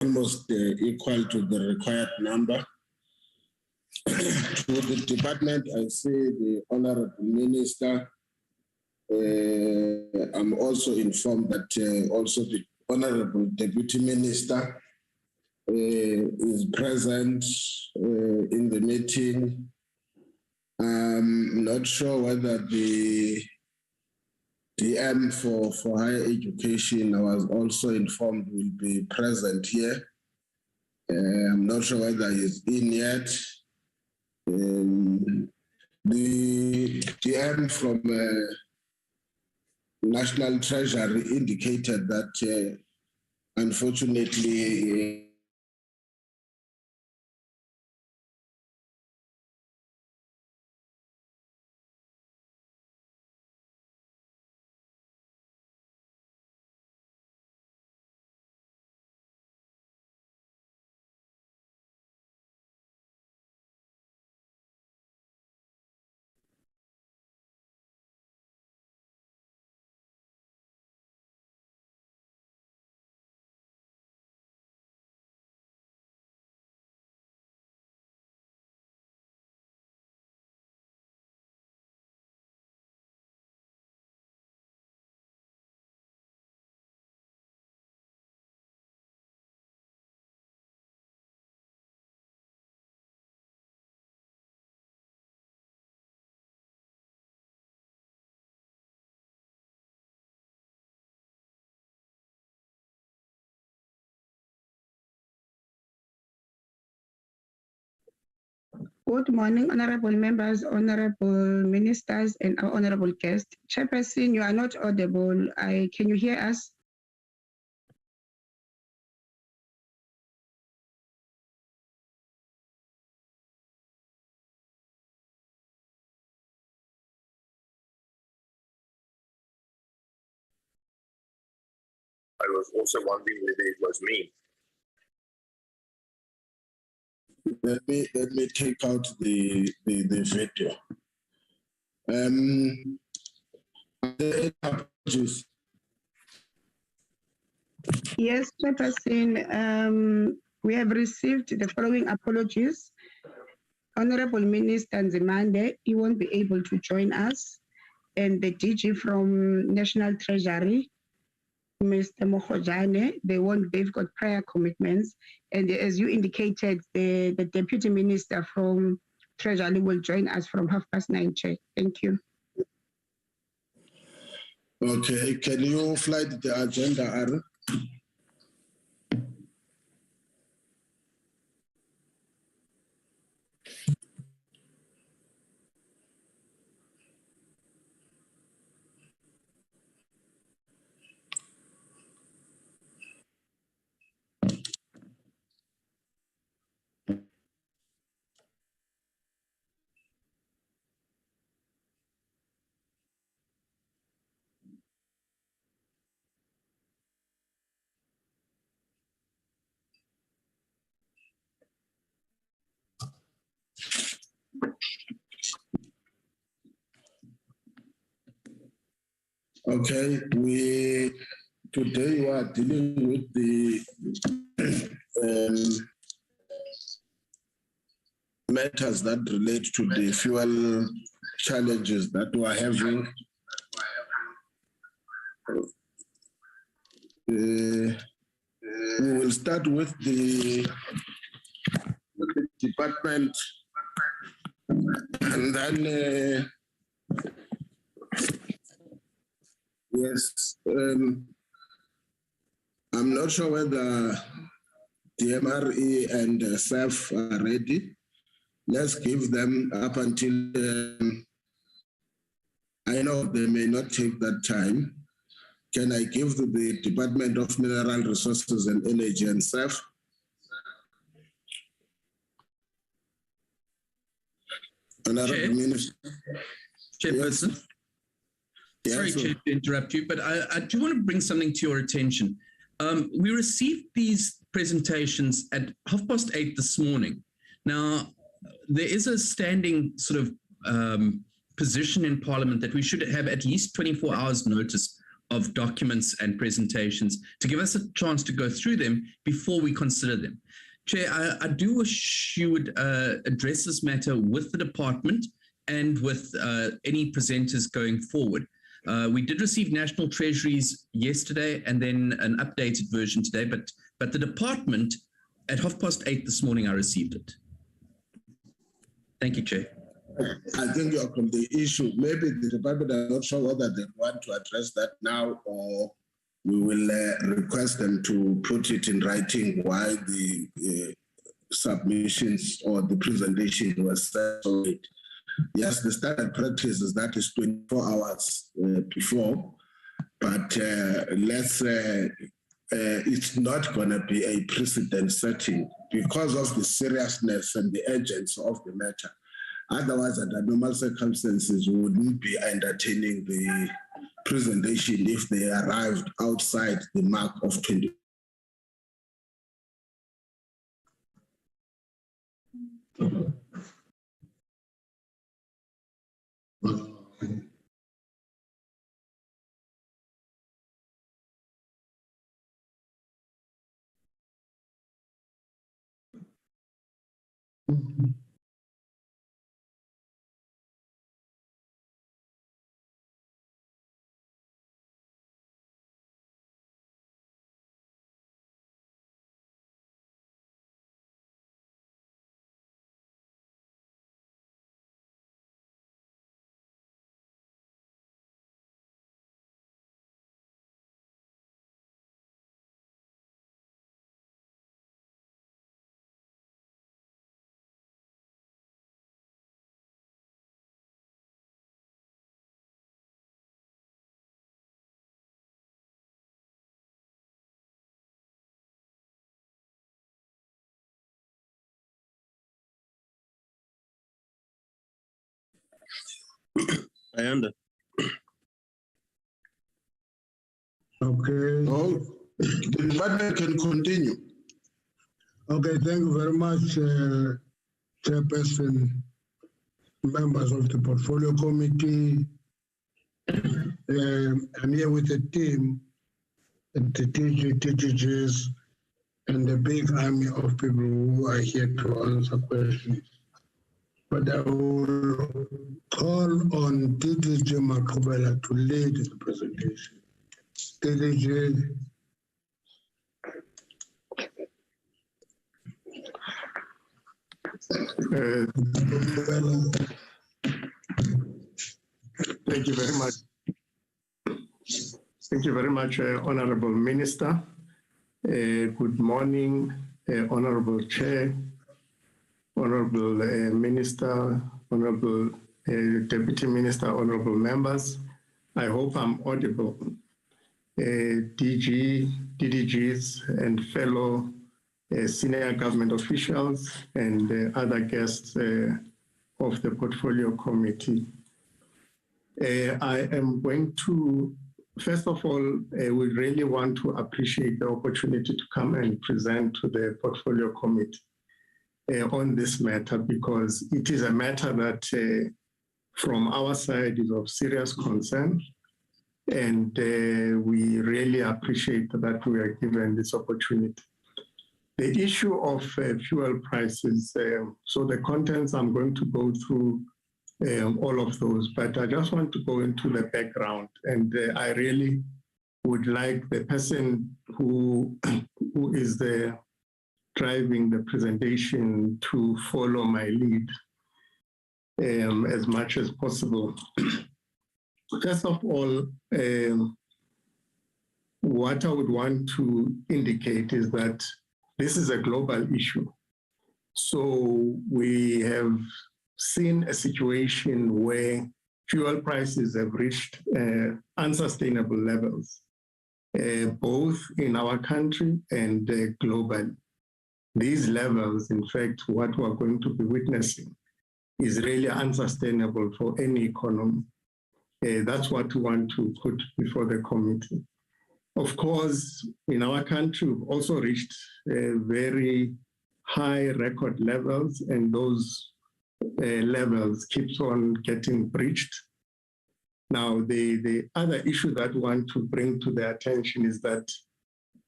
almost equal to the required number. To the department, I see the Honorable Minister. I'm also informed that also the Honorable Deputy Minister is present in the meeting. I'm not sure whether the DM for higher education, I was also informed, will be present here. I'm not sure whether he's in yet. The DM from National Treasury indicated that unfortunately Good morning, honorable members, honorable ministers, and our honorable guest. Chairperson, you are not audible. Can you hear us? I was also wondering whether it was me. let me take out the video. Apologies. Yes, Chairperson, we have received the following apologies. Honorable Minister Nzimande, he won't be able to join us. And the DG from National Treasury, Mr. Mokhodjane, they've got prior commitments. And as you indicated, the Deputy Minister from Treasury will join us from 9:30, Chair. Thank you. Okay, can you flight the agenda, Aaron? Okay, today we are dealing with the matters that relate to the fuel challenges that we are having. We will start with the department, and then yes, I'm not sure whether the MRE and SAF are ready. Let's give them up until I know they may not take that time. Can I give the Department of Mineral Resources and Energy and SAF? Honorable Minister. Chairperson. Yes. Sorry, Chair, to interrupt you, but I do want to bring something to your attention. We received these presentations at 8:30 this morning. Now, there is a standing sort of position in Parliament that we should have at least 24 hours notice of documents and presentations to give us a chance to go through them before we consider them. Chair, I do wish you would address this matter with the department and with any presenters going forward. We did receive National Treasuries yesterday and then an updated version today, but the department at 8:30 this morning, I received it. Thank you, Chair. I think you're on the issue. Maybe the department are not sure whether they want to address that now, or we will request them to put it in writing why the submissions or the presentation was so late. Yes, the standard practice is that is 24 hours before, but it's not going to be a precedent setting because of the seriousness and the urgency of the matter. Otherwise, under normal circumstances, we wouldn't be entertaining the presentation if they arrived outside the mark of 20. Ayanda. Okay. No, the department can continue. Okay, thank you very much, Chairperson, members of the Portfolio Committee. I'm here with the team, the TGGs, and the big army of people who are here to answer questions. But I will call on DDG Makubela to lead the presentation. DDG. Thank you very much. Thank you very much, Honorable Minister. Good morning, Honorable Chair, Honorable Minister, Honorable Deputy Minister, Honorable members. I hope I'm audible. DDGs, and fellow senior government officials and other guests of the Portfolio Committee. I am going to, first of all, we really want to appreciate the opportunity to come and present to the Portfolio Committee on this matter, because it is a matter that from our side is of serious concern. And we really appreciate that we are given this opportunity. The issue of fuel prices, so the contents, I'm going to go through all of those, but I just want to go into the background. And I really would like the person who is driving the presentation to follow my lead as much as possible. First of all, what I would want to indicate is that this is a global issue. So we have seen a situation where fuel prices have reached unsustainable levels, both in our country and globally. These levels, in fact, what we're going to be witnessing is really unsustainable for any economy. That's what we want to put before the committee. Of course, in our country, we've also reached very high record levels, and those levels keeps on getting breached. Now, the other issue that we want to bring to their attention is that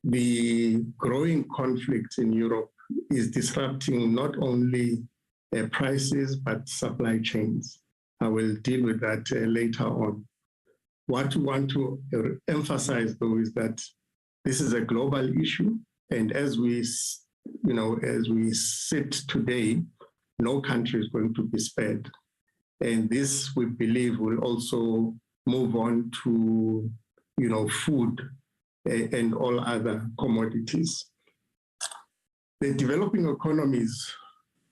the growing conflict in Europe is disrupting not only prices, but supply chains. I will deal with that later on. What we want to emphasize, though, is that this is a global issue, and as we sit today, no country is going to be spared. And this, we believe, will also move on to, food and all other commodities. The developing economies,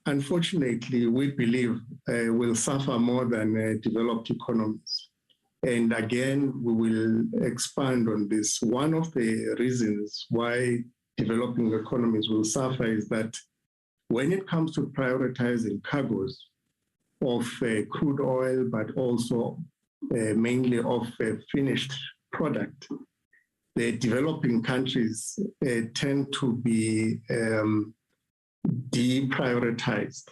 unfortunately, we believe will suffer more than developed economies. And again, we will expand on this. One of the reasons why developing economies will suffer is that when it comes to prioritizing cargoes of crude oil, but also mainly of finished product, the developing countries tend to be deprioritized.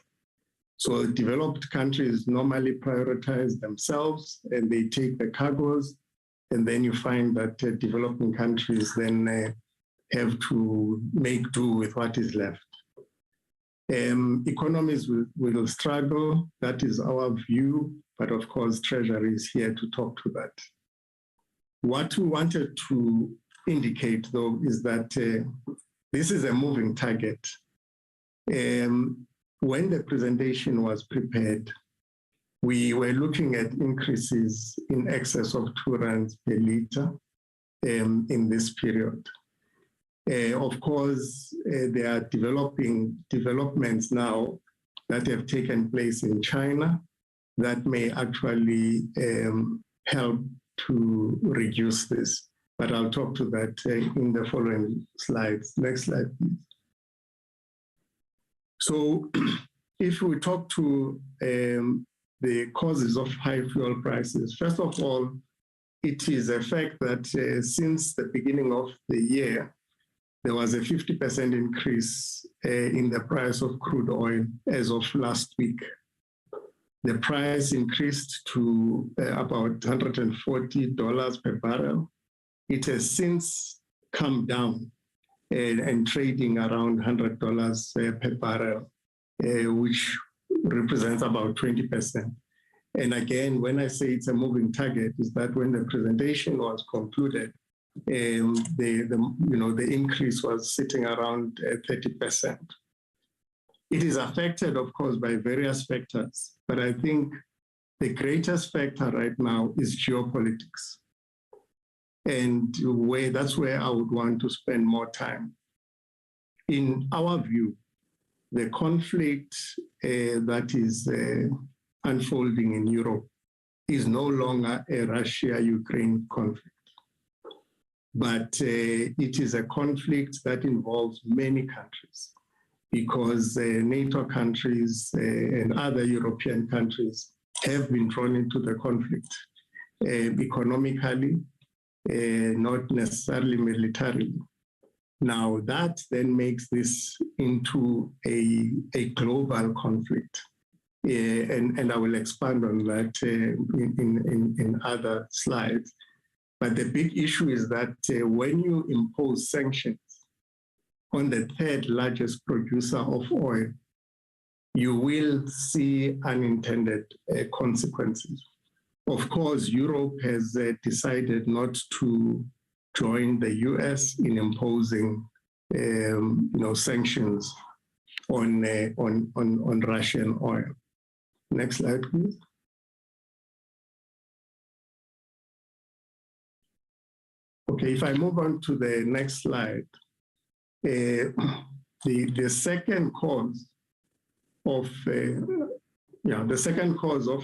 So developed countries normally prioritize themselves and they take the cargoes, and then you find that developing countries then have to make do with what is left. Economies will struggle, that is our view, but of course Treasury is here to talk to that. What we wanted to indicate, though, is that this is a moving target. When the presentation was prepared, we were looking at increases in excess of R2 per liter in this period. Of course, there are developments now that have taken place in China that may actually help to reduce this. But I'll talk to that in the following slides. Next slide, please. So if we talk to the causes of high fuel prices, first of all, it is a fact that since the beginning of the year, there was a 50% increase in the price of crude oil as of last week. The price increased to about $140 per barrel. It has since come down and trading around $100 per barrel, which represents about 20%. And again, when I say it's a moving target, is that when the presentation was concluded, the increase was sitting around 30%. It is affected, of course, by various factors, but I think the greatest factor right now is geopolitics. And that's where I would want to spend more time. In our view, the conflict that is unfolding in Europe is no longer a Russia-Ukraine conflict, but it is a conflict that involves many countries, because NATO countries and other European countries have been drawn into the conflict economically, not necessarily militarily. Now that then makes this into a global conflict. And I will expand on that in other slides. But the big issue is that when you impose sanctions on the third largest producer of oil, you will see unintended consequences. Of course, Europe has decided not to join the US in imposing sanctions on Russian oil. Next slide, please. Okay, if I move on to the next slide, the second cause of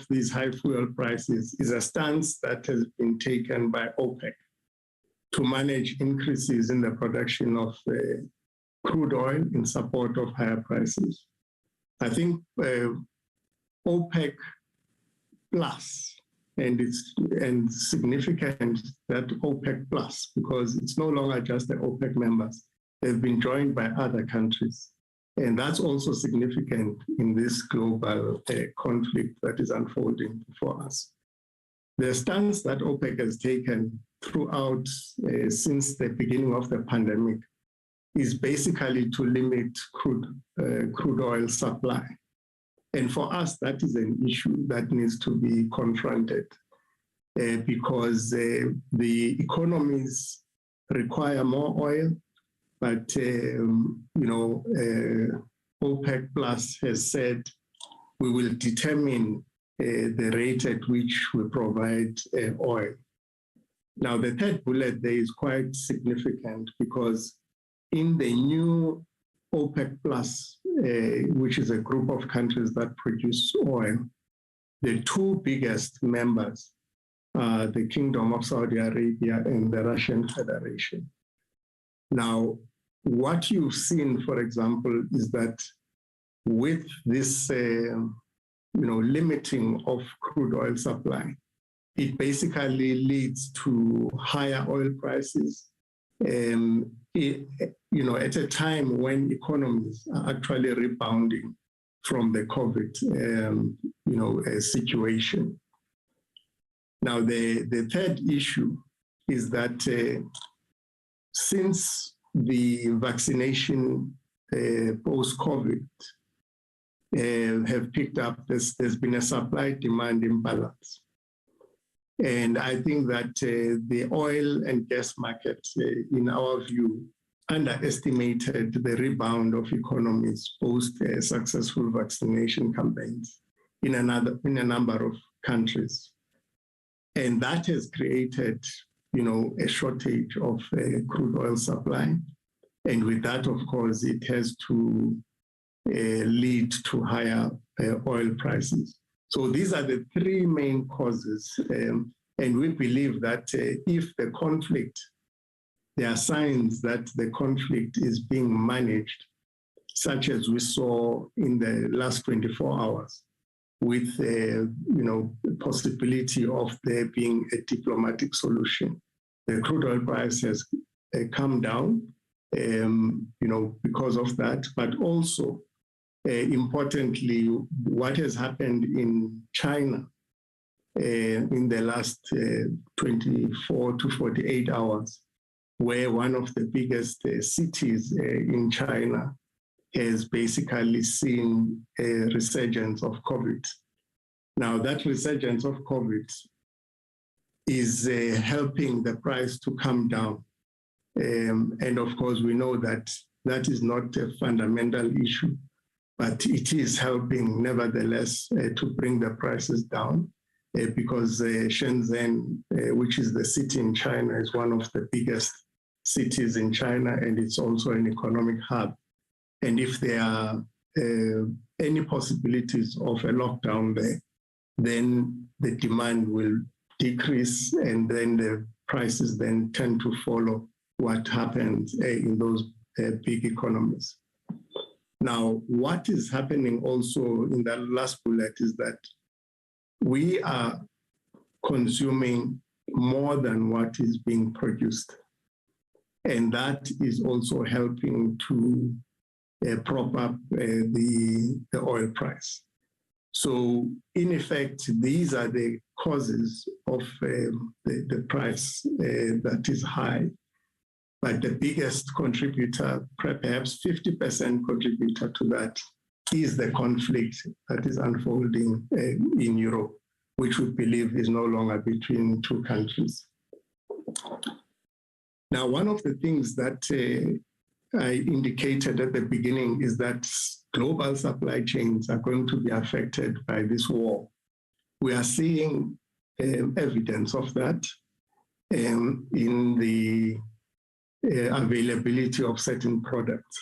these high fuel prices is a stance that has been taken by OPEC to manage increases in the production of crude oil in support of higher prices. I think OPEC Plus, and it's significant that OPEC Plus, because it's no longer just the OPEC members, they've been joined by other countries. And that's also significant in this global conflict that is unfolding before us. The stance that OPEC has taken throughout since the beginning of the pandemic is basically to limit crude oil supply. And for us, that is an issue that needs to be confronted because the economies require more oil, but OPEC Plus has said we will determine the rate at which we provide oil. Now, the third bullet there is quite significant because in the new OPEC Plus, which is a group of countries that produce oil, the two biggest members are the Kingdom of Saudi Arabia and the Russian Federation. Now, what you've seen, for example, is that with this limiting of crude oil supply, it basically leads to higher oil prices, at a time when economies are actually rebounding from the COVID, situation. Now, the third issue is that since the vaccination post-COVID have picked up, there's been a supply-demand imbalance. And I think that the oil and gas market, in our view, underestimated the rebound of economies post successful vaccination campaigns in a number of countries. And that has created, a shortage of crude oil supply. And with that, of course, it has to lead to higher oil prices. So these are the three main causes. And we believe that if the conflict, there are signs that the conflict is being managed, such as we saw in the last 24 hours, with the possibility of there being a diplomatic solution. The crude oil price has come down, because of that, but also importantly, what has happened in China in the last 24 to 48 hours, where one of the biggest cities in China has basically seen a resurgence of COVID. Now, that resurgence of COVID is helping the price to come down. And of course, we know that that is not a fundamental issue, but it is helping nevertheless to bring the prices down because Shenzhen, which is the city in China, is one of the biggest cities in China, and it's also an economic hub. And if there are any possibilities of a lockdown there, then the demand will decrease and then the prices then tend to follow what happens in those big economies. Now, what is happening also in that last bullet is that we are consuming more than what is being produced. And that is also helping to prop up the oil price. So in effect, these are the causes of the price that is high. But the biggest contributor, perhaps 50% contributor to that, is the conflict that is unfolding in Europe, which we believe is no longer between two countries. Now, one of the things that I indicated at the beginning is that global supply chains are going to be affected by this war. We are seeing evidence of that in the availability of certain products.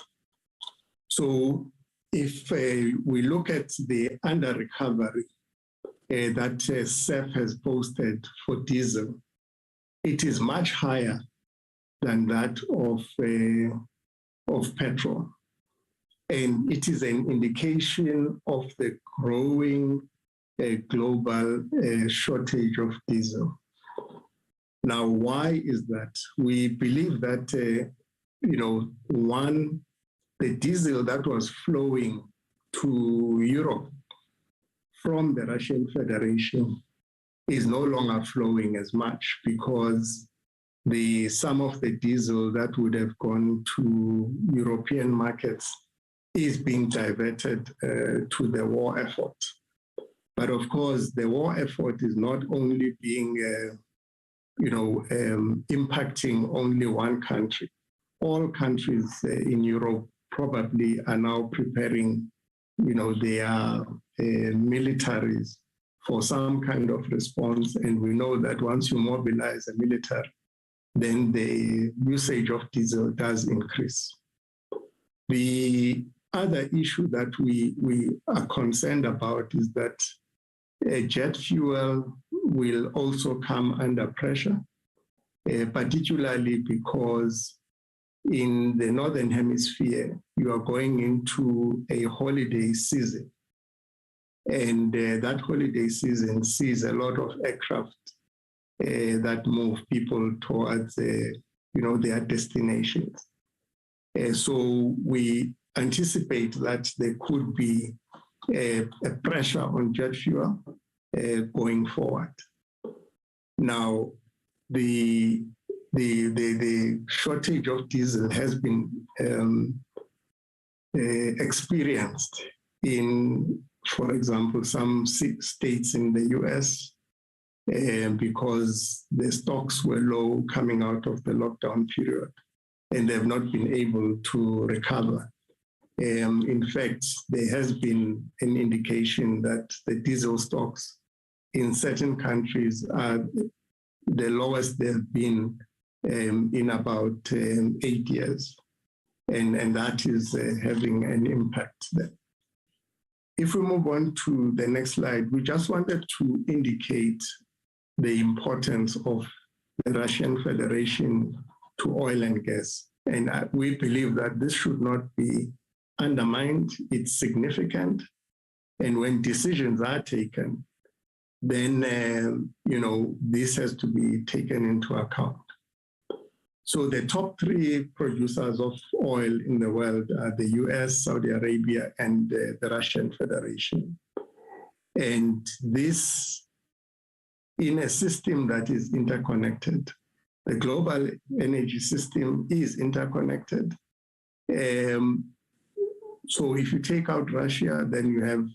So if we look at the under recovery that CEF has posted for diesel, it is much higher than that of petrol. And it is an indication of the growing global shortage of diesel. Now, why is that? We believe that, one, the diesel that was flowing to Europe from the Russian Federation is no longer flowing as much because some of the diesel that would have gone to European markets is being diverted to the war effort. But of course, the war effort is not only being, impacting only one country. All countries in Europe probably are now preparing, their militaries for some kind of response. And we know that once you mobilize a military, then the usage of diesel does increase. The other issue that we are concerned about is that jet fuel will also come under pressure, particularly because in the Northern Hemisphere, you are going into a holiday season. And that holiday season sees a lot of aircraft that move people towards, their destinations. So we anticipate that there could be a pressure on jet fuel going forward. Now, the shortage of diesel has been experienced in, for example, some states in the US, because the stocks were low coming out of the lockdown period, and they have not been able to recover. In fact, there has been an indication that the diesel stocks in certain countries are the lowest they've been in about 8 years. And that is having an impact there. If we move on to the next slide, we just wanted to indicate the importance of the Russian Federation to oil and gas. And we believe that this should not be undermined. It's significant. And when decisions are taken, then, this has to be taken into account. So the top three producers of oil in the world are the US, Saudi Arabia, and the Russian Federation. And this, in a system that is interconnected, the global energy system is interconnected. So if you take out Russia, then you have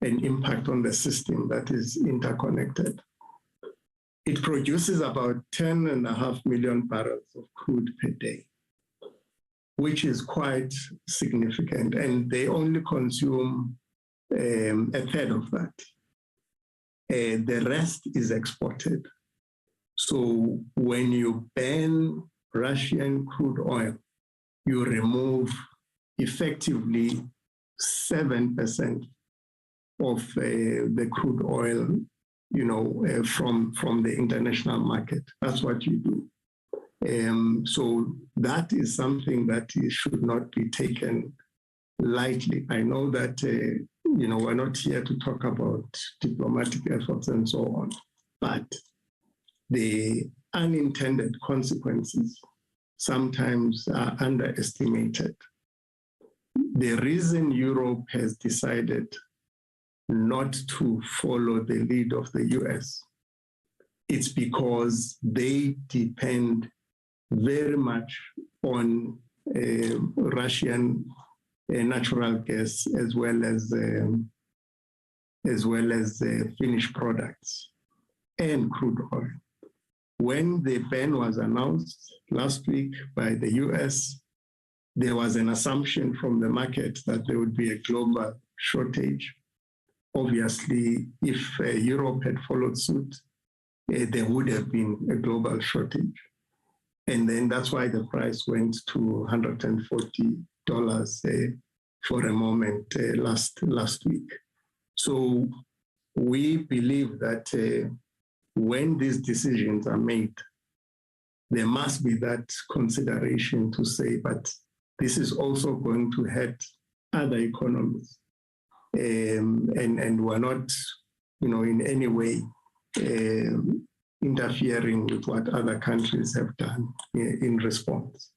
an impact on the system that is interconnected. It produces about 10.5 million barrels of crude per day, which is quite significant. And they only consume a third of that. The rest is exported. So when you ban Russian crude oil, you remove effectively 7% of the crude oil, from the international market. That's what you do. So that is something that should not be taken lightly. I know that, we're not here to talk about diplomatic efforts and so on, but the unintended consequences sometimes are underestimated. The reason Europe has decided not to follow the lead of the US, it's because they depend very much on Russian natural gas as well as finished products and crude oil. When the ban was announced last week by the US, there was an assumption from the market that there would be a global shortage. Obviously, if Europe had followed suit, there would have been a global shortage. And then that's why the price went to $140 for a moment last week. So we believe that when these decisions are made, there must be that consideration to say, but this is also going to hurt other economies. And we're not, in any way interfering with what other countries have done in response.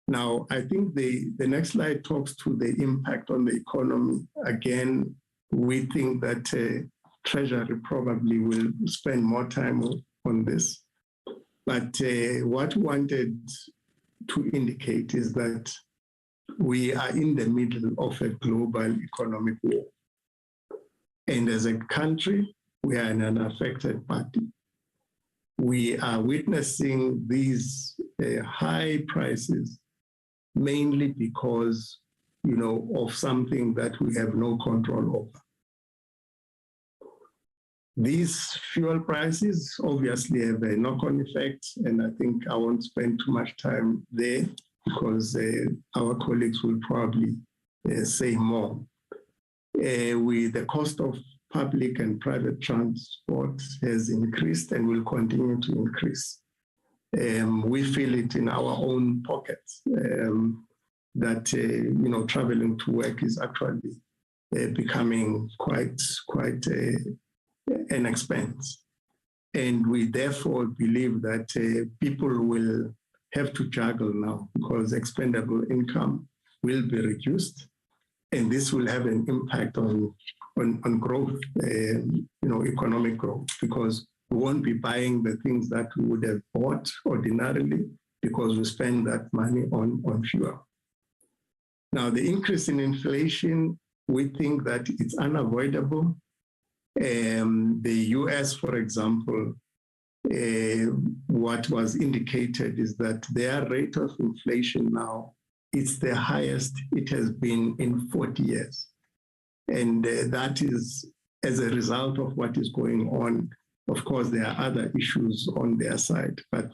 Now, I think the next slide talks to the impact on the economy. Again, we think that Treasury probably will spend more time on this. But what we wanted to indicate is that we are in the middle of a global economic war. And as a country, we are an unaffected party. We are witnessing these high prices mainly because, of something that we have no control over. These fuel prices obviously have a knock-on effect, and I think I won't spend too much time there because our colleagues will probably say more. With the cost of public and private transport has increased and will continue to increase. We feel it in our own pockets that traveling to work is actually becoming quite an expense. And we therefore believe that people will have to juggle now because expendable income will be reduced, and this will have an impact on growth, economic growth, because we won't be buying the things that we would have bought ordinarily because we spend that money on fuel. Now, the increase in inflation, we think that it's unavoidable. The US, for example, what was indicated is that their rate of inflation now, it's the highest it has been in 40 years. And that is as a result of what is going on. Of course, there are other issues on their side, but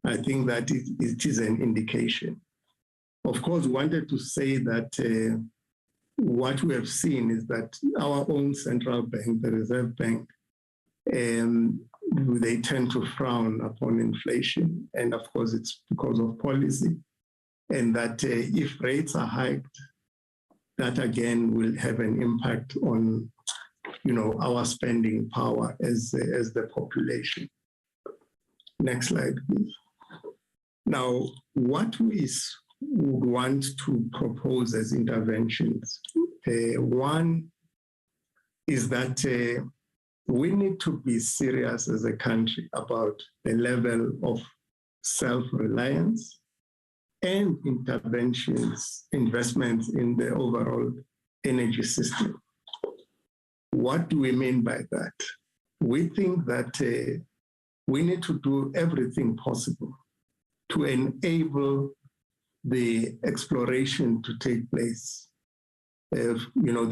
I think that it is an indication. Of course, we wanted to say that what we have seen is that our own central bank, the Reserve Bank, they tend to frown upon inflation. And of course, it's because of policy. And that if rates are hiked, that again will have an impact on, our spending power as the population. Next slide, please. Now, what we would want to propose as interventions, one is that we need to be serious as a country about the level of self-reliance and investments in the overall energy system. What do we mean by that? We think that we need to do everything possible to enable the exploration to take place. The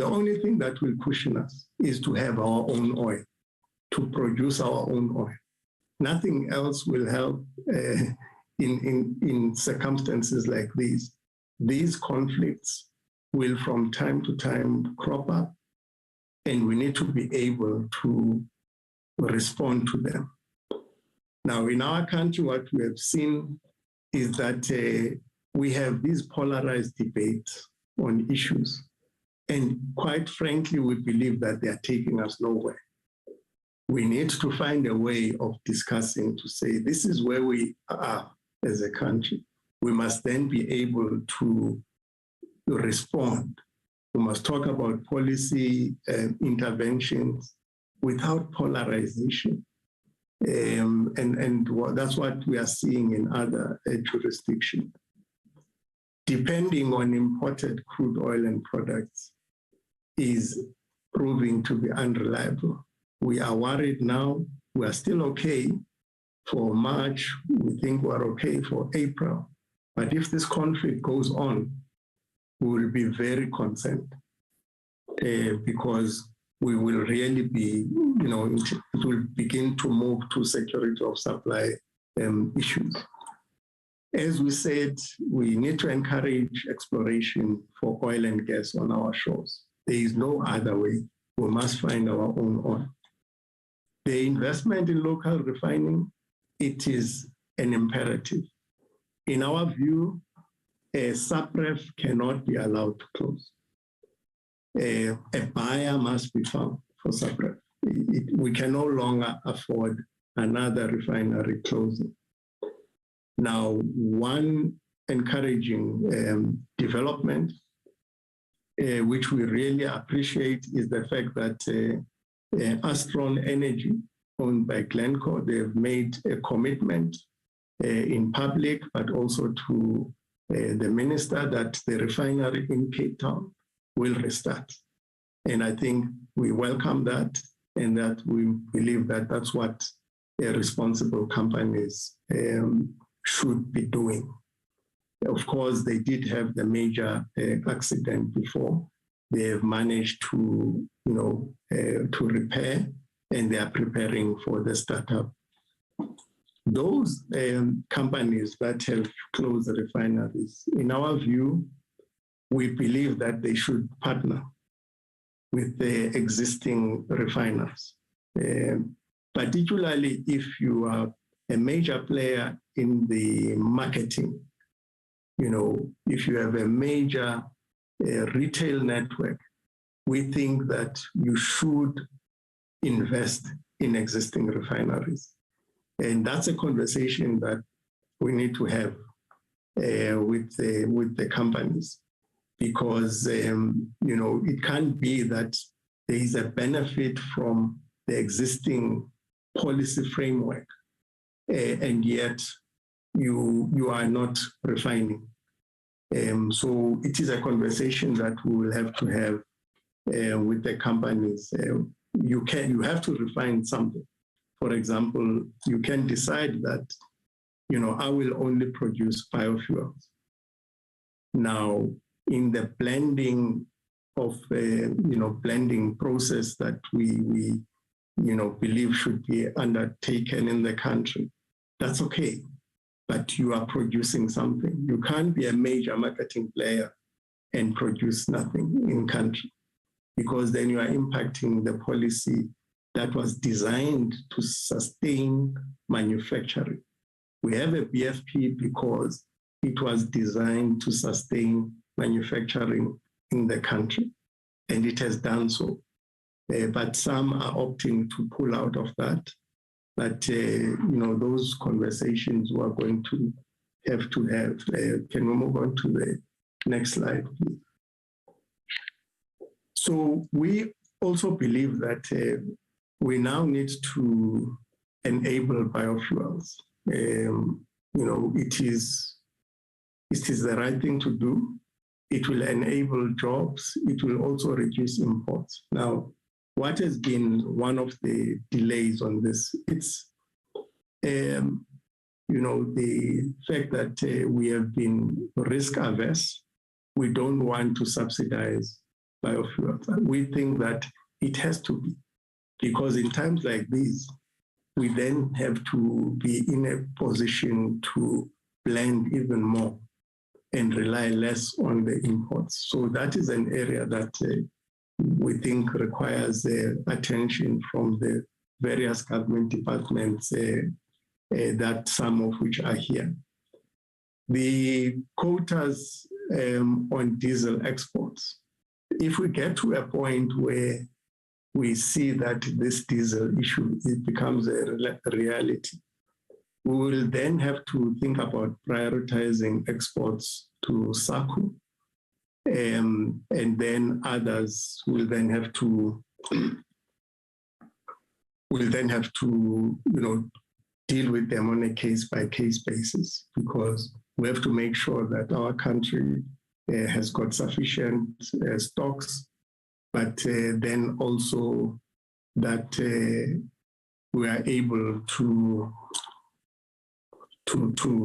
only thing that will cushion us is to have our own oil, to produce our own oil. Nothing else will help in circumstances like these. These conflicts will from time to time crop up, and we need to be able to respond to them. Now, in our country, what we have seen is that we have these polarized debates on issues. And quite frankly, we believe that they are taking us nowhere. We need to find a way of discussing to say, this is where we are as a country. We must then be able to respond. We must talk about policy interventions without polarization. And that's what we are seeing in other jurisdictions. Depending on imported crude oil and products is proving to be unreliable. We are worried now. We are still okay for March. We think we're okay for April. But if this conflict goes on, we will be very concerned because we will really be, it will begin to move to security of supply issues. As we said, we need to encourage exploration for oil and gas on our shores. There is no other way. We must find our own oil. The investment in local refining, it is an imperative. In our view, a SAPREF cannot be allowed to close. A buyer must be found for SAPREF. We can no longer afford another refinery closing. Now, one encouraging development, which we really appreciate, is the fact that Astron Energy, owned by Glencore, they've made a commitment in public, but also to the minister, that the refinery in Cape Town will restart. And I think we welcome that, and that we believe that that's what responsible companies should be doing. Of course, they did have the major accident before. They have managed to, to repair, and they are preparing for the startup. Those companies that have closed the refineries, in our view, we believe that they should partner with the existing refiners, particularly if you are a major player in the marketing. If you have a major retail network, we think that you should invest in existing refineries. And that's a conversation that we need to have with the companies, because it can't be that there is a benefit from the existing policy framework, and yet you are not refining. So it is a conversation that we will have to have with the companies. You have to refine something. For example, you can decide that, I will only produce biofuels. Now, in the blending of blending process that we believe should be undertaken in the country, that's okay. But you are producing something. You can't be a major marketing player and produce nothing in country, because then you are impacting the policy that was designed to sustain manufacturing. We have a BFP because it was designed to sustain manufacturing in the country, and it has done so. But some are opting to pull out of that. But those conversations we are going to have. Can we move on to the next slide, please? So we also believe that we now need to enable biofuels. It is the right thing to do. It will enable jobs. It will also reduce imports. Now, what has been one of the delays on this? It's, the fact that we have been risk averse. We don't want to subsidize biofuels. We think that it has to be, because in times like these, we then have to be in a position to blend even more and rely less on the imports. So that is an area that we think requires attention from the various government departments, that some of which are here. The quotas on diesel exports. If we get to a point where we see that this diesel issue, it becomes a reality, we will then have to think about prioritizing exports to SACU, and then others will then have to deal with them on a case-by-case basis, because we have to make sure that our country has got sufficient stocks, but then also that we are able to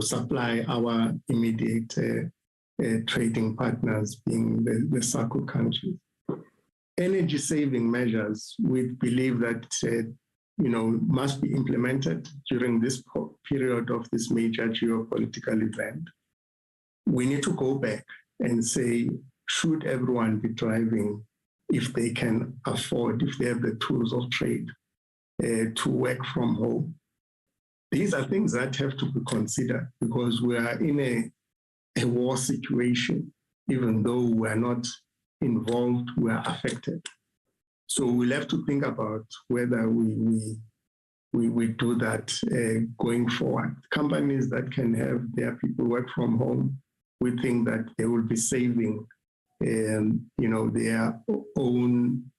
supply our immediate trading partners, being the SACU countries. Energy saving measures, we believe that must be implemented during this period of this major geopolitical event. We need to go back and say, should everyone be driving if they can afford, if they have the tools of trade to work from home? These are things that have to be considered, because we are in a war situation. Even though we are not involved, we are affected. So we'll have to think about whether we do that going forward. Companies that can have their people work from home, we think that they will be saving their own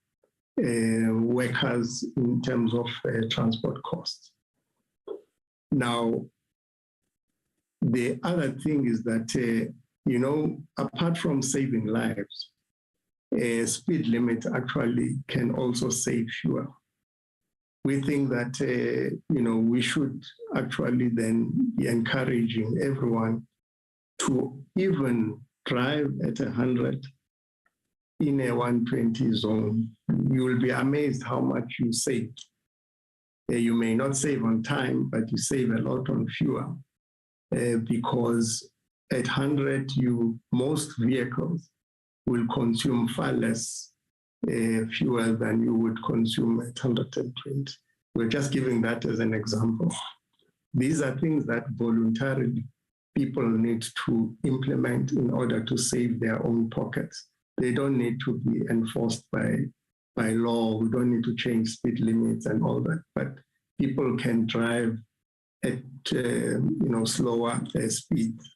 workers in terms of transport costs. Now, the other thing is that, apart from saving lives, a speed limit actually can also save fuel. We think that, we should actually then be encouraging everyone to even drive at 100 in a 120 zone. You will be amazed how much you save. You may not save on time, but you save a lot on fuel because at 100, most vehicles will consume far less fuel than you would consume at 120. We're just giving that as an example. These are things that voluntarily people need to implement in order to save their own pockets. They don't need to be enforced by law. We don't need to change speed limits and all that, but people can drive at slower speeds.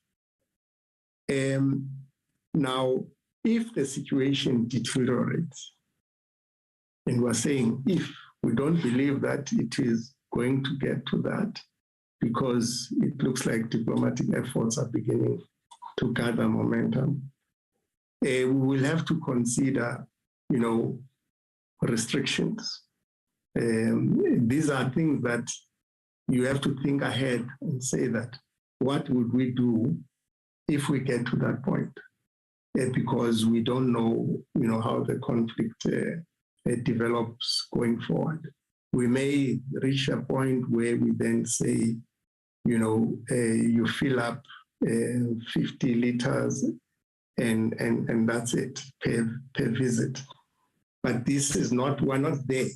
Now, if the situation deteriorates, and we're saying if we don't believe that it is going to get to that, because it looks like diplomatic efforts are beginning to gather momentum, we will have to consider, restrictions. These are things that you have to think ahead and say that, what would we do if we get to that point? Because we don't know, how the conflict develops going forward. We may reach a point where we then say, you fill up 50 liters and that's it per visit. But this is not, we're not there.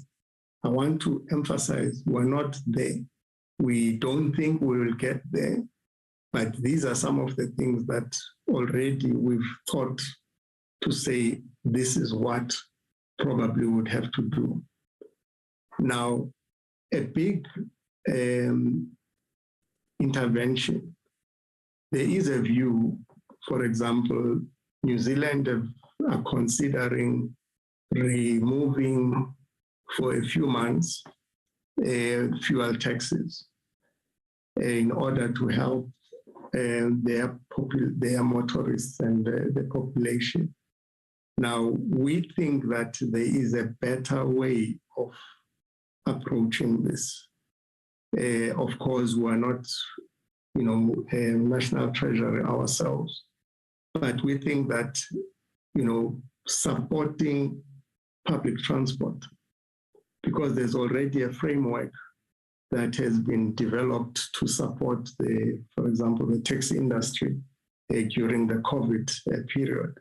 I want to emphasize, we're not there. We don't think we will get there, but these are some of the things that already we've thought to say, this is what probably would have to do. Now, a big intervention, there is a view, for example, New Zealand are considering removing for a few months fuel taxes in order to help their motorists and the population. Now, we think that there is a better way of approaching this. Of course, we are not, National Treasury ourselves, but we think that, supporting public transport, because there's already a framework that has been developed to support for example, the taxi industry during the COVID period.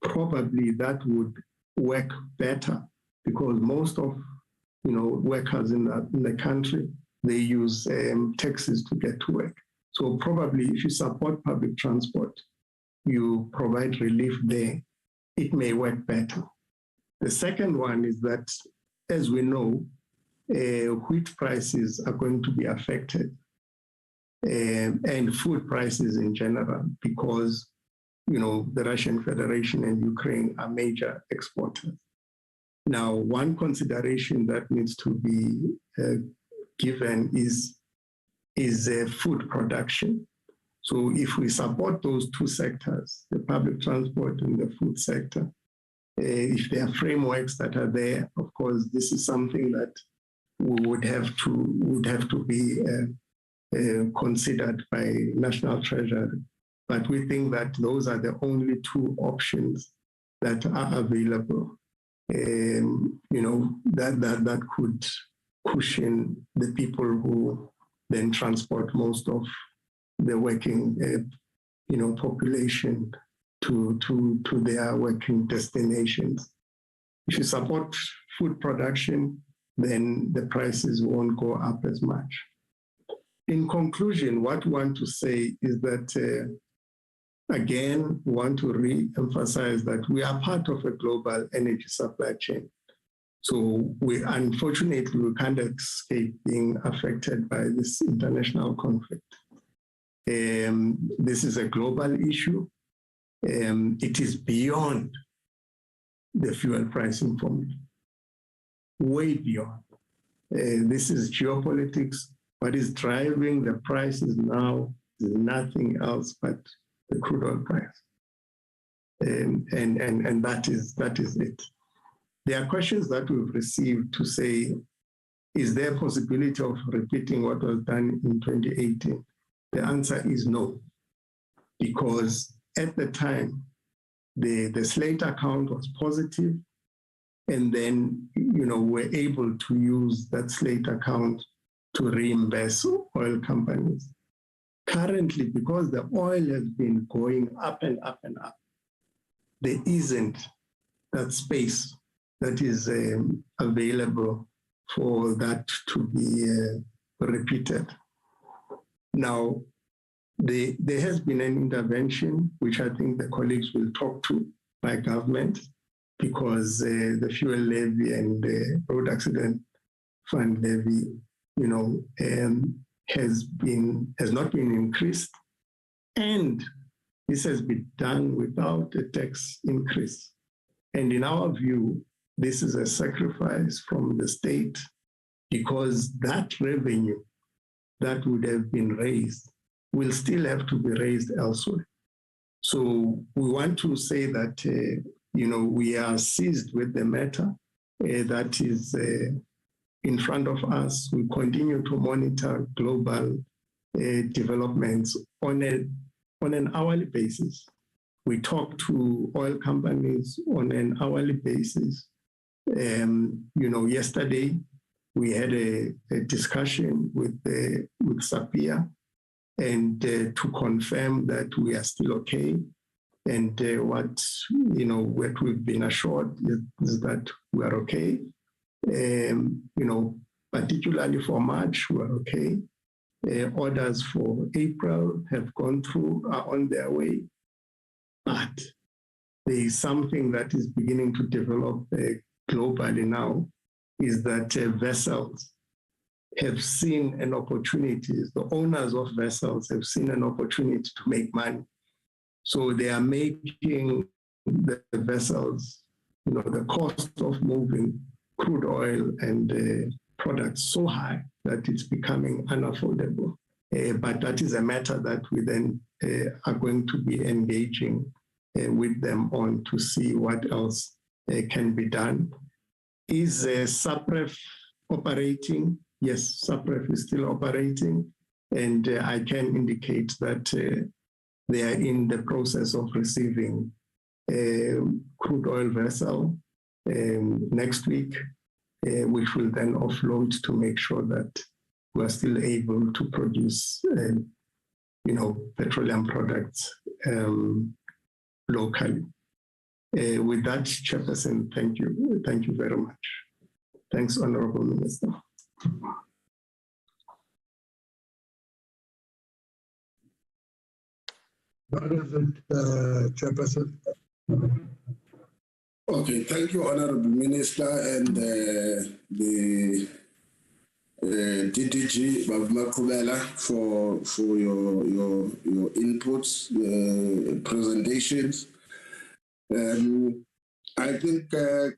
Probably that would work better because most of, workers in the country, they use taxis to get to work. So probably if you support public transport, you provide relief there, it may work better. The second one is that, as we know, wheat prices are going to be affected and food prices in general because, the Russian Federation and Ukraine are major exporters. Now, one consideration that needs to be given is food production. So if we support those two sectors, the public transport and the food sector, if there are frameworks that are there, of course, this is something that would have to be considered by National Treasury. But we think that those are the only two options that are available, that could cushion the people who then transport most of the working, population to their working destinations. If you support food production, then the prices won't go up as much. In conclusion, what we want to say is that, again, we want to re-emphasize that we are part of a global energy supply chain. So unfortunately, we can't escape being affected by this international conflict. This is a global issue. It is beyond the fuel pricing formula. way beyond. This is geopolitics. What is driving the prices now is nothing else but the crude oil price. And that is it. There are questions that we've received to say, is there a possibility of repeating what was done in 2018? The answer is no, because at the time, the slate account was positive, and then, we're able to use that slate account to reimburse oil companies. Currently, because the oil has been going up and up and up, there isn't that space that is available for that to be repeated. Now, there has been an intervention, which I think the colleagues will talk to, by government, because the fuel levy and the road accident fund levy, has not been increased, and this has been done without a tax increase. And in our view, this is a sacrifice from the state, because that revenue that would have been raised will still have to be raised elsewhere. So we want to say that, we are seized with the matter that is in front of us. We continue to monitor global developments on an hourly basis. We talk to oil companies on an hourly basis. Yesterday we had a discussion with CSIR, and to confirm that we are still okay. And what we've been assured is that we are okay. Particularly for March, we're okay. Orders for April have gone through, are on their way. But there is something that is beginning to develop globally now, is that vessels have seen an opportunity. The owners of vessels have seen an opportunity to make money. So they are making the vessels, the cost of moving crude oil and products so high that it's becoming unaffordable. But that is a matter that we then are going to be engaging with them on to see what else can be done. Is SAPREF operating? Yes, SAPREF is still operating, and I can indicate that they are in the process of receiving a crude oil vessel next week, which will then offload to make sure that we are still able to produce, petroleum products locally. With that, Chairperson, thank you. Thank you very much. Thanks, Honorable Minister. What is it, Chairperson? Okay, thank you, Honorable Minister, and the DDG Babmakubela for your inputs, presentations. I think,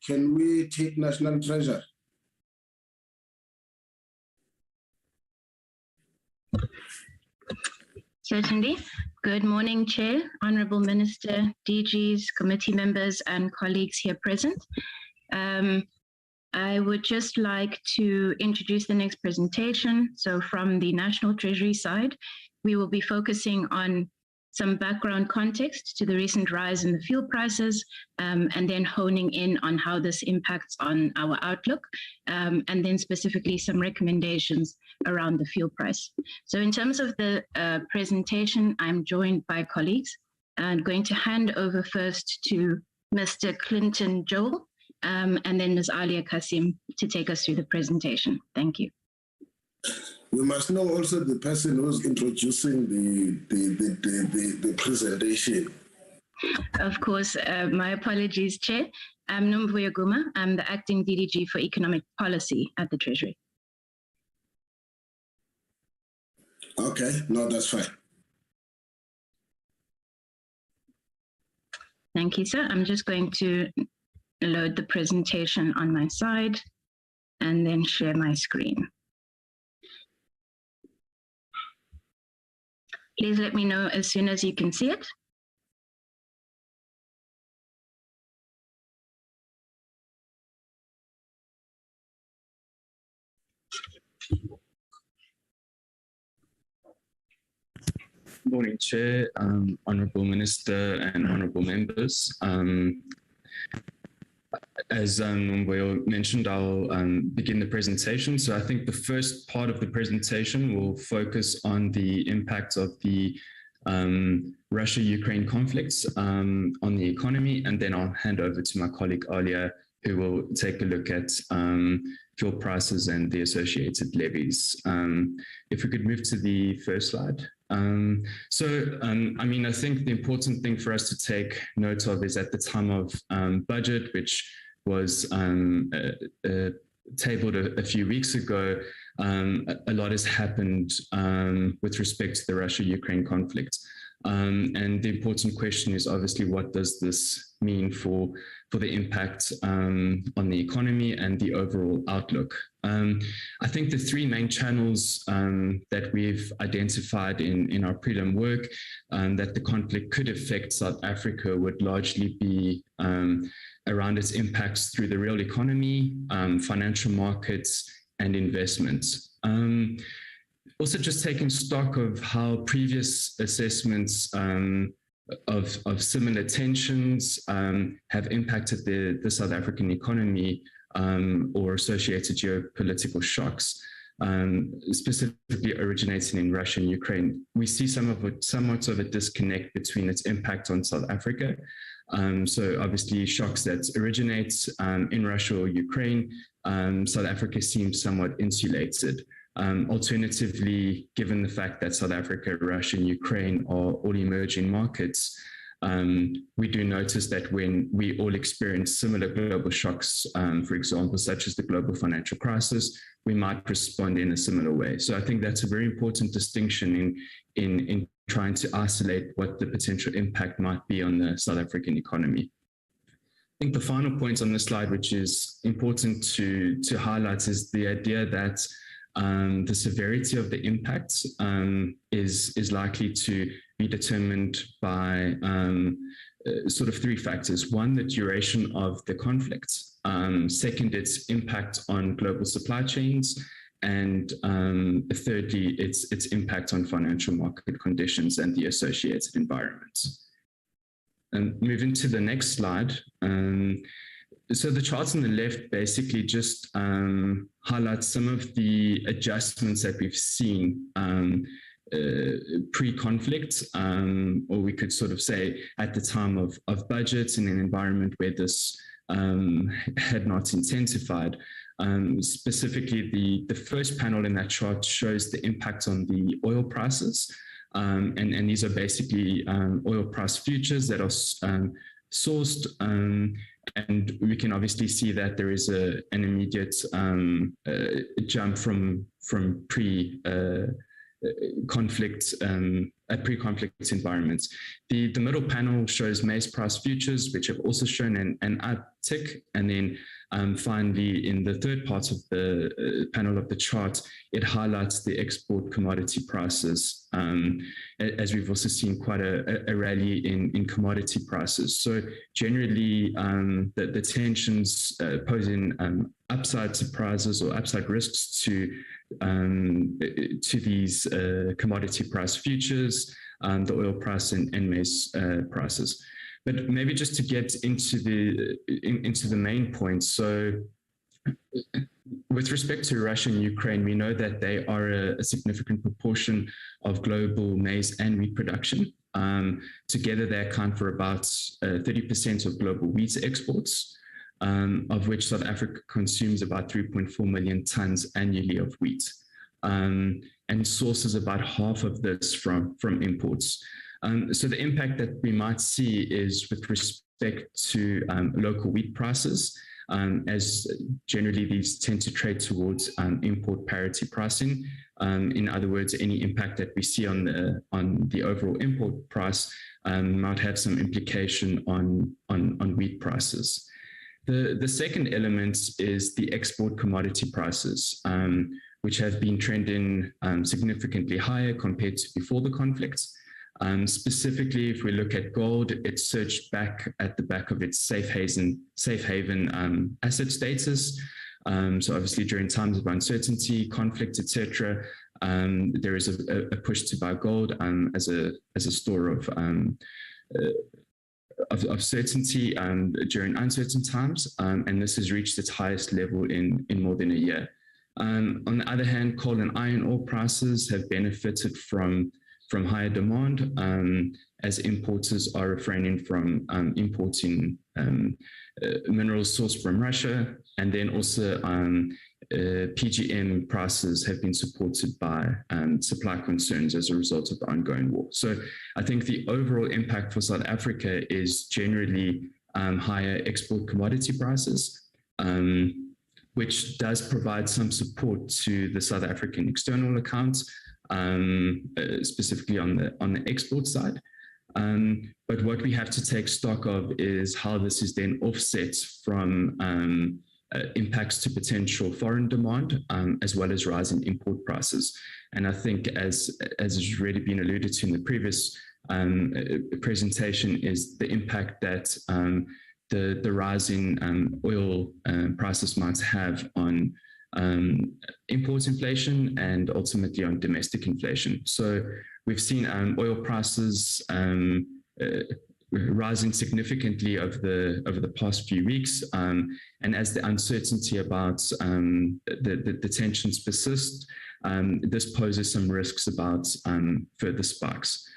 can we take National Treasury? Certainly. Good morning, Chair, Honourable Minister, DGs, committee members, and colleagues here present. I would just like to introduce the next presentation. So from the National Treasury side, we will be focusing on some background context to the recent rise in the fuel prices, and then honing in on how this impacts on our outlook, and then specifically some recommendations around the fuel price. So in terms of the presentation, I'm joined by colleagues. I'm going to hand over first to Mr. Clinton Joel, and then Ms. Alia Kasim to take us through the presentation. Thank you. We must know also the person who's introducing the presentation. Of course, my apologies, Chair. I'm Nomvuyo Guma. I'm the Acting DDG for Economic Policy at the Treasury. Okay, no, that's fine. Thank you, sir. I'm just going to load the presentation on my side. and then share my screen. Please let me know as soon as you can see it. Morning, Chair, Honourable Minister and Honourable Members. As Will mentioned, I'll begin the presentation. So I think the first part of the presentation will focus on the impact of the Russia-Ukraine conflicts on the economy, and then I'll hand over to my colleague Alia, who will take a look at fuel prices and the associated levies. If we could move to the first slide. I mean, I think the important thing for us to take note of is at the time of budget, which was tabled a few weeks ago, a lot has happened with respect to the Russia-Ukraine conflict. And the important question is obviously, what does this mean for the impact on the economy and the overall outlook? I think the three main channels that we've identified in our prelim work that the conflict could affect South Africa would largely be around its impacts through the real economy, financial markets, and investments. Also, just taking stock of how previous assessments of similar tensions have impacted the South African economy or associated geopolitical shocks, specifically originating in Russia and Ukraine. We see somewhat of a disconnect between its impact on South Africa. So obviously shocks that originate in Russia or Ukraine, South Africa seems somewhat insulated. Alternatively, given the fact that South Africa, Russia, and Ukraine are all emerging markets, we do notice that when we all experience similar global shocks, for example, such as the global financial crisis, we might respond in a similar way. So I think that's a very important distinction in trying to isolate what the potential impact might be on the South African economy. I think the final point on this slide, which is important to highlight, is the idea that the severity of the impact is likely to be determined by sort of three factors. One, the duration of the conflict. Second, its impact on global supply chains. And thirdly, its impact on financial market conditions and the associated environment. And moving to the next slide. So the charts on the left basically just highlight some of the adjustments that we've seen pre-conflict, or we could sort of say at the time of budgets in an environment where this had not intensified. Specifically, the first panel in that chart shows the impact on the oil prices. And these are basically oil price futures that are sourced, and we can obviously see that there is an immediate jump from pre-conflict environments. The middle panel shows maize price futures, which have also shown an uptick, and then finally, in the third part of the panel of the chart, it highlights the export commodity prices, as we've also seen quite a rally in commodity prices. So generally, the tensions posing upside surprises or upside risks to these commodity price futures, the oil price and maize prices. But maybe just to get into the main points. So with respect to Russia and Ukraine, we know that they are a significant proportion of global maize and wheat production. Together, they account for about 30% of global wheat exports, of which South Africa consumes about 3.4 million tons annually of wheat, and sources about half of this from imports. So the impact that we might see is with respect to local wheat prices, as generally these tend to trade towards import parity pricing. In other words, any impact that we see on the overall import price might have some implication on wheat prices. The second element is the export commodity prices, which have been trending significantly higher compared to before the conflict. Specifically, if we look at gold, it surged back at the back of its safe haven asset status. So obviously during times of uncertainty, conflict, etc., there is a push to buy gold as a store of certainty during uncertain times, and this has reached its highest level in more than a year. On the other hand, coal and iron ore prices have benefited from higher demand as importers are refraining from importing minerals sourced from Russia, and then also PGM prices have been supported by supply concerns as a result of the ongoing war. So I think the overall impact for South Africa is generally higher export commodity prices, which does provide some support to the South African external accounts, specifically on the export side. But what we have to take stock of is how this is then offset from impacts to potential foreign demand, as well as rising import prices. And I think as has already been alluded to in the previous presentation, is the impact that the rising oil prices might have on import inflation and ultimately on domestic inflation. So we've seen oil prices rising significantly over the past few weeks, and as the uncertainty about the tensions persist, this poses some risks about further spikes.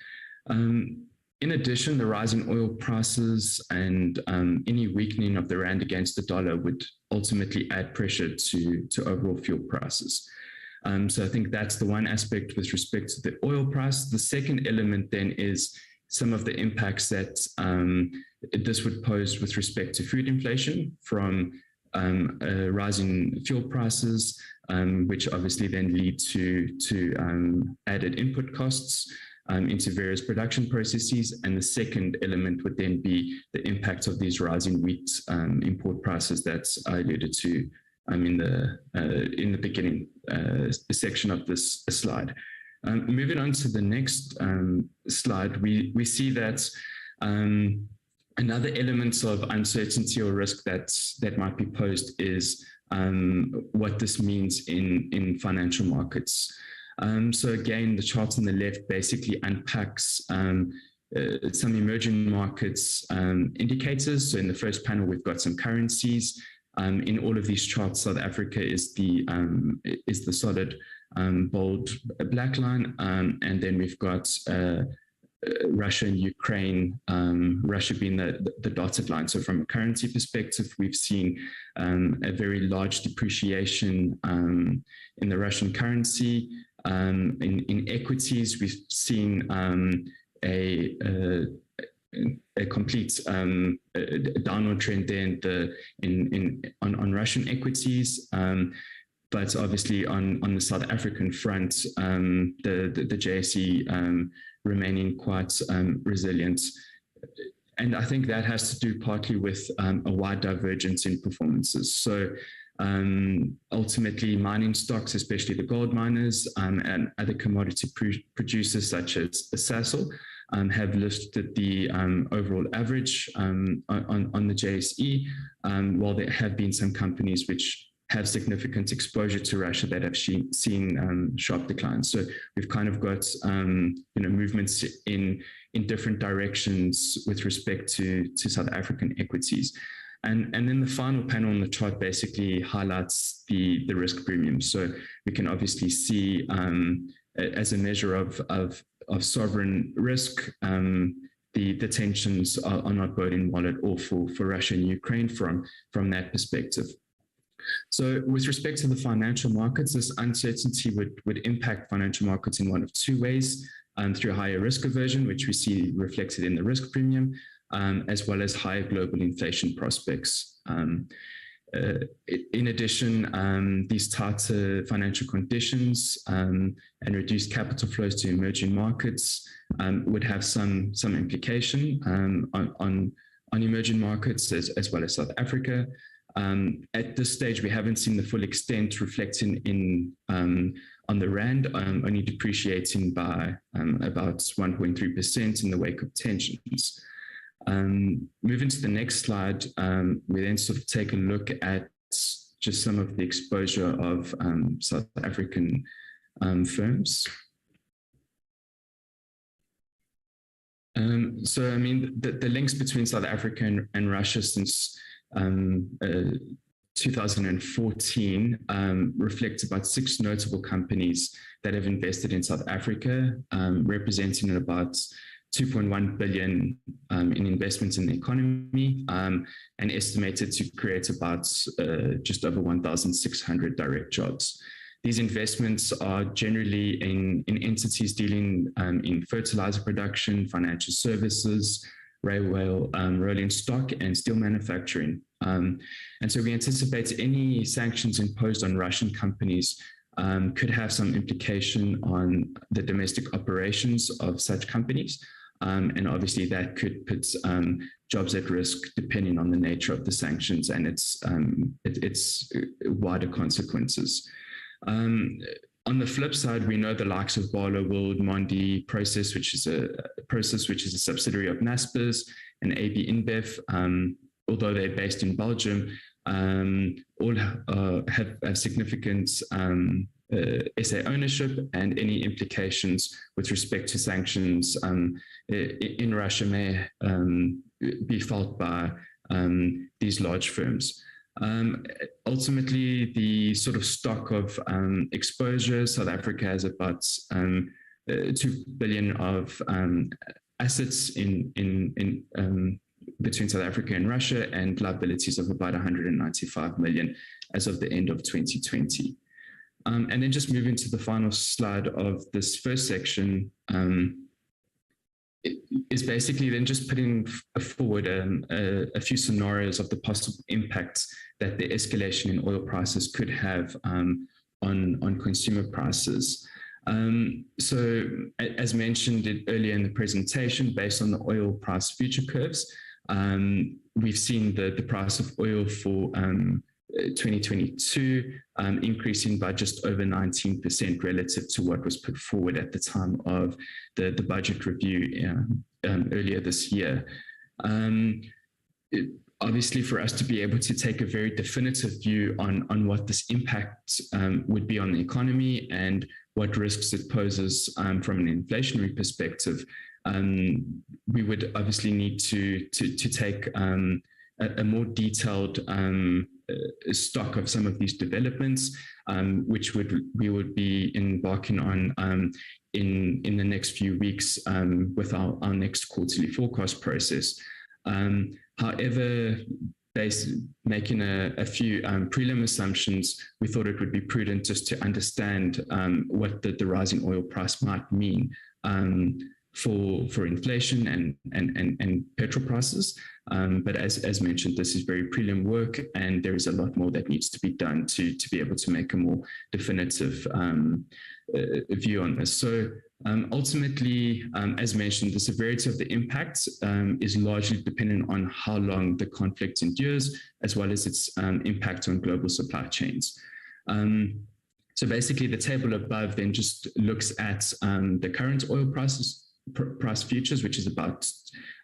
In addition, the rising oil prices and any weakening of the rand against the dollar would ultimately add pressure to overall fuel prices. So I think that's the one aspect with respect to the oil price. The second element then is some of the impacts that this would pose with respect to food inflation from rising fuel prices, which obviously then lead to added input costs into various production processes. And the second element would then be the impact of these rising wheat import prices that I alluded to in the beginning section of this slide. Moving on to the next slide, we see that another element of uncertainty or risk that might be posed is what this means in financial markets. So again, the chart on the left basically unpacks some emerging markets indicators. So in the first panel, we've got some currencies. In all of these charts, South Africa is the solid bold black line, and then we've got Russia and Ukraine, Russia being the dotted line. So from a currency perspective, we've seen a very large depreciation in the Russian currency. In equities, we've seen a complete downward trend there on Russian equities. But obviously on the South African front, the JSE remaining quite resilient. And I think that has to do partly with a wide divergence in performances. So ultimately mining stocks, especially the gold miners and other commodity producers such as Sasol, have lifted the overall average on the JSE, while there have been some companies which have significant exposure to Russia that have seen sharp declines. So we've kind of got movements in different directions with respect to South African equities. And then the final panel on the chart basically highlights the risk premium. So we can obviously see as a measure of sovereign risk, the tensions are not boding well at all for Russia and Ukraine from that perspective. So with respect to the financial markets, this uncertainty would impact financial markets in one of two ways, through higher risk aversion, which we see reflected in the risk premium, as well as higher global inflation prospects. In addition, these tighter financial conditions and reduced capital flows to emerging markets would have some implication on emerging markets as well as South Africa. At this stage, we haven't seen the full extent reflecting in on the rand, only depreciating by about 1.3% in the wake of tensions. Moving to the next slide, we then sort of take a look at just some of the exposure of South African firms. So, I mean, the links between South Africa and Russia since 2014 reflects about 6 notable companies that have invested in South Africa, representing about 2.1 billion in investments in the economy, and estimated to create about just over 1,600 direct jobs. These investments are generally in entities dealing in fertilizer production, financial services, railway, rolling stock, and steel manufacturing. And so we anticipate any sanctions imposed on Russian companies could have some implication on the domestic operations of such companies. And obviously that could put jobs at risk depending on the nature of the sanctions and its wider consequences. On the flip side, we know the likes of Barlow World, Mondi Process, which is a subsidiary of Naspers, and AB InBev, although they're based in Belgium, all have significant SA ownership, and any implications with respect to sanctions in Russia may be felt by these large firms. Ultimately, the sort of stock of exposure, South Africa has about 2 billion of assets in between South Africa and Russia, and liabilities of about 195 million as of the end of 2020. And then just moving to the final slide of this first section, is basically then just putting forward a few scenarios of the possible impacts that the escalation in oil prices could have on consumer prices. So as mentioned earlier in the presentation, based on the oil price future curves, we've seen the price of oil for 2022 increasing by just over 19% relative to what was put forward at the time of the budget review earlier this year. Obviously, for us to be able to take a very definitive view on what this impact would be on the economy and what risks it poses from an inflationary perspective, we would obviously need to take a more detailed stock of some of these developments, which we would be embarking on in the next few weeks with our next quarterly forecast process. However, making a few prelim assumptions, we thought it would be prudent just to understand what the rising oil price might mean for inflation and petrol prices. But as mentioned, this is very prelim work, and there is a lot more that needs to be done to be able to make a more definitive view on this. So ultimately, as mentioned, the severity of the impact is largely dependent on how long the conflict endures, as well as its impact on global supply chains. So basically, the table above then just looks at the current oil price futures, which is about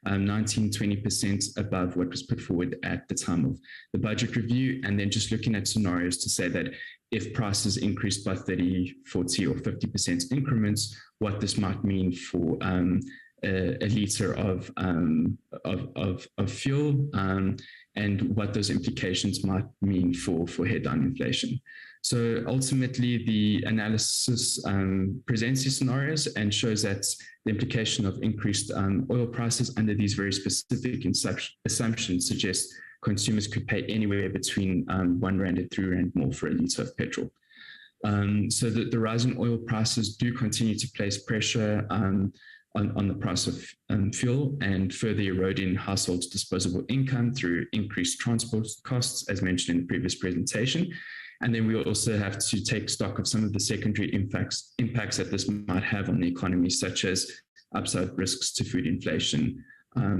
19-20% above what was put forward at the time of the budget review, and then just looking at scenarios to say that if prices increased by 30, 40, or 50% increments, what this might mean for a liter of fuel, and what those implications might mean for headline inflation. So ultimately, the analysis presents these scenarios and shows that the implication of increased oil prices under these very specific assumptions suggests consumers could pay anywhere between 1 Rand and 3 Rand more for a litre of petrol. So the rising oil prices do continue to place pressure on the price of fuel, and further eroding households' disposable income through increased transport costs, as mentioned in the previous presentation. And then we'll also have to take stock of some of the secondary impacts that this might have on the economy, such as upside risks to food inflation,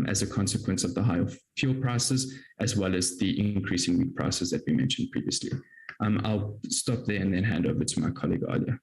as a consequence of the higher fuel prices, as well as the increasing wheat prices that we mentioned previously. I'll stop there and then hand over to my colleague, Alia.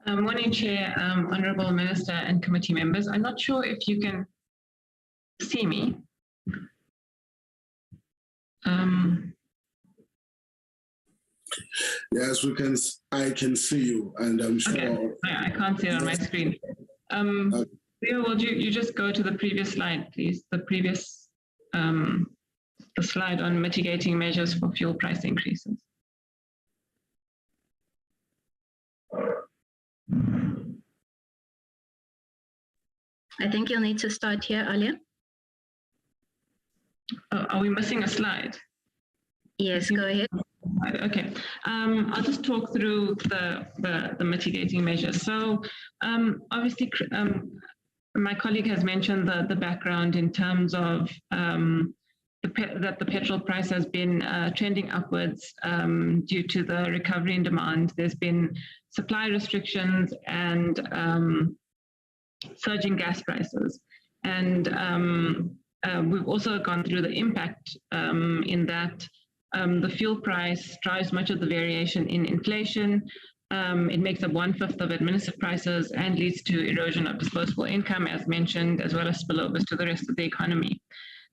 Morning, Chair, Honourable Minister and committee members. I'm not sure if you can see me. Yes, we can. I can see you, and I'm sure. Okay. I can't see it on my screen. Leo, will you just go to the previous slide, please? The previous, the slide on mitigating measures for fuel price increases. I think you'll need to start here, Alia. Are we missing a slide? Yes, go ahead. Okay, I'll just talk through the mitigating measures. So obviously, my colleague has mentioned the background in terms of that the petrol price has been trending upwards due to the recovery in demand. There's been supply restrictions and surging gas prices. And we've also gone through the impact in that the fuel price drives much of the variation in inflation. It makes up 1/5 of administered prices and leads to erosion of disposable income, as mentioned, as well as spillovers to the rest of the economy.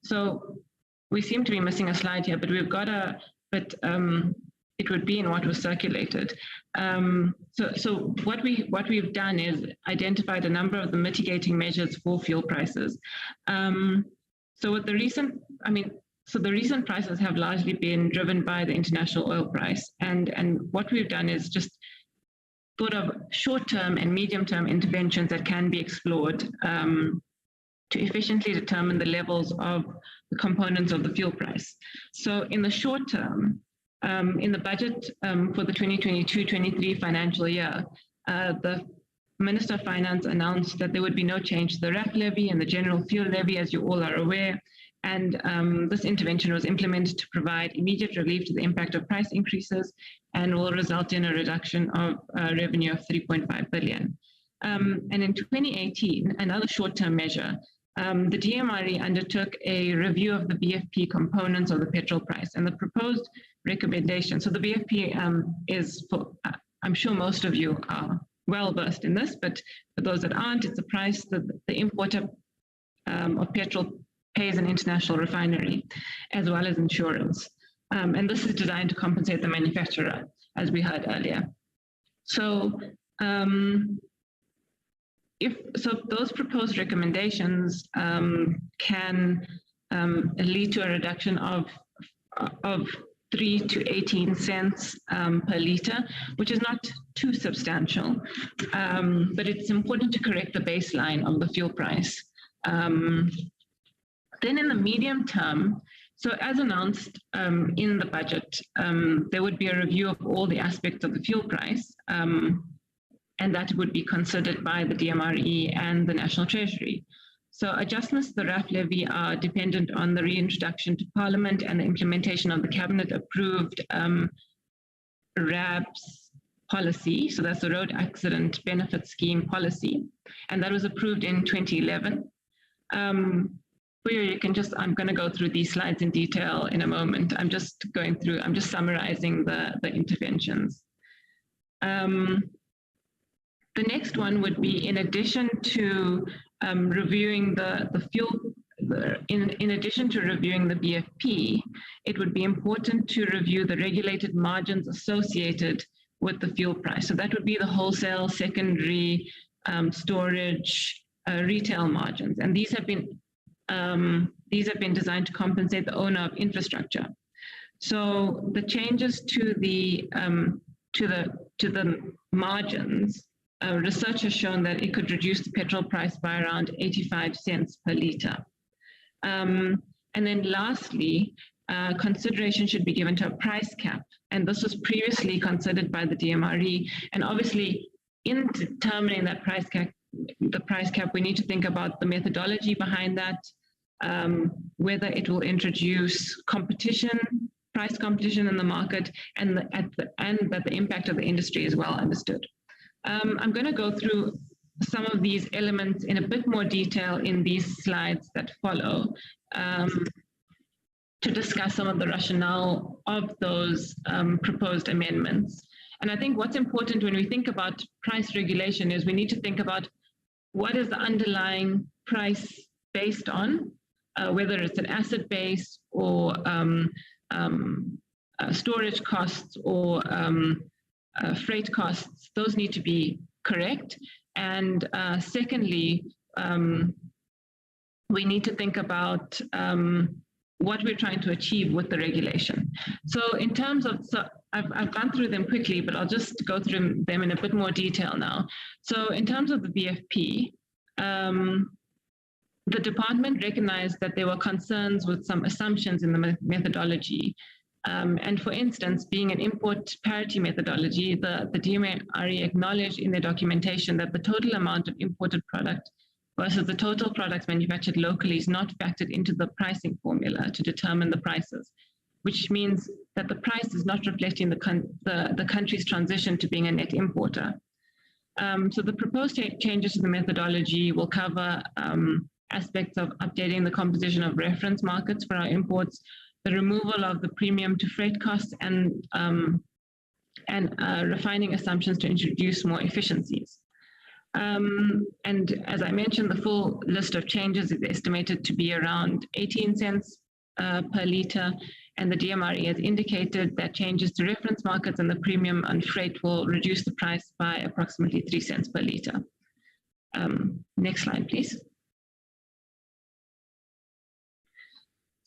So we seem to be missing a slide here, but we've got but it would be in what was circulated. So what we've done is identified a number of the mitigating measures for fuel prices. So with the recent, so the recent prices have largely been driven by the international oil price. And what we've done is just thought of short-term and medium-term interventions that can be explored to efficiently determine the levels of the components of the fuel price. So in the short term, in the budget for the 2022-23 financial year, the Minister of Finance announced that there would be no change to the RAF levy and the general fuel levy, as you all are aware. And this intervention was implemented to provide immediate relief to the impact of price increases and will result in a reduction of revenue of 3.5 billion. And in 2018, another short-term measure, the DMRE undertook a review of the BFP components of the petrol price, and the proposed recommendation. So the BFP is, for, I'm sure most of you are well versed in this, but for those that aren't, it's a price that the importer of petrol pays an international refinery, as well as insurance. And this is designed to compensate the manufacturer, as we heard earlier. So those proposed recommendations can lead to a reduction of 3 to 18 cents per litre, which is not too substantial, but it's important to correct the baseline of the fuel price. Then in the medium term, so as announced in the budget, there would be a review of all the aspects of the fuel price, and that would be considered by the DMRE and the National Treasury. So adjustments to the RAF levy are dependent on the reintroduction to Parliament and the implementation of the Cabinet-approved RABS policy. So that's the Road Accident Benefit Scheme policy, and that was approved in 2011. You can just, I'm going to go through these slides in detail in a moment. I'm just summarizing the interventions. The next one would be, in addition to reviewing in addition to reviewing the BFP, it would be important to review the regulated margins associated with the fuel price. So that would be the wholesale, secondary, storage, retail margins, and these have been designed to compensate the owner of infrastructure. So the changes to the margins, research has shown that it could reduce the petrol price by around 85 cents per litre. And then lastly, consideration should be given to a price cap, and this was previously considered by the DMRE. And obviously, in determining that price cap, the price cap, we need to think about the methodology behind that, whether it will introduce competition, price competition in the market, and that the impact of the industry is well understood. I'm going to go through some of these elements in a bit more detail in these slides that follow, to discuss some of the rationale of those proposed amendments. And I think what's important when we think about price regulation is we need to think about what is the underlying price based on, whether it's an asset base or storage costs or freight costs. Those need to be correct. And secondly, we need to think about what we're trying to achieve with the regulation. So in terms of, I've gone through them quickly, but I'll just go through them in a bit more detail now. So in terms of the BFP, the department recognized that there were concerns with some assumptions in the methodology. And for instance, being an import parity methodology, the DMRE acknowledged in their documentation that the total amount of imported product versus the total products manufactured locally is not factored into the pricing formula to determine the prices, which means that the price is not reflecting the country's transition to being a net importer. So the proposed changes to the methodology will cover aspects of updating the composition of reference markets for our imports, the removal of the premium to freight costs, and refining assumptions to introduce more efficiencies. And as I mentioned, the full list of changes is estimated to be around 18 cents per litre, and the DMRE has indicated that changes to reference markets and the premium on freight will reduce the price by approximately 3 cents per litre. Next slide, please.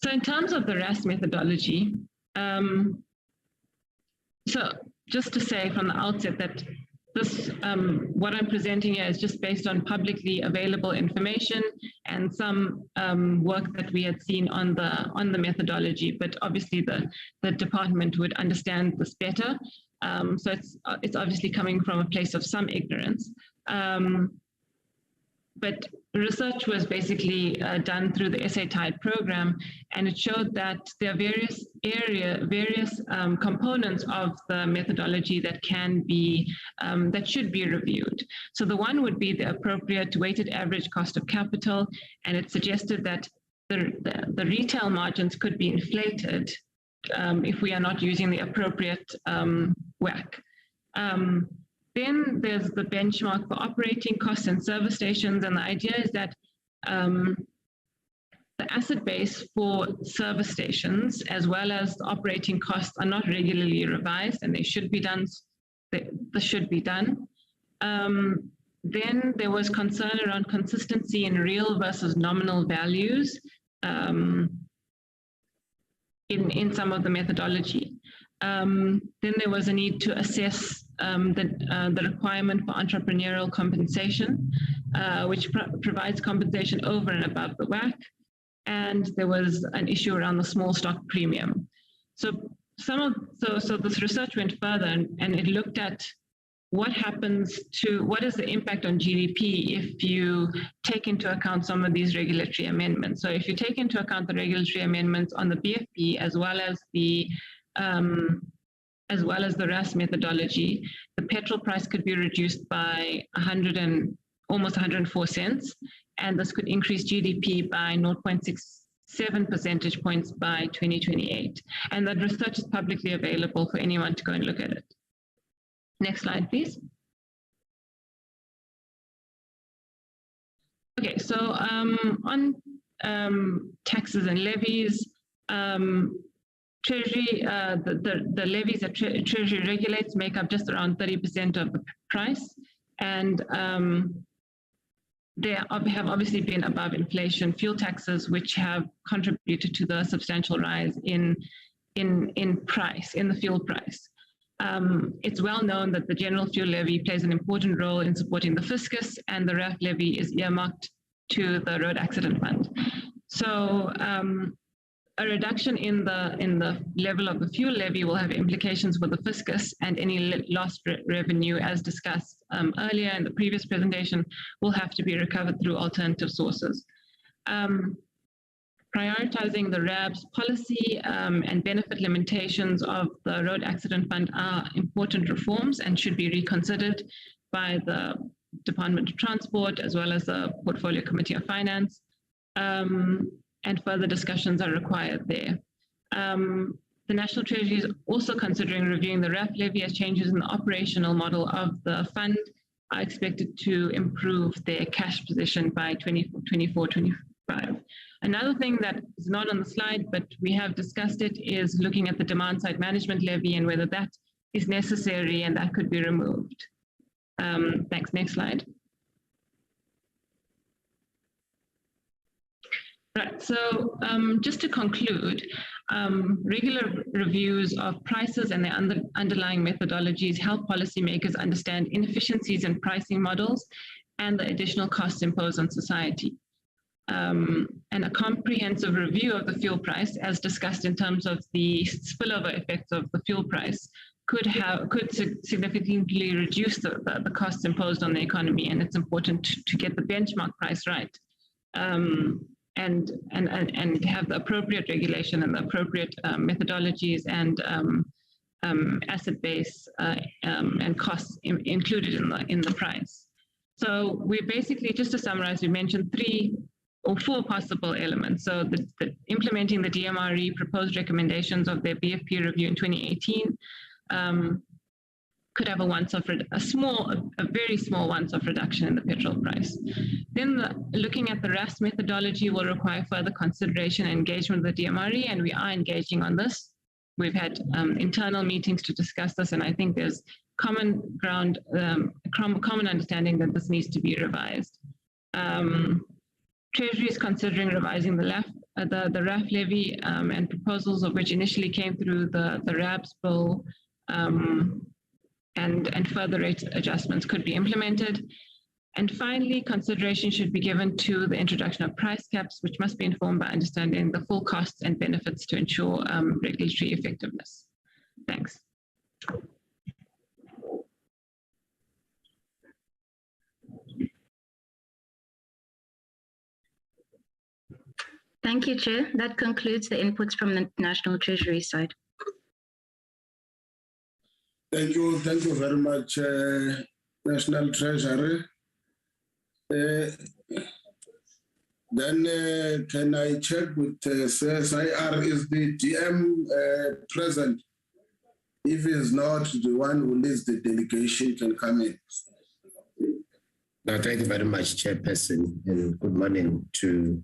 So in terms of the RAS methodology, so just to say from the outset that this, what I'm presenting here is just based on publicly available information and some work that we had seen on the methodology, but obviously the department would understand this better. So it's obviously coming from a place of some ignorance. But research was basically done through the SA Tide program, and it showed that there are various components of the methodology that can be, that should be reviewed. So the one would be the appropriate weighted average cost of capital, and it suggested that the retail margins could be inflated if we are not using the appropriate WACC. Then there's the benchmark for operating costs and service stations, and the idea is that the asset base for service stations as well as the operating costs are not regularly revised, and they should be done. This should be done. Then there was concern around consistency in real versus nominal values in some of the methodology. Then there was a need to assess the requirement for entrepreneurial compensation, which provides compensation over and above the WACC. And there was an issue around the small stock premium. So this research went further and it looked at what is the impact on GDP if you take into account some of these regulatory amendments. So if you take into account the regulatory amendments on the BFP as well as the RAS methodology, the petrol price could be reduced by almost 104 cents, and this could increase GDP by 0.67 percentage points by 2028. And that research is publicly available for anyone to go and look at it. Next slide, please. Okay, so on taxes and levies, Treasury, the levies that Treasury regulates make up just around 30% of the price, and there have obviously been above inflation fuel taxes, which have contributed to the substantial rise in the fuel price. It's well known that the general fuel levy plays an important role in supporting the fiscus, and the RAF levy is earmarked to the road accident fund. So A reduction in the level of the fuel levy will have implications for the fiscus, and any lost revenue, as discussed earlier in the previous presentation, will have to be recovered through alternative sources. Prioritizing the RAB's policy and benefit limitations of the Road Accident Fund are important reforms and should be reconsidered by the Department of Transport as well as the Portfolio Committee of Finance, and further discussions are required there. The National Treasury is also considering reviewing the RAF levy, as changes in the operational model of the fund are expected to improve their cash position by 24-25. Another thing that is not on the slide, but we have discussed it, is looking at the demand side management levy and whether that is necessary and that could be removed. Thanks. Next slide. Right, so just to conclude, regular reviews of prices and their underlying methodologies help policymakers understand inefficiencies in pricing models and the additional costs imposed on society. And a comprehensive review of the fuel price, as discussed in terms of the spillover effects of the fuel price, could significantly reduce the costs imposed on the economy, and it's important to get the benchmark price right. And have the appropriate regulation and the appropriate methodologies and asset base and costs included in the price. So we basically, just to summarize, we mentioned 3 or 4 possible elements. So the implementing the DMRE proposed recommendations of their BFP review in 2018 could have a very small once-off reduction in the petrol price. Then looking at the RAS methodology will require further consideration and engagement with the DMRE, and we are engaging on this. We've had internal meetings to discuss this, and I think there's common ground, common understanding that this needs to be revised. Treasury is considering revising the RAF levy and proposals of which initially came through the RABS bill, and further rate adjustments could be implemented. And finally, consideration should be given to the introduction of price caps, which must be informed by understanding the full costs and benefits to ensure regulatory effectiveness. Thanks. Thank you, Chair. That concludes the inputs from the National Treasury side. Thank you very much, National Treasury. Then can I check with CSIR, is the DM present? If he's not, the one who leads the delegation can come in. No, thank you very much, Chairperson, and good morning to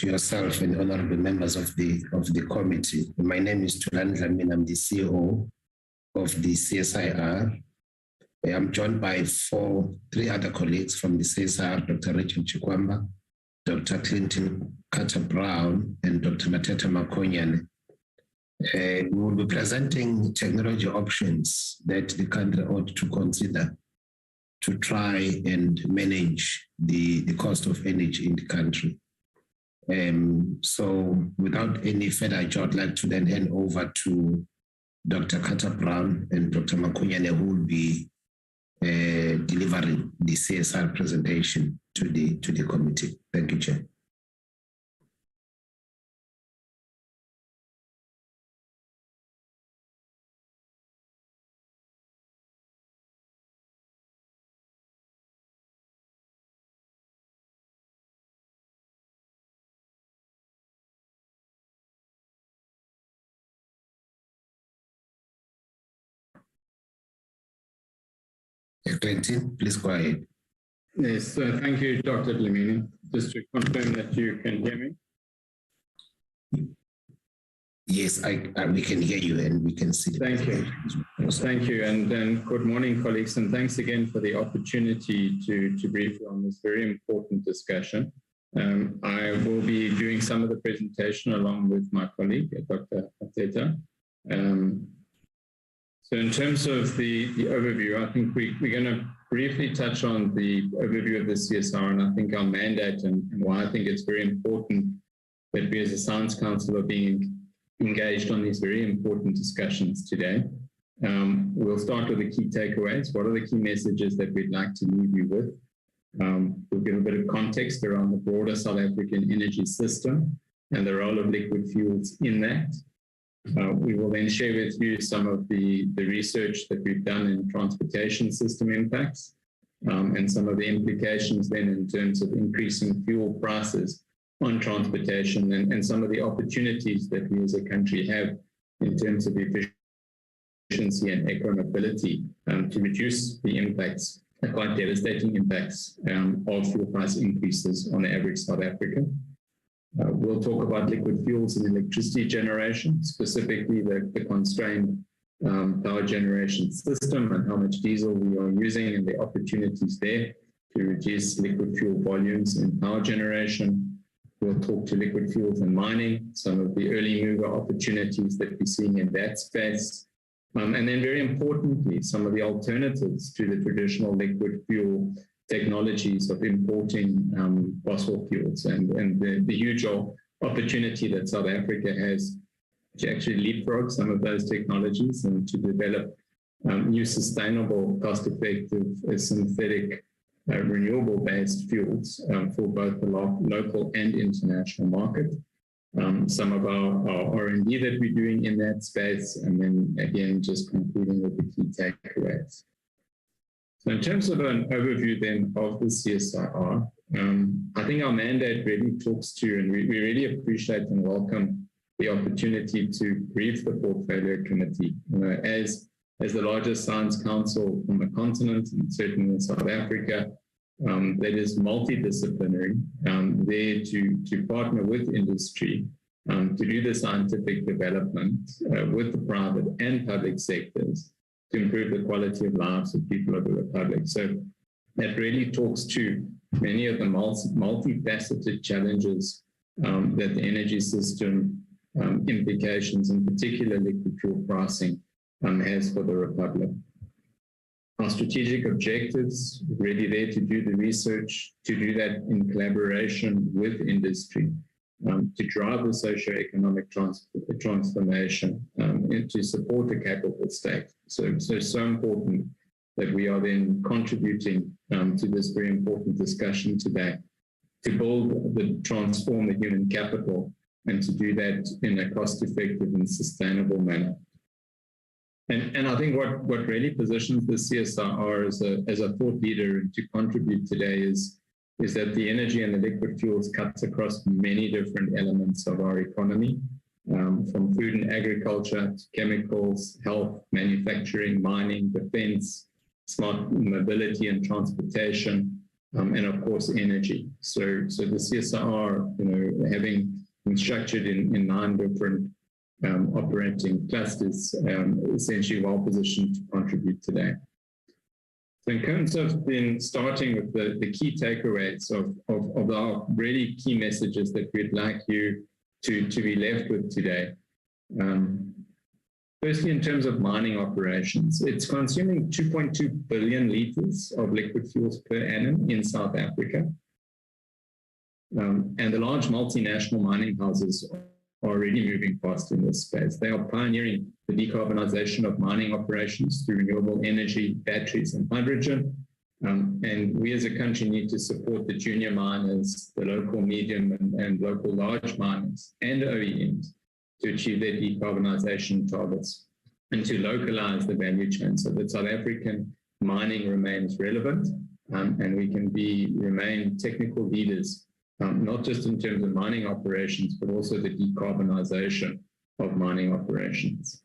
yourself and honorable members of the committee. My name is Tulani Dlamini. I'm the CEO of the CSIR. I'm joined by 3 other colleagues from the CSIR, Dr. Rachel Chikwamba, Dr. Clinton Carter-Brown, and Dr. Mateta Makonyane. We will be presenting technology options that the country ought to consider to try and manage the cost of energy in the country. So without any further ado, I'd like to then hand over to Dr. Carter-Brown and Dr. Makonyane, who will be delivering the CSR presentation to the committee. Thank you, Chair. Clinton, please go ahead. Yes, thank you, Dr. Dlamini. Just to confirm that you can hear me. Yes, we can hear you and we can see. Thank you. Thank you. And then good morning, colleagues, and thanks again for the opportunity to brief you on this very important discussion. I will be doing some of the presentation along with my colleague, Dr. Mateta. So in terms of the overview, I think we're going to briefly touch on the overview of the CSR, and I think our mandate and why I think it's very important that we as a Science Council are being engaged on these very important discussions today. We'll start with the key takeaways. What are the key messages that we'd like to leave you with? We'll give a bit of context around the broader South African energy system and the role of liquid fuels in that. We will then share with you some of the research that we've done in transportation system impacts and some of the implications then in terms of increasing fuel prices on transportation and some of the opportunities that we as a country have in terms of efficiency and eco-mobility to reduce the impacts, the quite devastating impacts of fuel price increases on the average South African. We'll talk about liquid fuels and electricity generation, specifically the constrained power generation system and how much diesel we are using and the opportunities there to reduce liquid fuel volumes in power generation. We'll talk to liquid fuels and mining, some of the early mover opportunities that we're seeing in that space. And then very importantly, some of the alternatives to the traditional liquid fuel technologies of importing fossil fuels and the huge opportunity that South Africa has to actually leapfrog some of those technologies and to develop new sustainable, cost-effective, synthetic, renewable-based fuels for both the local and international market. Some of our R&D that we're doing in that space, and then again, just concluding with the key takeaways. So in terms of an overview then of the CSIR, I think our mandate really talks to, and we really appreciate and welcome the opportunity to brief the Portfolio Committee. As the largest science council on the continent, and certainly in South Africa, that is multidisciplinary, there to partner with industry to do the scientific development with the private and public sectors to improve the quality of lives of people of the Republic. So that really talks to many of the multifaceted challenges that the energy system implications, in particular liquid fuel pricing, has for the Republic. Our strategic objectives, really there to do the research, to do that in collaboration with industry, to drive the socio-economic transformation and to support the capable state. So important that we are then contributing to this very important discussion today to transform the human capital and to do that in a cost-effective and sustainable manner. And I think what really positions the CSIR as a thought leader to contribute today is that the energy and the liquid fuels cuts across many different elements of our economy, from food and agriculture to chemicals, health, manufacturing, mining, defense, smart mobility and transportation, and of course energy. So the CSIR, having been structured in 9 different operating clusters, essentially well positioned to contribute today. So in terms of then starting with the key takeaways of our really key messages that we'd like you to be left with today. Firstly, in terms of mining operations, it's consuming 2.2 billion litres of liquid fuels per annum in South Africa. And the large multinational mining houses are already moving fast in this space. They are pioneering the decarbonization of mining operations through renewable energy, batteries, and hydrogen. And we as a country need to support the junior miners, the local medium and local large miners, and OEMs to achieve their decarbonization targets and to localize the value chain so that South African mining remains relevant and we can remain technical leaders, not just in terms of mining operations, but also the decarbonization of mining operations.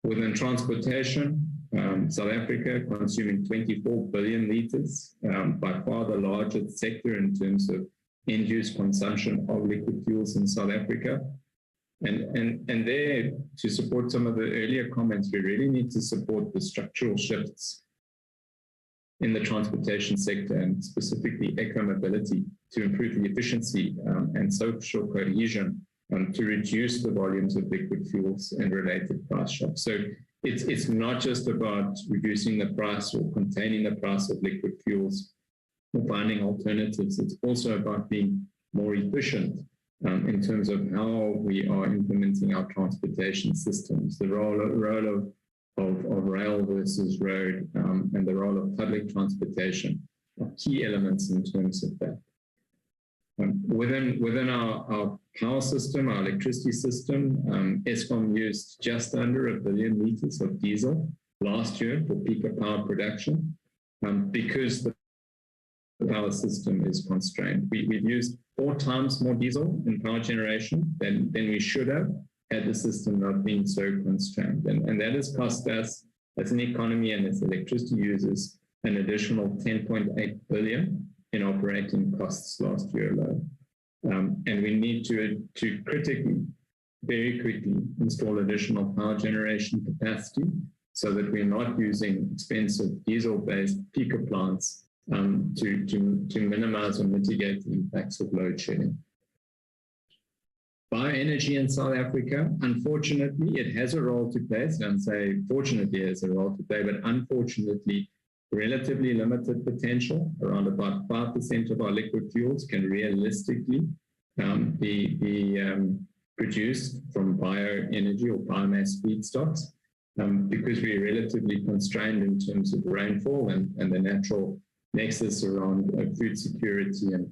Within transportation, South Africa consuming 24 billion litres, by far the largest sector in terms of end-use consumption of liquid fuels in South Africa. And there, to support some of the earlier comments, we really need to support the structural shifts in the transportation sector and specifically eco-mobility to improve the efficiency and social cohesion to reduce the volumes of liquid fuels and related price shocks. So it's not just about reducing the price or containing the price of liquid fuels or finding alternatives. It's also about being more efficient in terms of how we are implementing our transportation systems, the role of rail versus road, and the role of public transportation are key elements in terms of that. Within our power system, our electricity system, Eskom used just under 1 billion litres of diesel last year for peak power production because the power system is constrained. We've used 4 times more diesel in power generation than we should have had the system not been so constrained. And that has cost us, as an economy and as electricity users, an additional 10.8 billion in operating costs last year alone. And we need to critically, very quickly install additional power generation capacity so that we're not using expensive diesel-based peaker plants to minimize or mitigate the impacts of load shedding. Bioenergy in South Africa, unfortunately, it has a role to play. So I don't say fortunately it has a role to play, but unfortunately, relatively limited potential. Around about 5% of our liquid fuels can realistically be produced from bioenergy or biomass feedstocks because we're relatively constrained in terms of rainfall and the natural nexus around food security and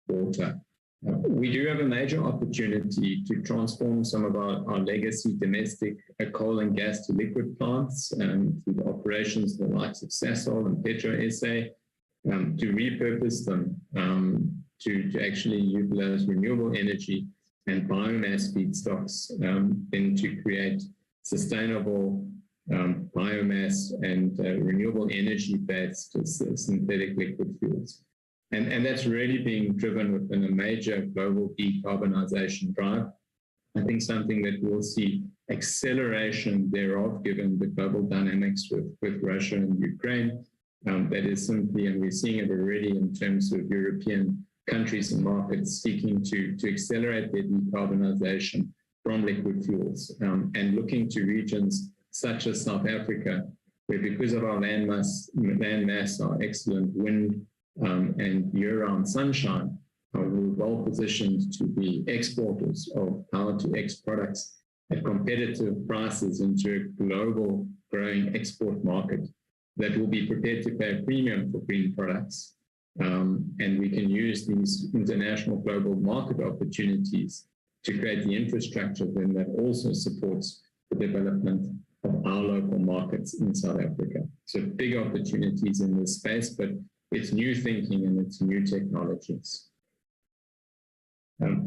water. We do have a major opportunity to transform some of our legacy domestic coal and gas to liquid plants through the operations of the likes of Sasol and Petro SA to repurpose them to actually utilize renewable energy and biomass feedstocks then to create sustainable biomass and renewable energy-based synthetic liquid fuels. And that's really being driven within a major global decarbonization drive. I think something that we'll see acceleration thereof, given the global dynamics with Russia and Ukraine. That is simply, and we're seeing it already in terms of European countries and markets seeking to accelerate their decarbonization from liquid fuels and looking to regions such as South Africa, where because of our land mass, our excellent wind and year-round sunshine, we're well positioned to be exporters of power-to-X products at competitive prices into a global growing export market that will be prepared to pay a premium for green products. And we can use these international global market opportunities to create the infrastructure then that also supports the development of our local markets in South Africa. So big opportunities in this space, but it's new thinking and it's new technologies.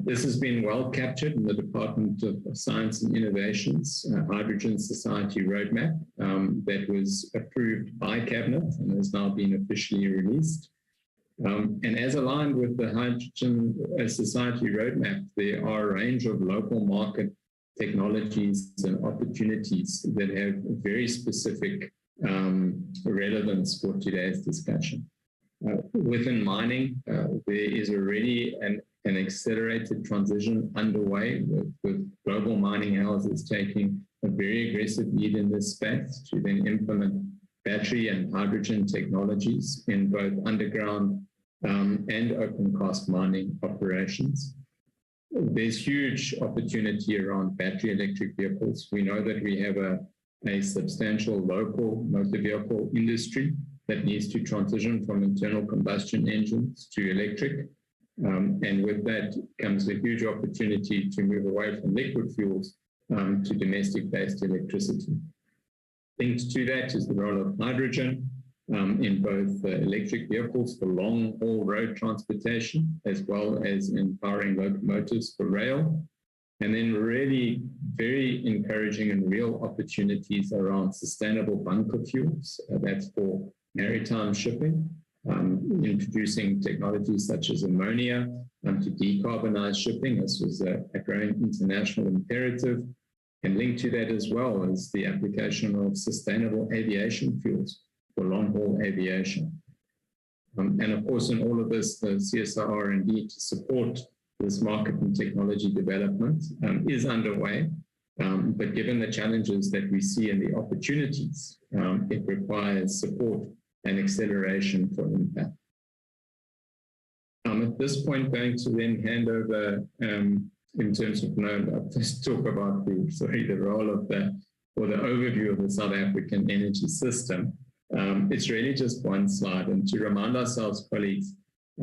This has been well captured in the Department of Science and Innovation's Hydrogen Society Roadmap that was approved by Cabinet and has now been officially released. And as aligned with the Hydrogen Society Roadmap, there are a range of local market technologies and opportunities that have very specific relevance for today's discussion. Within mining, there is already an accelerated transition underway with global mining houses taking a very aggressive lead in this space to then implement battery and hydrogen technologies in both underground and open cast mining operations. There's huge opportunity around battery electric vehicles. We know that we have a substantial local motor vehicle industry that needs to transition from internal combustion engines to electric. And with that comes a huge opportunity to move away from liquid fuels to domestic-based electricity. Linked to that is the role of hydrogen in both electric vehicles for long-haul road transportation, as well as in powering locomotives for rail. And then really very encouraging and real opportunities around sustainable bunker fuels. That's for maritime shipping, introducing technologies such as ammonia to decarbonize shipping. This was a growing international imperative. And linked to that as well is the application of sustainable aviation fuels for long-haul aviation. And of course, in all of this, the CSIR R&D to support this market and technology development is underway. But given the challenges that we see and the opportunities, it requires support and acceleration for impact. at this point, going to then hand over in terms of just talk about the role of the overview of the South African energy system. It's really just one slide, and to remind ourselves, colleagues,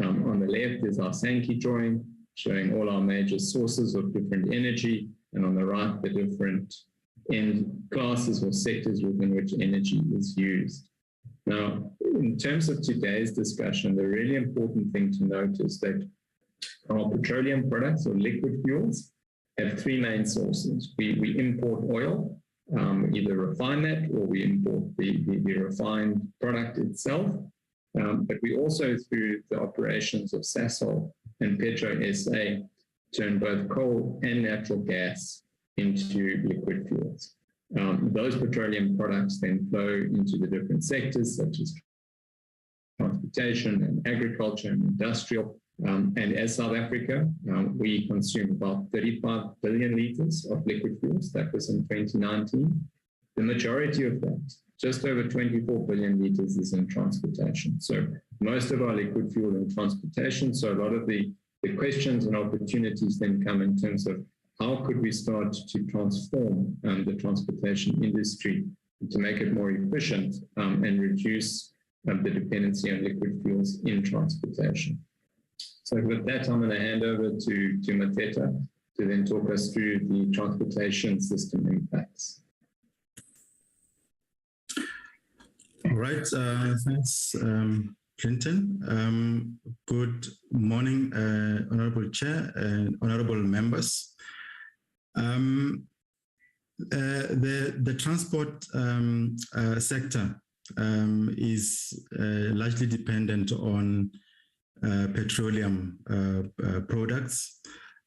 on the left is our Sankey drawing showing all our major sources of different energy, and on the right the different end classes or sectors within which energy is used. Now, in terms of today's discussion, the really important thing to note is that our petroleum products or liquid fuels have three main sources. We import oil, either refine that or we import the refined product itself. But we also, through the operations of Sasol and Petro SA, turn both coal and natural gas into liquid fuels. Those petroleum products then flow into the different sectors such as transportation and agriculture and industrial. And as South Africa, we consume about 35 billion litres of liquid fuels. That was in 2019. The majority of that, just over 24 billion litres, is in transportation. So most of our liquid fuel in transportation. So a lot of the questions and opportunities then come in terms of how could we start to transform the transportation industry to make it more efficient and reduce the dependency on liquid fuels in transportation. So with that, I'm going to hand over to Mateta to then talk us through the transportation system impacts. All right, thanks, Clinton. Good morning, Honorable Chair and Honorable members. The transport sector is largely dependent on petroleum products.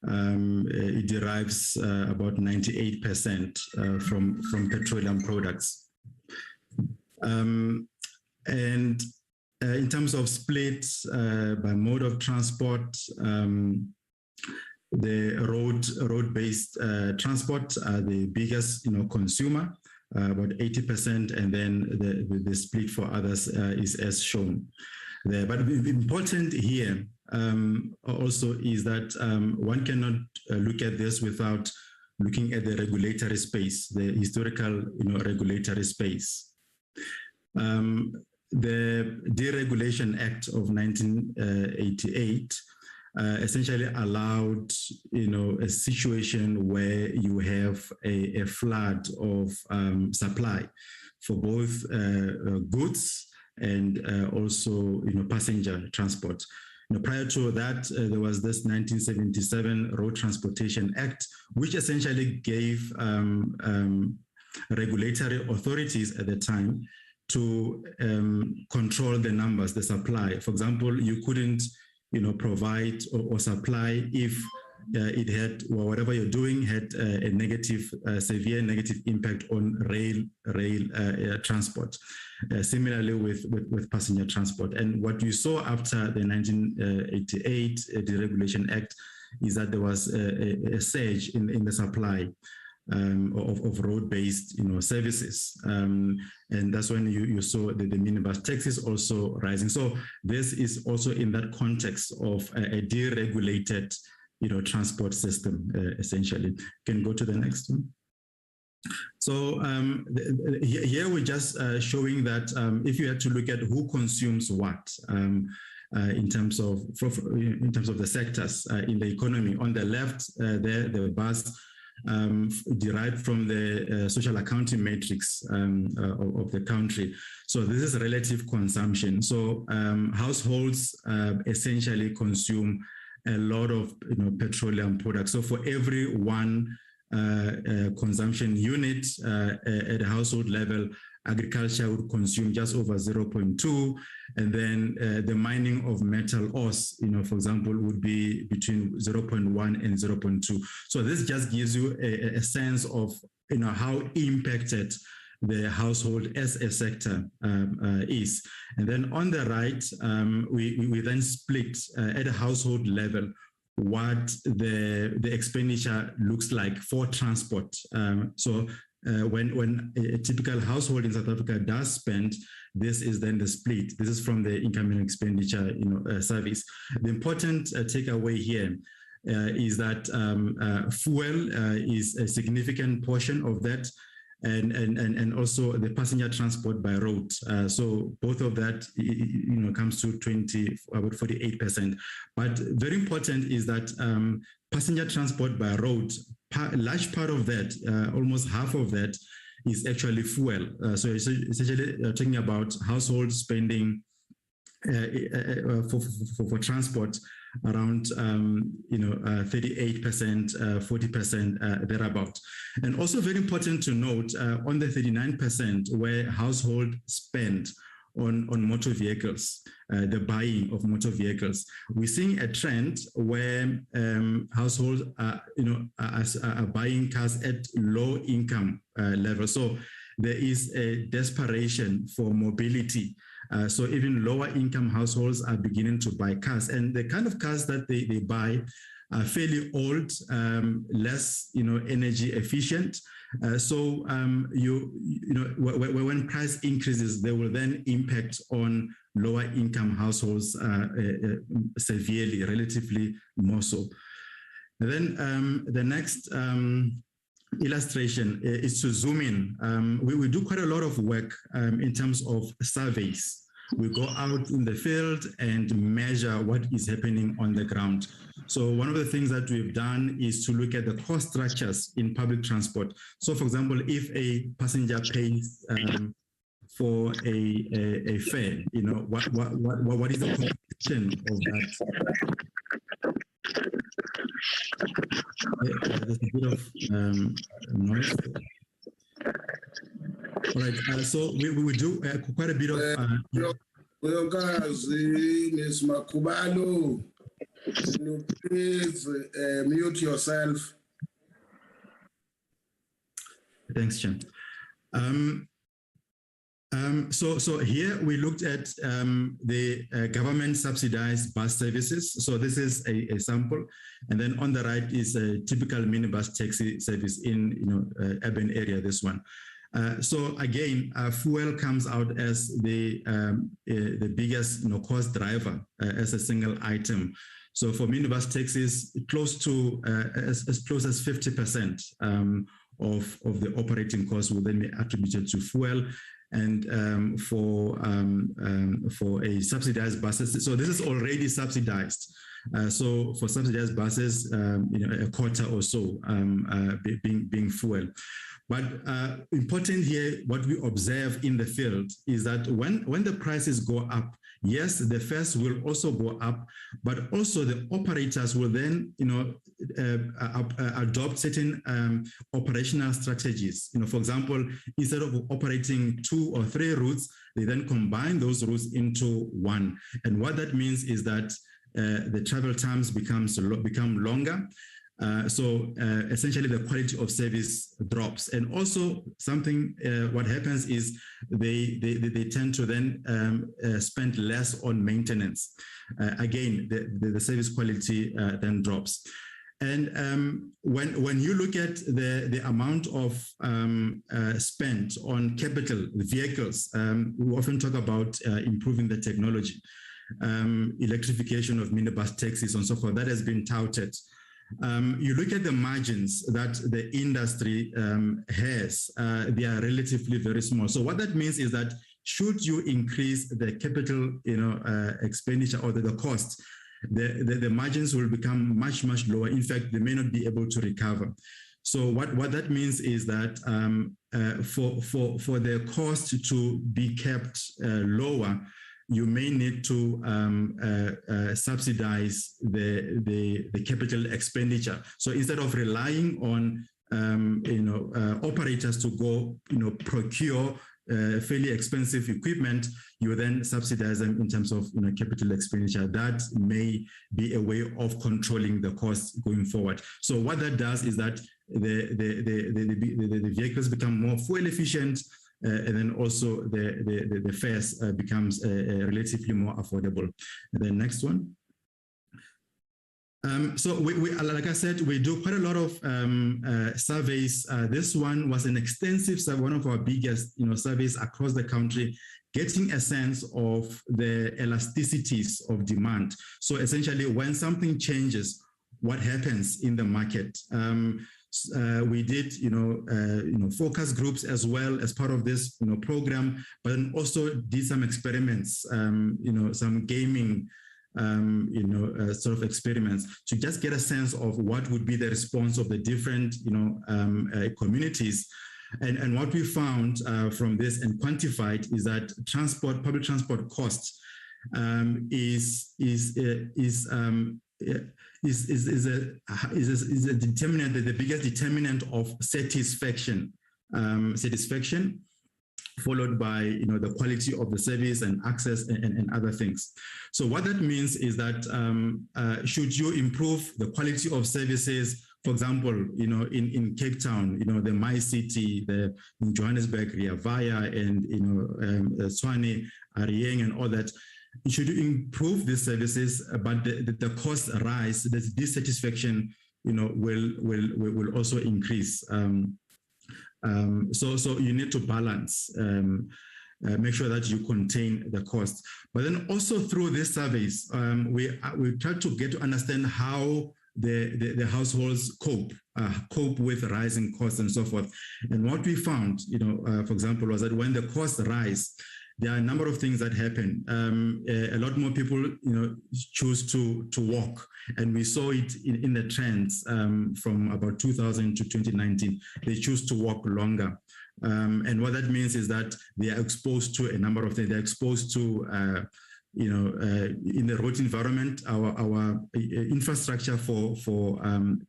It derives about 98% from petroleum products. And in terms of split by mode of transport, the road-based transport are the biggest, consumer, about 80%, and then the split for others is as shown there. But important here also is that one cannot look at this without looking at the regulatory space, the historical, regulatory space. The Deregulation Act of 1988 essentially allowed, a situation where you have a flood of supply for both goods and also, passenger transport. Prior to that, there was this 1977 Road Transportation Act, which essentially gave regulatory authorities at the time to control the numbers, the supply. For example, you couldn't, provide or supply if it had, or whatever you're doing had a negative, severe negative impact on rail transport. Similarly with passenger transport. And what you saw after the 1988 Deregulation Act is that there was a surge in the supply of road-based, services, and that's when you saw the minibus taxis also rising. So this is also in that context of a deregulated, transport system, essentially. Can go to the next one. So here we're just showing that if you had to look at who consumes what in terms of the sectors in the economy. On the left, there the bars derived from the social accounting matrix of the country. So this is relative consumption. So households essentially consume a lot of petroleum products. So for every one consumption unit at a household level, agriculture would consume just over 0.2, and then the mining of metal ores, for example, would be between 0.1 and 0.2. So this just gives you a sense of how impacted the household as a sector is. And then on the right, we then split at a household level what the expenditure looks like for transport. So when a typical household in South Africa does spend, this is then the split. This is from the income and expenditure service. The important takeaway here is that fuel is a significant portion of that, and also the passenger transport by road. So both of that comes to about 48%. But very important is that passenger transport by road, large part of that, almost half of that, is actually fuel. So essentially talking about household spending for transport around 38%, 40% thereabout. And also very important to note on the 39% where household spend on motor vehicles, the buying of motor vehicles, we're seeing a trend where households are buying cars at low income level. So there is a desperation for mobility. So even lower income households are beginning to buy cars, and the kind of cars that they buy are fairly old, less energy efficient. So when price increases, they will then impact on lower income households severely, relatively more so. And then the next illustration is to zoom in. We do quite a lot of work in terms of surveys. We go out in the field and measure what is happening on the ground. So one of the things that we've done is to look at the cost structures in public transport. So for example, if a passenger pays for a fare, what is the composition of that? There's a bit of noise. All right, so we do quite a bit of. Please mute yourself. Thanks, Chen. So here we looked at the government subsidized bus services. So this is a sample, and then on the right is a typical minibus taxi service in urban area. This one. So again, fuel comes out as the biggest cost driver as a single item. So for minibus taxis, close to as close as 50% of the operating costs will then be attributed to fuel. And for a subsidized buses, so this is already subsidized. So for subsidized buses, a quarter or so being fuel. But important here, what we observe in the field is that when the prices go up, yes, the fares will also go up, but also the operators will then, adopt certain operational strategies. For example, instead of operating 2 or 3 routes, they then combine those routes into one. And what that means is that the travel times become longer. So essentially the quality of service drops. And also something, what happens is they tend to then spend less on maintenance. Again, the service quality then drops. And when you look at the amount of spent on capital vehicles, we often talk about improving the technology, electrification of minibus taxis and so forth, that has been touted. You look at the margins that the industry has, they are relatively very small. So what that means is that should you increase the capital expenditure or the cost, the margins will become much, much lower. In fact, they may not be able to recover. So what that means is that for the cost to be kept lower, you may need to subsidize the capital expenditure. So instead of relying on operators to go procure fairly expensive equipment, you then subsidize them in terms of capital expenditure. That may be a way of controlling the costs going forward. So what that does is that the vehicles become more fuel efficient, and then also the fares becomes relatively more affordable. And then next one. So we, like I said, we do quite a lot of surveys. This one was an extensive survey, one of our biggest, surveys across the country, getting a sense of the elasticities of demand. So essentially, when something changes, what happens in the market? We did, focus groups as well as part of this, program, but then also did some experiments, some gaming, sort of experiments to just get a sense of what would be the response of the different, communities. And what we found from this and quantified is that public transport costs is a determinant, the biggest determinant of satisfaction, followed by the quality of the service and access and other things. So what that means is that should you improve the quality of services, for example, in Cape Town, the My City, in Johannesburg, Rea Vaya, and Tshwane, Arieng, and all that. Should you improve these services, but the cost rise, the dissatisfaction, will also increase. So you need to balance, make sure that you contain the cost. But then also through these surveys, we try to get to understand how the households cope with rising costs and so forth. And what we found, for example, was that when the costs rise, there are a number of things that happen. A lot more people, choose to walk, and we saw it in the trends from about 2000 to 2019. They choose to walk longer, and what that means is that they are exposed to a number of things. They're exposed to, in the road environment, our infrastructure for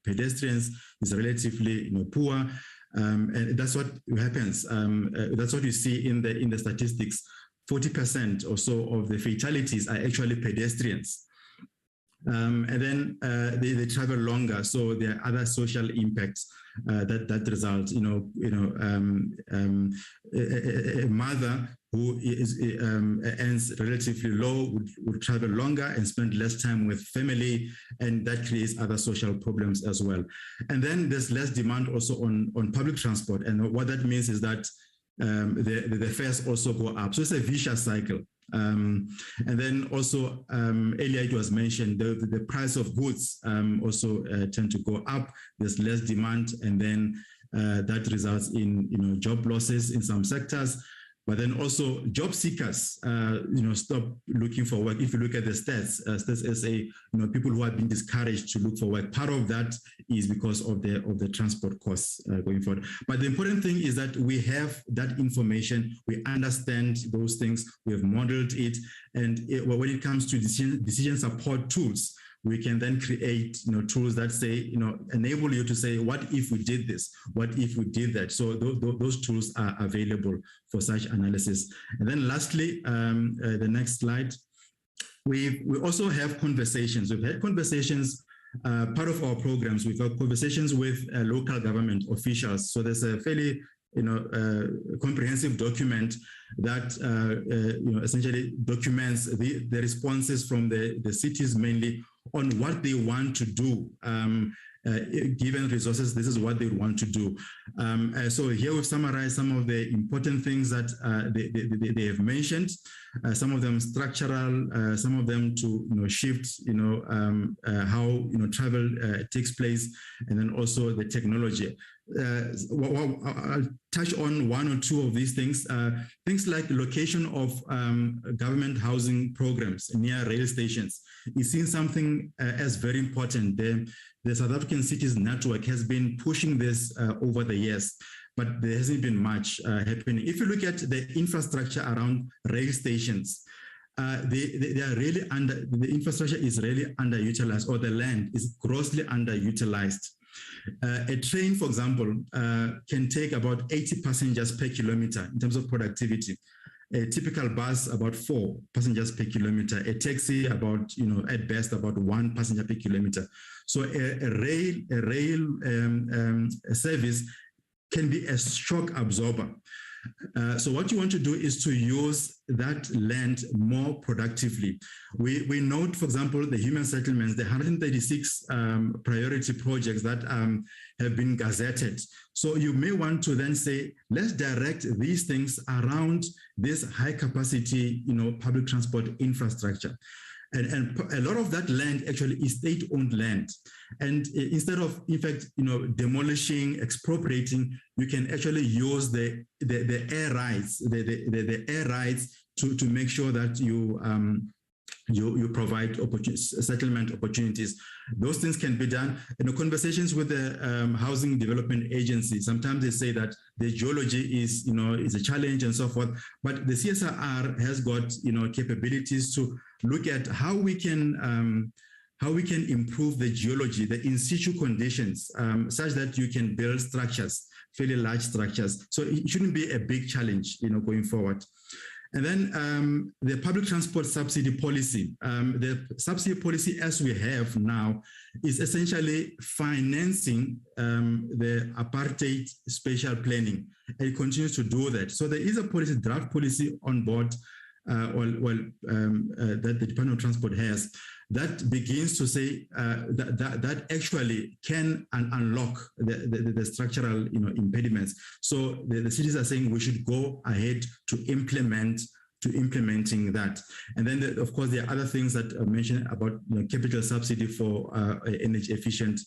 pedestrians is relatively, poor. And that's what happens. That's what you see in the statistics. 40% or so of the fatalities are actually pedestrians. And then they travel longer, so there are other social impacts that result. A mother who earns relatively low would travel longer and spend less time with family, and that creates other social problems as well. And then there's less demand also on public transport, and what that means is that the fares also go up. So it's a vicious cycle. And then also earlier it was mentioned the price of goods also tend to go up. There's less demand, and then that results in job losses in some sectors. But then also job seekers, stop looking for work. If you look at the stats SA, people who have been discouraged to look for work. Part of that is because of the transport costs going forward. But the important thing is that we have that information. We understand those things. We have modeled it, and when it comes to decision support tools, we can then create tools that say, enable you to say, what if we did this? What if we did that? So those tools are available for such analysis. And then lastly, the next slide, we also have conversations. We've had conversations, part of our programs, we've had conversations with local government officials. So there's a fairly comprehensive document that essentially documents the responses from the cities mainly on what they want to do. Given resources, this is what they want to do. So here we've summarized some of the important things that they have mentioned. Some of them structural, some of them to shift, how travel takes place, and then also the technology. I'll touch on one or two of these things. Things like the location of government housing programs near rail stations is seen something as very important. The South African Cities Network has been pushing this over the years, but there hasn't been much happening. If you look at the infrastructure around rail stations, they are really the infrastructure is really underutilized, or the land is grossly underutilized. A train, for example, can take about 80 passengers per kilometer in terms of productivity. A typical bus, about 4 passengers per kilometer. A taxi, about, at best, about 1 passenger per kilometer. So a rail service can be a shock absorber. So what you want to do is to use that land more productively. We note, for example, the human settlements, the 136 priority projects that have been gazetted. So you may want to then say, let's direct these things around this high capacity, public transport infrastructure. And a lot of that land actually is state-owned land. And instead of, in fact, demolishing, expropriating, you can actually use the air rights, the air rights to make sure that you provide settlement opportunities. Those things can be done. In the conversations with the Housing Development Agency, sometimes they say that the geology is a challenge and so forth. But the CSIR has got capabilities to look at how we can improve the geology, the in situ conditions, such that you can build structures, fairly large structures. So it shouldn't be a big challenge, going forward. And then the public transport subsidy policy. The subsidy policy as we have now is essentially financing the apartheid spatial planning. And it continues to do that. So there is a policy, draft policy on board that the Department of Transport has, that begins to say that actually can unlock the structural impediments. So the cities are saying we should go ahead to implementing that. And then of course there are other things that are mentioned about capital subsidy for energy efficient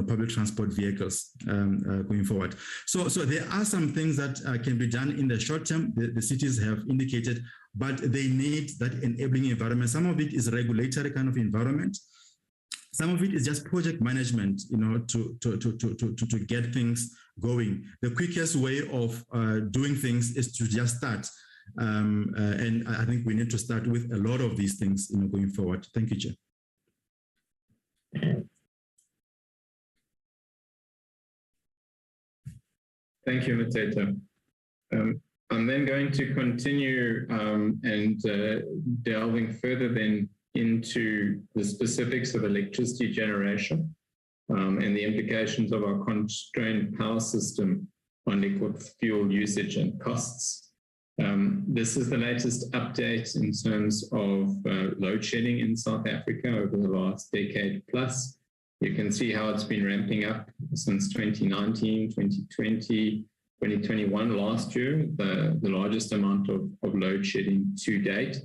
public transport vehicles going forward. So there are some things that can be done in the short term. The cities have indicated, but they need that enabling environment. Some of it is regulatory kind of environment. Some of it is just project management, to get things going. The quickest way of doing things is to just start. And I think we need to start with a lot of these things, going forward. Thank you, Chair. Thank you, Mteto. I'm then going to continue and delving further then into the specifics of electricity generation and the implications of our constrained power system on liquid fuel usage and costs. This is the latest update in terms of load shedding in South Africa over the last decade plus. You can see how it's been ramping up since 2019, 2020, 2021 last year, the largest amount of load shedding to date.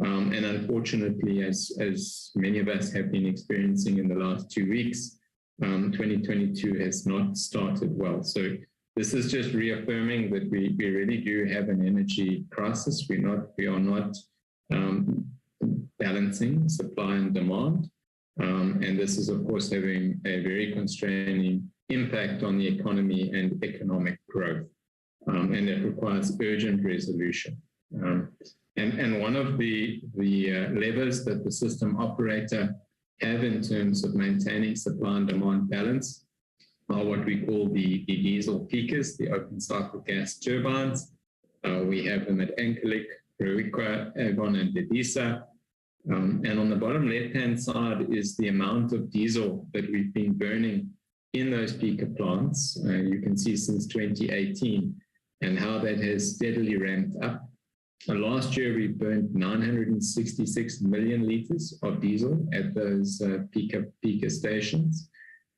And unfortunately, as many of us have been experiencing in the last 2 weeks, 2022 has not started well. So this is just reaffirming that we really do have an energy crisis. We are not balancing supply and demand. And this is, of course, having a very constraining impact on the economy and economic growth. And it requires urgent resolution. And one of the levers that the system operator have in terms of maintaining supply and demand balance are what we call the diesel peakers, the open cycle gas turbines. We have them at Ankerlik, Ruikwa, Avon, and Dedisa. And on the bottom left-hand side is the amount of diesel that we've been burning in those peaker plants. You can see since 2018 and how that has steadily ramped up. Last year, we burned 966 million liters of diesel at those peaker stations.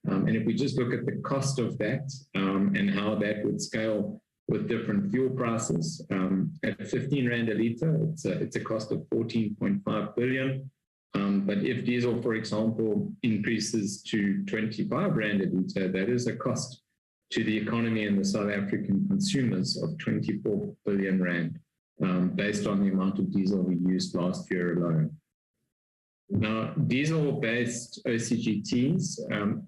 And if we just look at the cost of that and how that would scale with different fuel prices, at 15 Rand a litre, it's a cost of 14.5 billion. But if diesel, for example, increases to 25 Rand a litre, that is a cost to the economy and the South African consumers of 24 billion Rand, based on the amount of diesel we used last year alone. Now, diesel-based OCGTs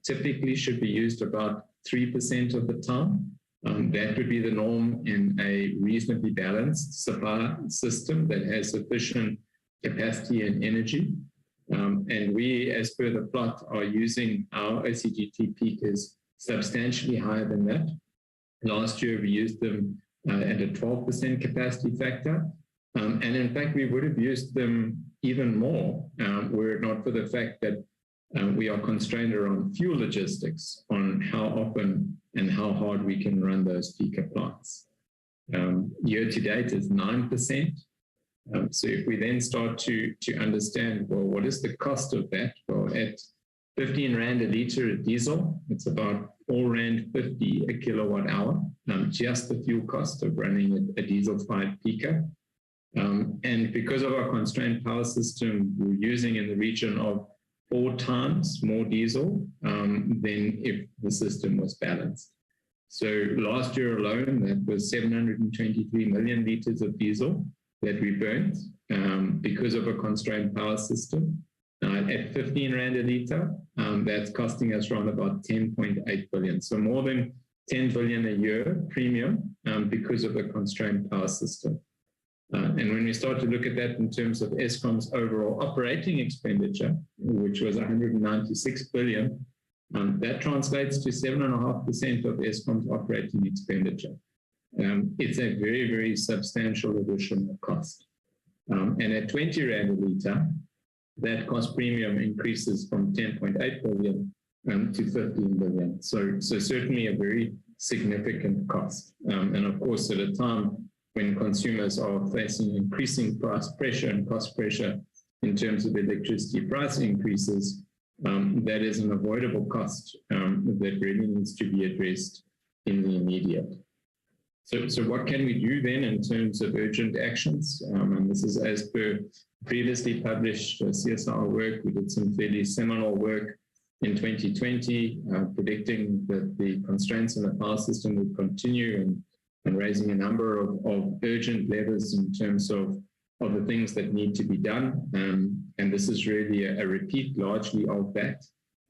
typically should be used about 3% of the time. That would be the norm in a reasonably balanced supply system that has sufficient capacity and energy. And we, as per the plot, are using our OCGT peakers substantially higher than that. Last year, we used them at a 12% capacity factor. And in fact, we would have used them even more were it not for the fact that we are constrained around fuel logistics on how often and how hard we can run those peaker plants. Year to date is 9%. So if we then start to understand, well, what is the cost of that? Well, at 15 Rand a litre of diesel, it's about 4 Rand 50 a kilowatt hour, just the fuel cost of running a diesel-fired peaker. And because of our constrained power system, we're using in the region of 4 times more diesel than if the system was balanced. So last year alone, that was 723 million litres of diesel that we burnt because of a constrained power system. At 15 Rand a litre, that's costing us around about 10.8 billion. So more than 10 billion a year premium because of a constrained power system. And when we start to look at that in terms of Eskom's overall operating expenditure, which was 196 billion, that translates to 7.5% of Eskom's operating expenditure. It's a very, very substantial additional cost. And at 20 Rand a litre, that cost premium increases from 10.8 billion to 15 billion. So certainly a very significant cost. And of course, at a time when consumers are facing increasing price pressure and cost pressure in terms of electricity price increases, that is an avoidable cost that really needs to be addressed in the immediate. So what can we do then in terms of urgent actions? And this is as per previously published CSIR work. We did some fairly seminal work in 2020, predicting that the constraints in the power system would continue and raising a number of urgent levers in terms of the things that need to be done. And this is really a repeat largely of that.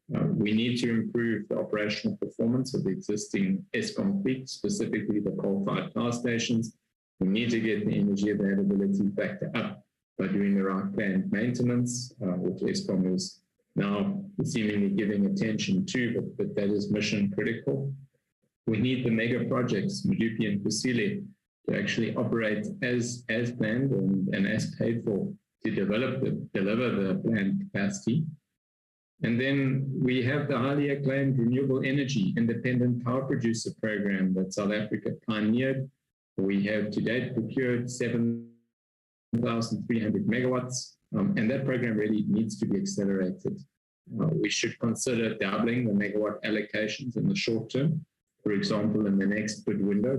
We need to improve the operational performance of the existing Eskom fleet, specifically the coal-fired power stations. We need to get the energy availability factor up by doing the right planned maintenance, which Eskom is now seemingly giving attention to, but that is mission critical. We need the mega projects, Medupi and Kusile, to actually operate as planned and as paid for to deliver the planned capacity. And then we have the highly acclaimed renewable energy independent power producer program that South Africa pioneered. We have to date procured 7,300 megawatts, and that program really needs to be accelerated. We should consider doubling the megawatt allocations in the short term. For example, in the next bid window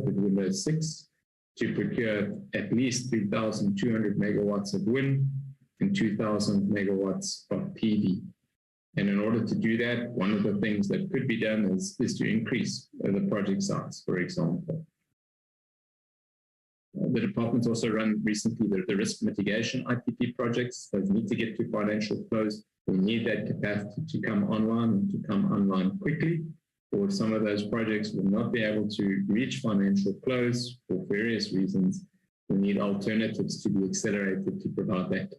6, to procure at least 3,200 megawatts of wind and 2,000 megawatts of PV. And in order to do that, one of the things that could be done is to increase the project size, for example. The department's also run recently the risk mitigation IPP projects. Those need to get to financial close. We need that capacity to come online and to come online quickly. Or some of those projects will not be able to reach financial close for various reasons. We need alternatives to be accelerated to provide that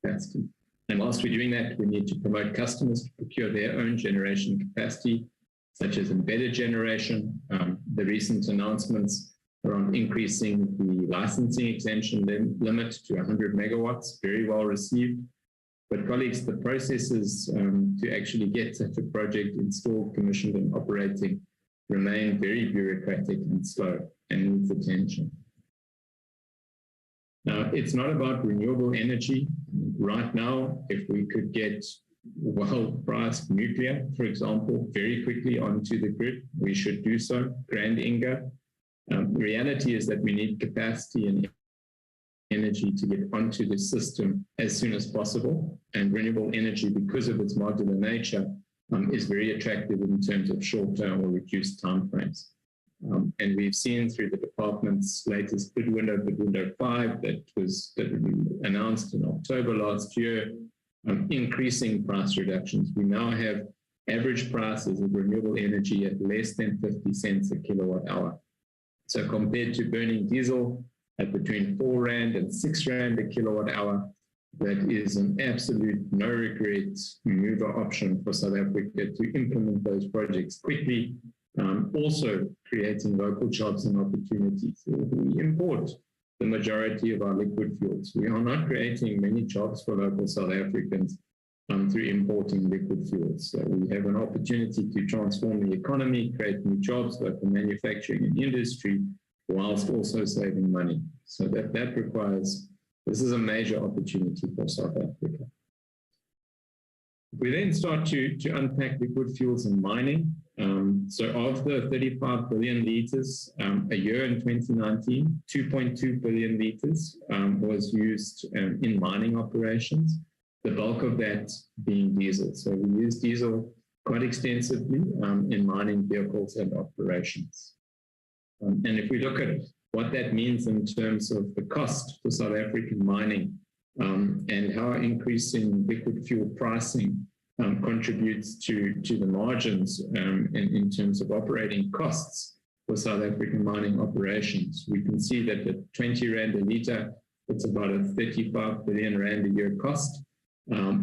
capacity. And whilst we're doing that, we need to promote customers to procure their own generation capacity, such as embedded generation. The recent announcements around increasing the licensing exemption limit to 100 megawatts, very well received. But colleagues, the processes to actually get such a project installed, commissioned and operating remain very bureaucratic and slow and needs attention. Now, it's not about renewable energy. Right now, if we could get well-priced nuclear, for example, very quickly onto the grid, we should do so. Grand Inga. The reality is that we need capacity and energy to get onto the system as soon as possible. And renewable energy, because of its modular nature, is very attractive in terms of short-term or reduced timeframes. And we've seen through the department's latest bid window 5, that was announced in October last year, increasing price reductions. We now have average prices of renewable energy at less than 50 cents a kilowatt hour. So compared to burning diesel at between 4 Rand and 6 Rand a kilowatt hour, that is an absolute no regrets mover option for South Africa to implement those projects quickly. Also creating local jobs and opportunities. We import the majority of our liquid fuels. We are not creating many jobs for local South Africans through importing liquid fuels. So we have an opportunity to transform the economy, create new jobs, local manufacturing and industry, whilst also saving money. So that requires, this is a major opportunity for South Africa. We then start to unpack liquid fuels and mining. So of the 35 billion litres a year in 2019, 2.2 billion litres was used in mining operations, the bulk of that being diesel. So we use diesel quite extensively in mining vehicles and operations. And if we look at what that means in terms of the cost for South African mining and how increasing liquid fuel pricing contributes to the margins in terms of operating costs for South African mining operations, we can see that at 20 Rand a litre, it's about a 35 billion Rand a year cost,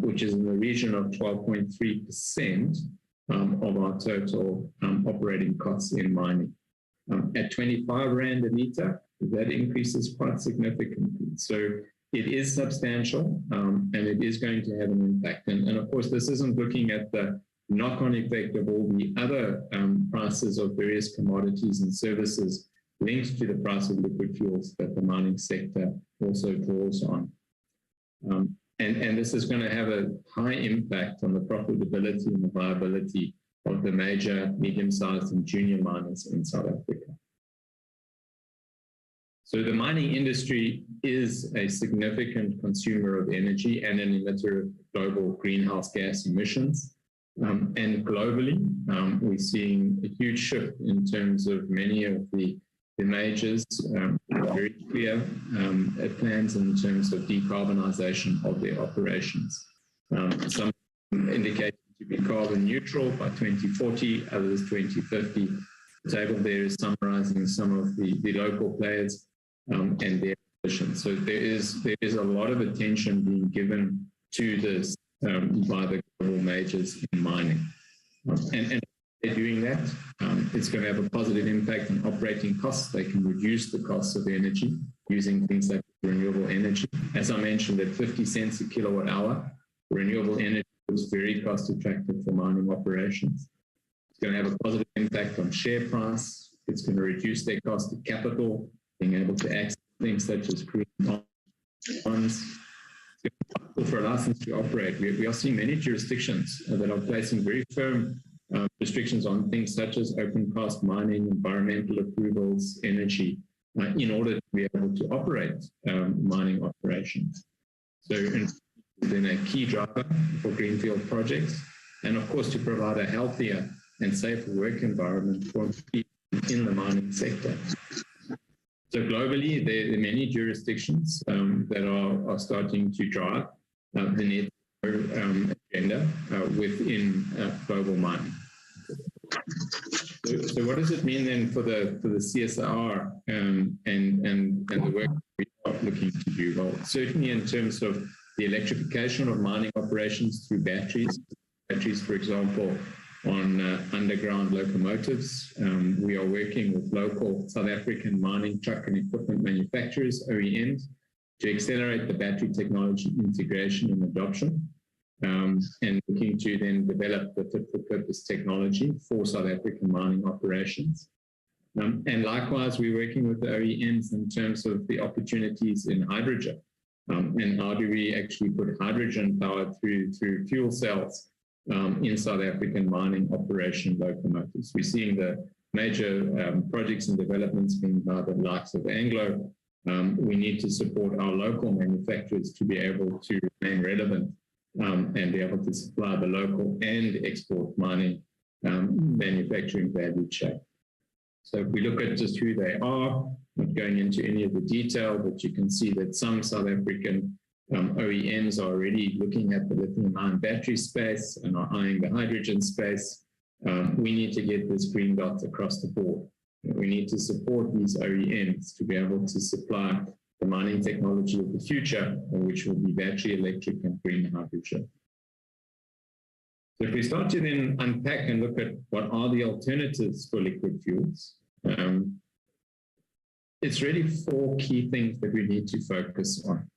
which is in the region of 12.3% of our total operating costs in mining. At 25 Rand a litre, that increases quite significantly. So it is substantial and it is going to have an impact. And of course, this isn't looking at the knock-on effect of all the other prices of various commodities and services linked to the price of liquid fuels that the mining sector also draws on. And this is going to have a high impact on the profitability and the viability of the major, medium-sized and junior miners in South Africa. So the mining industry is a significant consumer of energy and an emitter of global greenhouse gas emissions. And globally, we're seeing a huge shift in terms of many of the majors, very clear plans in terms of decarbonization of their operations. Some indicate to be carbon neutral by 2040, others 2050. The table there is summarizing some of the local players and their positions. So there is a lot of attention being given to this by the global majors in mining. And they're doing that. It's going to have a positive impact on operating costs. They can reduce the costs of energy using things like renewable energy. As I mentioned, at 50 cents a kilowatt hour, renewable energy is very cost attractive for mining operations. It's going to have a positive impact on share price. It's going to reduce their cost of capital, being able to access things such as green bonds. For a license to operate, we are seeing many jurisdictions that are placing very firm restrictions on things such as open cast mining, environmental approvals, energy, in order to be able to operate mining operations. So it's been a key driver for greenfield projects, and of course to provide a healthier and safer work environment for people in the mining sector. So globally, there are many jurisdictions that are starting to drive the net zero agenda within global mining. So what does it mean then for the CSIR and the work we are looking to do? Well, certainly in terms of the electrification of mining operations through batteries, for example, on underground locomotives. We are working with local South African mining truck and equipment manufacturers, OEMs, to accelerate the battery technology integration and adoption, and looking to then develop the fit-for-purpose technology for South African mining operations. And likewise, we're working with the OEMs in terms of the opportunities in hydrogen, and how do we actually put hydrogen power through fuel cells in South African mining operation locomotives. We're seeing the major projects and developments being by the likes of Anglo. We need to support our local manufacturers to be able to remain relevant and be able to supply the local and export mining manufacturing value chain. So if we look at just who they are, not going into any of the detail, but you can see that some South African OEMs are already looking at the lithium-ion battery space and are eyeing the hydrogen space. We need to get this green dot across the board. We need to support these OEMs to be able to supply the mining technology of the future, which will be battery, electric, and green hydrogen. So if we start to then unpack and look at what are the alternatives for liquid fuels, it's really 4 key things that we need to focus on.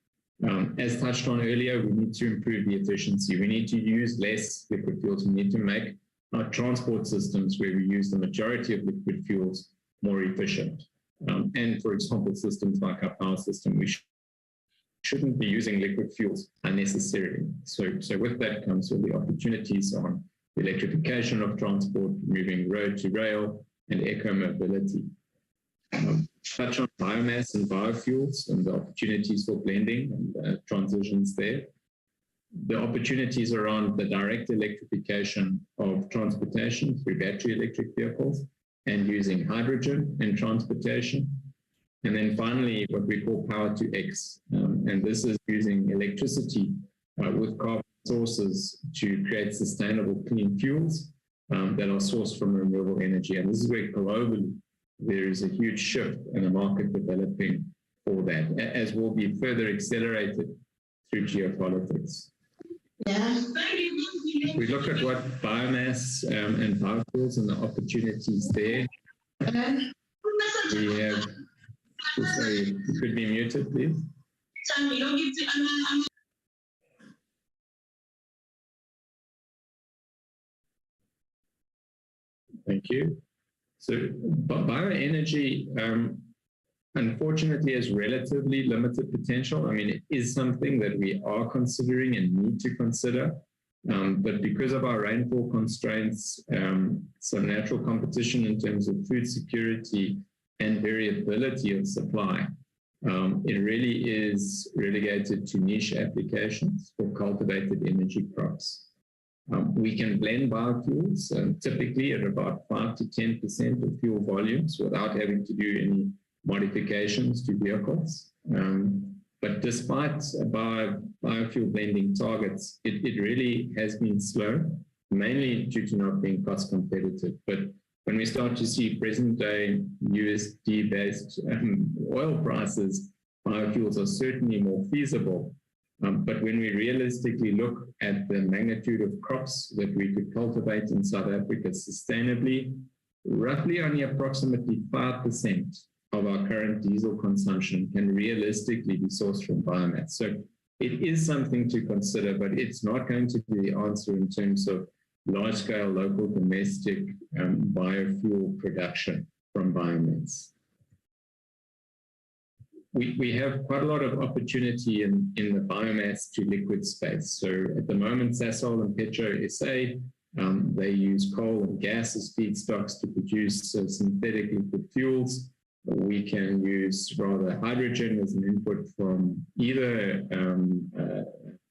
As touched on earlier, we need to improve the efficiency. We need to use less liquid fuels. We need to make our transport systems where we use the majority of liquid fuels more efficient. and, for example, systems like our power system, we shouldn't be using liquid fuels unnecessarily. So with that comes all the opportunities on electrification of transport, moving road to rail, and eco-mobility. Touch on biomass and biofuels and the opportunities for blending and transitions there. The opportunities around the direct electrification of transportation through battery electric vehicles and using hydrogen in transportation. And then finally, what we call power to X. And this is using electricity with carbon sources to create sustainable clean fuels that are sourced from renewable energy. And this is where globally there is a huge shift and a market developing for that, as will be further accelerated through geopolitics. If we look at what biomass and biofuels and the opportunities there, we have, sorry, you could be muted, please. Thank you. So bioenergy, unfortunately, has relatively limited potential. I mean, it is something that we are considering and need to consider. But because of our rainfall constraints, some natural competition in terms of food security and variability of supply, it really is relegated to niche applications for cultivated energy crops. We can blend biofuels typically at about 5 to 10% of fuel volumes without having to do any modifications to vehicles. But despite biofuel blending targets, it really has been slow, mainly due to not being cost competitive. But when we start to see present-day USD-based oil prices, biofuels are certainly more feasible. But when we realistically look at the magnitude of crops that we could cultivate in South Africa sustainably, roughly only approximately 5% of our current diesel consumption can realistically be sourced from biomass. So it is something to consider, but it's not going to be the answer in terms of large-scale local domestic biofuel production from biomass. We have quite a lot of opportunity in the biomass to liquid space. So at the moment, Sasol and Petro SA, they use coal and gas as feedstocks to produce synthetic liquid fuels. We can use rather hydrogen as an input from either,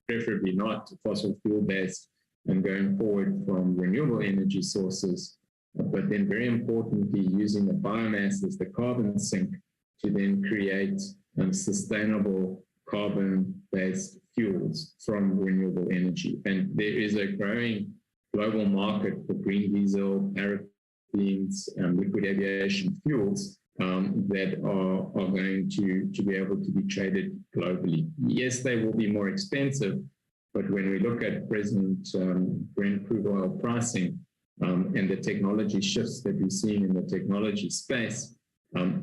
preferably not fossil fuel based, and going forward from renewable energy sources. But then very importantly, using the biomass as the carbon sink to then create sustainable carbon-based fuels from renewable energy. And there is a growing global market for green diesel, paraffins, liquid aviation fuels that are going to be able to be traded globally. Yes, they will be more expensive, but when we look at present Brent crude oil pricing and the technology shifts that we're seeing in the technology space,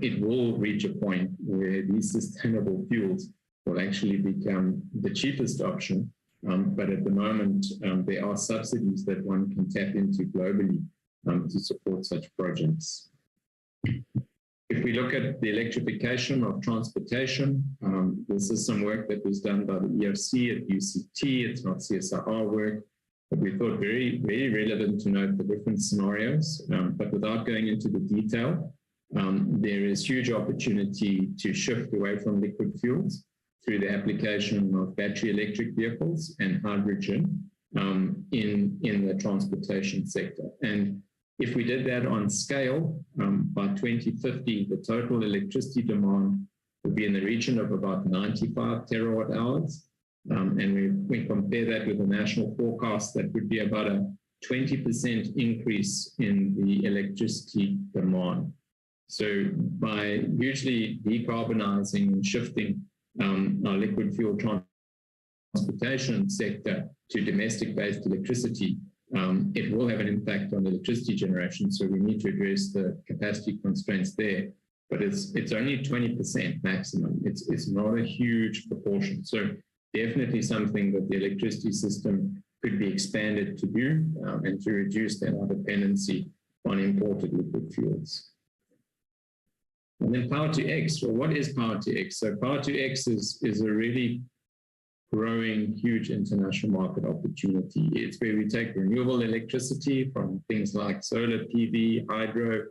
it will reach a point where these sustainable fuels will actually become the cheapest option. But at the moment, there are subsidies that one can tap into globally to support such projects. If we look at the electrification of transportation, this is some work that was done by the ERC at UCT. It's not CSIR work, but we thought very, very relevant to note the different scenarios. But without going into the detail, there is huge opportunity to shift away from liquid fuels through the application of battery electric vehicles and hydrogen in the transportation sector. And if we did that on scale, by 2050, the total electricity demand would be in the region of about 95 terawatt hours. And we compare that with the national forecast, that would be about a 20% increase in the electricity demand. So by hugely decarbonizing and shifting our liquid fuel transportation sector to domestic-based electricity, it will have an impact on electricity generation. So we need to address the capacity constraints there. But it's only 20% maximum. It's not a huge proportion. So definitely something that the electricity system could be expanded to do and to reduce our dependency on imported liquid fuels. And then Power to X. Well, what is Power to X? So Power to X is a really growing, huge international market opportunity. It's where we take renewable electricity from things like solar, PV, hydro.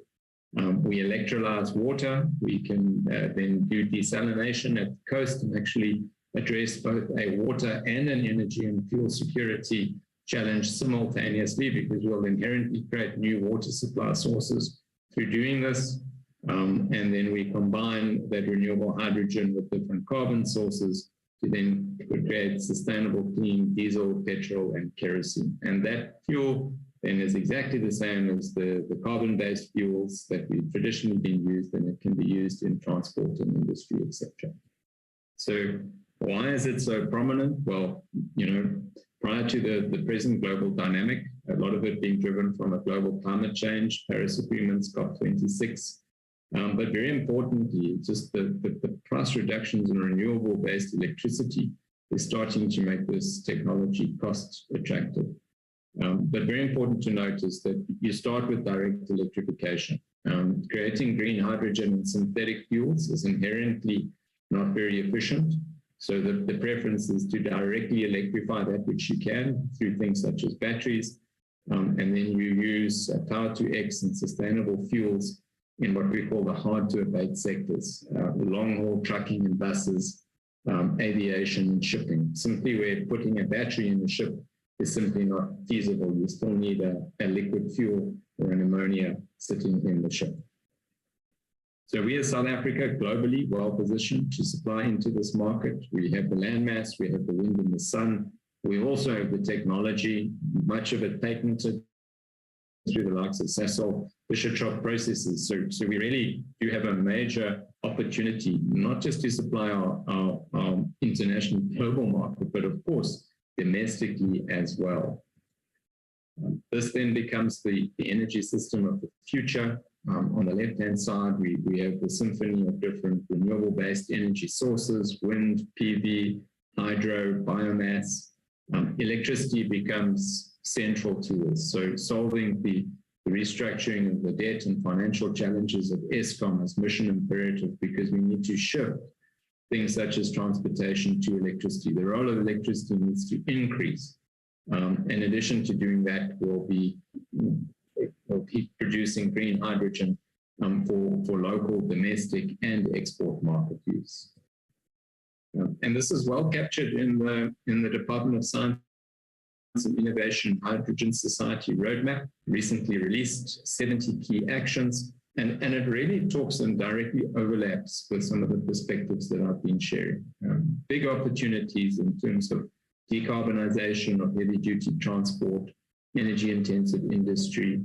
We electrolyze water. We can then do desalination at the coast and actually address both a water and an energy and fuel security challenge simultaneously, because we'll inherently create new water supply sources through doing this. And then we combine that renewable hydrogen with different carbon sources to then create sustainable clean diesel, petrol, and kerosene. And that fuel then is exactly the same as the carbon-based fuels that we've traditionally been used, and it can be used in transport and industry, etc. So why is it so prominent? Well, prior to the present global dynamic, a lot of it being driven from a global climate change, Paris Agreements, COP26, but very importantly, just the price reductions in renewable-based electricity is starting to make this technology cost attractive. But very important to note is that you start with direct electrification. Creating green hydrogen and synthetic fuels is inherently not very efficient. So the preference is to directly electrify that which you can through things such as batteries. And then you use Power to X and sustainable fuels in what we call the hard to abate sectors, long haul trucking and buses, aviation and shipping. Simply where putting a battery in a ship is simply not feasible. You still need a liquid fuel or an ammonia sitting in the ship. So we as South Africa globally well positioned to supply into this market. We have the landmass, we have the wind and the sun. We also have the technology, much of it patented through the likes of Sasol, Fischer-Tropsch processes. So we really do have a major opportunity, not just to supply our international global market, but of course, domestically as well. This then becomes the energy system of the future. On the left-hand side, we have the symphony of different renewable-based energy sources, wind, PV, hydro, biomass. Electricity becomes central to this. So solving the restructuring of the debt and financial challenges of Eskom is mission imperative, because we need to shift things such as transportation to electricity. The role of electricity needs to increase. In addition to doing that, we'll keep producing green hydrogen for local, domestic, and export market use. And this is well captured in the Department of Science and Innovation Hydrogen Society Roadmap, recently released 70 key actions. And it really talks and directly overlaps with some of the perspectives that I've been sharing. Big opportunities in terms of decarbonization of heavy-duty transport, energy-intensive industry,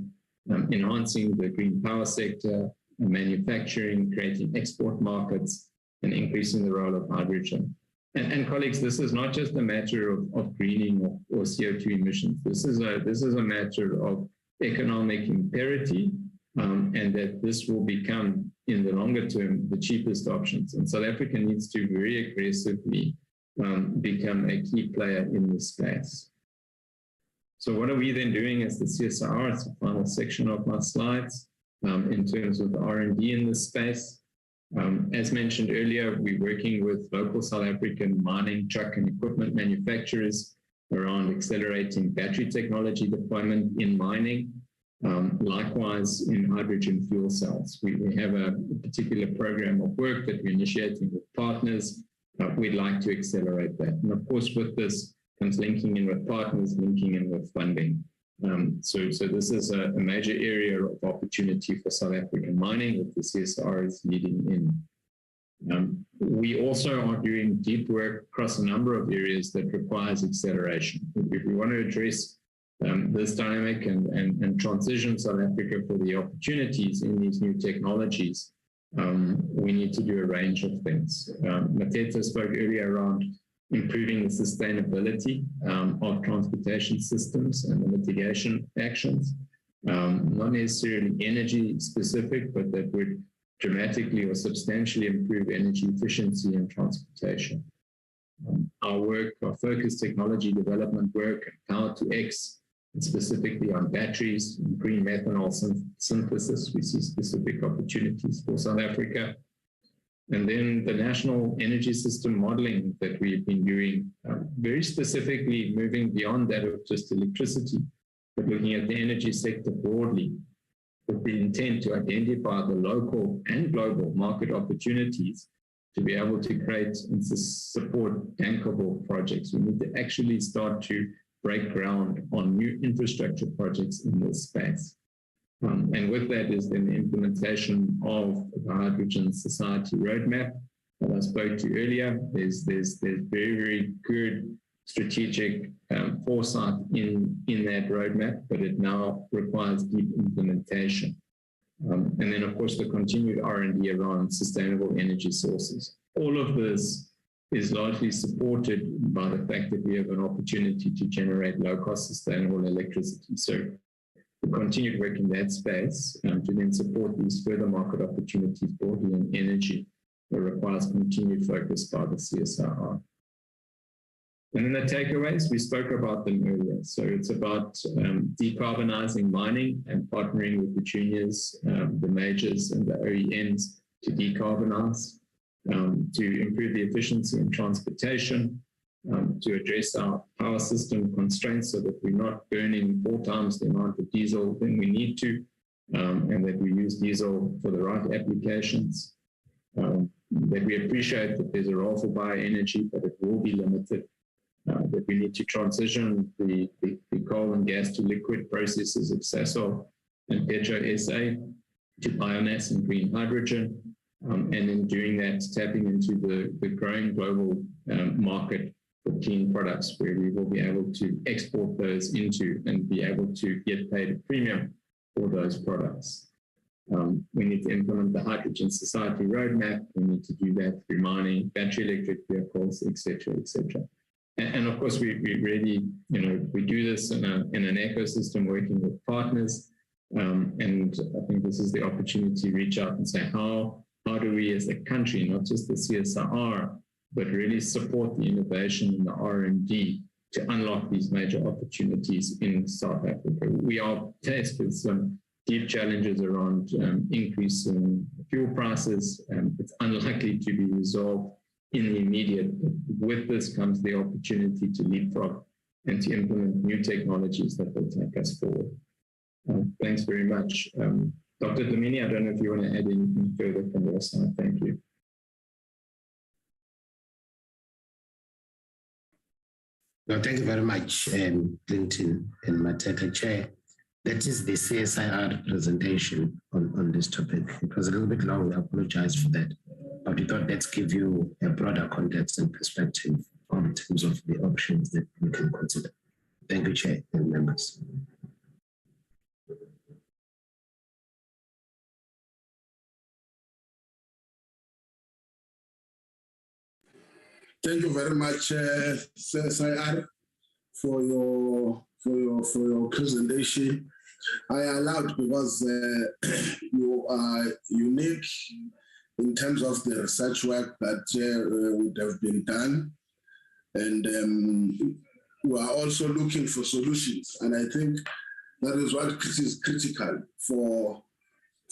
enhancing the green power sector, manufacturing, creating export markets, and increasing the role of hydrogen. And colleagues, this is not just a matter of greening or CO2 emissions. This is a matter of economic imperative, and that this will become, in the longer term, the cheapest options. And South Africa needs to very aggressively become a key player in this space. So what are we then doing as the CSIR? It's the final section of my slides in terms of the R&D in this space. As mentioned earlier, we're working with local South African mining, truck and equipment manufacturers around accelerating battery technology deployment in mining. Likewise, in hydrogen fuel cells. We have a particular program of work that we're initiating with partners. We'd like to accelerate that. And of course, with this comes linking in with partners, linking in with funding. So this is a major area of opportunity for South African mining that the CSIR is leading in. We also are doing deep work across a number of areas that requires acceleration. If we want to address this dynamic and transition South Africa for the opportunities in these new technologies, we need to do a range of things. Mateta spoke earlier around improving the sustainability of transportation systems and the mitigation actions, not necessarily energy specific, but that would dramatically or substantially improve energy efficiency in transportation. Our work, our focused technology development work and Power to X and specifically on batteries and green methanol synthesis. We see specific opportunities for South Africa. And then the national energy system modeling that we've been doing, very specifically moving beyond that of just electricity, but looking at the energy sector broadly, with the intent to identify the local and global market opportunities to be able to create and to support bankable projects. We need to actually start to break ground on new infrastructure projects in this space. And with that is then the implementation of the Hydrogen Society Roadmap that I spoke to earlier. There's very, very good strategic foresight in that roadmap, but it now requires deep implementation. And then, of course, the continued R&D around sustainable energy sources. All of this is largely supported by the fact that we have an opportunity to generate low-cost sustainable electricity. So the continued work in that space to then support these further market opportunities broadly in energy that requires continued focus by the CSIR. And then the takeaways, we spoke about them earlier. So it's about decarbonizing mining and partnering with the juniors, the majors and the OEMs to decarbonize, to improve the efficiency in transportation, to address our power system constraints so that we're not burning 4 times the amount of diesel than we need to, and that we use diesel for the right applications, that we appreciate that there's a role for bioenergy, but it will be limited, that we need to transition the coal and gas to liquid processes of Sasol and Petro SA to biomass and green hydrogen, and in doing that, tapping into the growing global market for clean products, where we will be able to export those into and be able to get paid a premium for those products. We need to implement the Hydrogen Society Roadmap. We need to do that through mining, battery electric vehicles, etc., etc. And of course, we really, we do this in an ecosystem working with partners. And I think this is the opportunity to reach out and say, how do we as a country, not just the CSIR, but really support the innovation and the R&D to unlock these major opportunities in South Africa. We are faced with some deep challenges around increasing fuel prices. It's unlikely to be resolved in the immediate. With this comes the opportunity to leapfrog and to implement new technologies that will take us forward. Thanks very much. Dr. Dlamini, I don't know if you want to add anything further from your side. Thank you. No, thank you very much, Clinton and Mateka Chair. That is the CSIR presentation on this topic. It was a little bit long, I apologize for that. But we thought let's give you a broader context and perspective in terms of the options that we can consider. Thank you, Chair and members. Thank you very much, CSIR, for your presentation. I allowed because you are unique in terms of the research work that would have been done, and we are also looking for solutions. And I think that is what is critical for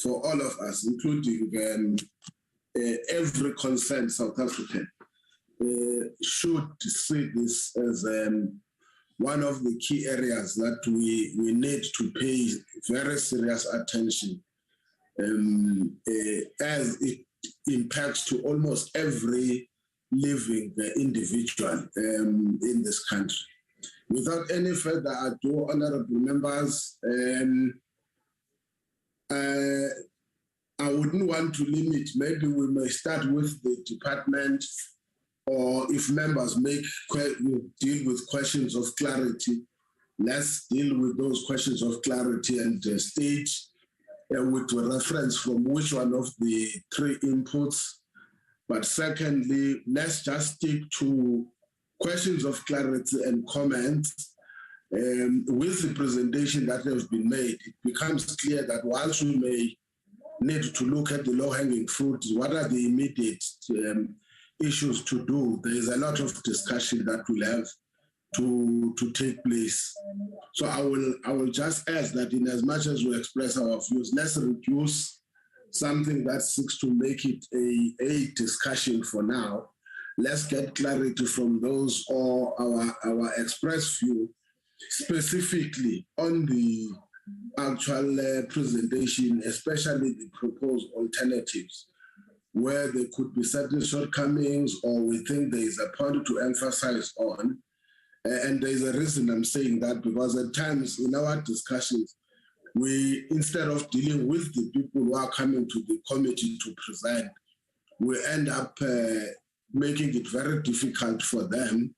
all of us, including every concerned South African. Should see this as one of the key areas that we need to pay very serious attention as it impacts to almost every living individual in this country. Without any further ado, honorable members, I wouldn't want to limit. Maybe we may start with the department, or if members deal with questions of clarity, let's deal with those questions of clarity and state with a reference from which one of the 3 inputs. But secondly, let's just stick to questions of clarity and comments. With the presentation that has been made, it becomes clear that whilst we may need to look at the low-hanging fruit, what are the immediate issues to do? There is a lot of discussion that we'll have to take place. So I will just ask that in as much as we express our views, let's reduce something that seeks to make it a discussion for now. Let's get clarity from those or our express view specifically on the actual presentation, especially the proposed alternatives, where there could be certain shortcomings or we think there is a point to emphasize on. And there's a reason I'm saying that, because at times in our discussions, we, instead of dealing with the people who are coming to the committee to present, we end up making it very difficult for them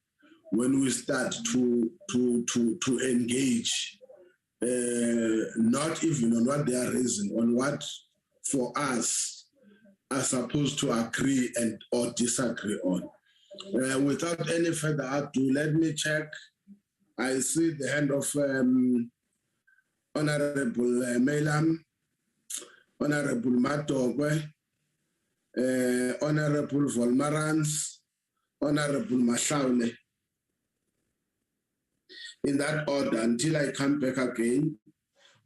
when we start to engage, not even on what they are raising, on what for us are supposed to agree and or disagree on. Without any further ado, let me check. I see the hand of Honorable Melam, Honorable Matogwe, Honorable Volmarans, Honorable Mashaule. In that order, until I come back again,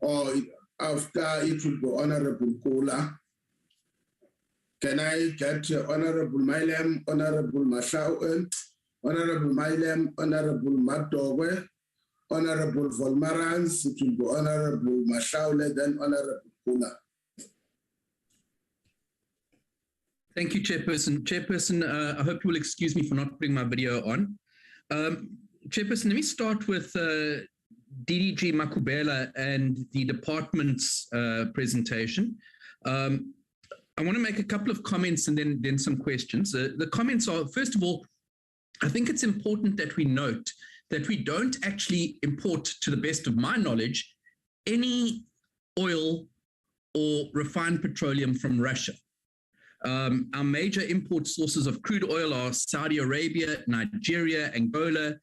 or after it will be Honorable Kula. Can I get Honorable Mailem, Honorable Mashaule, Honorable Mailem, Honorable Matogwe, Honorable Volmarans, it will be Honorable Mashaule, then Honorable Kula. Thank you, Chairperson. Chairperson, I hope you will excuse me for not putting my video on. Chairperson, let me start with DDG Makubela and the department's presentation. I want to make a couple of comments and then some questions. The comments are, first of all, I think it's important that we note that we don't actually import, to the best of my knowledge, any oil or refined petroleum from Russia. Our major import sources of crude oil are Saudi Arabia, Nigeria, Angola,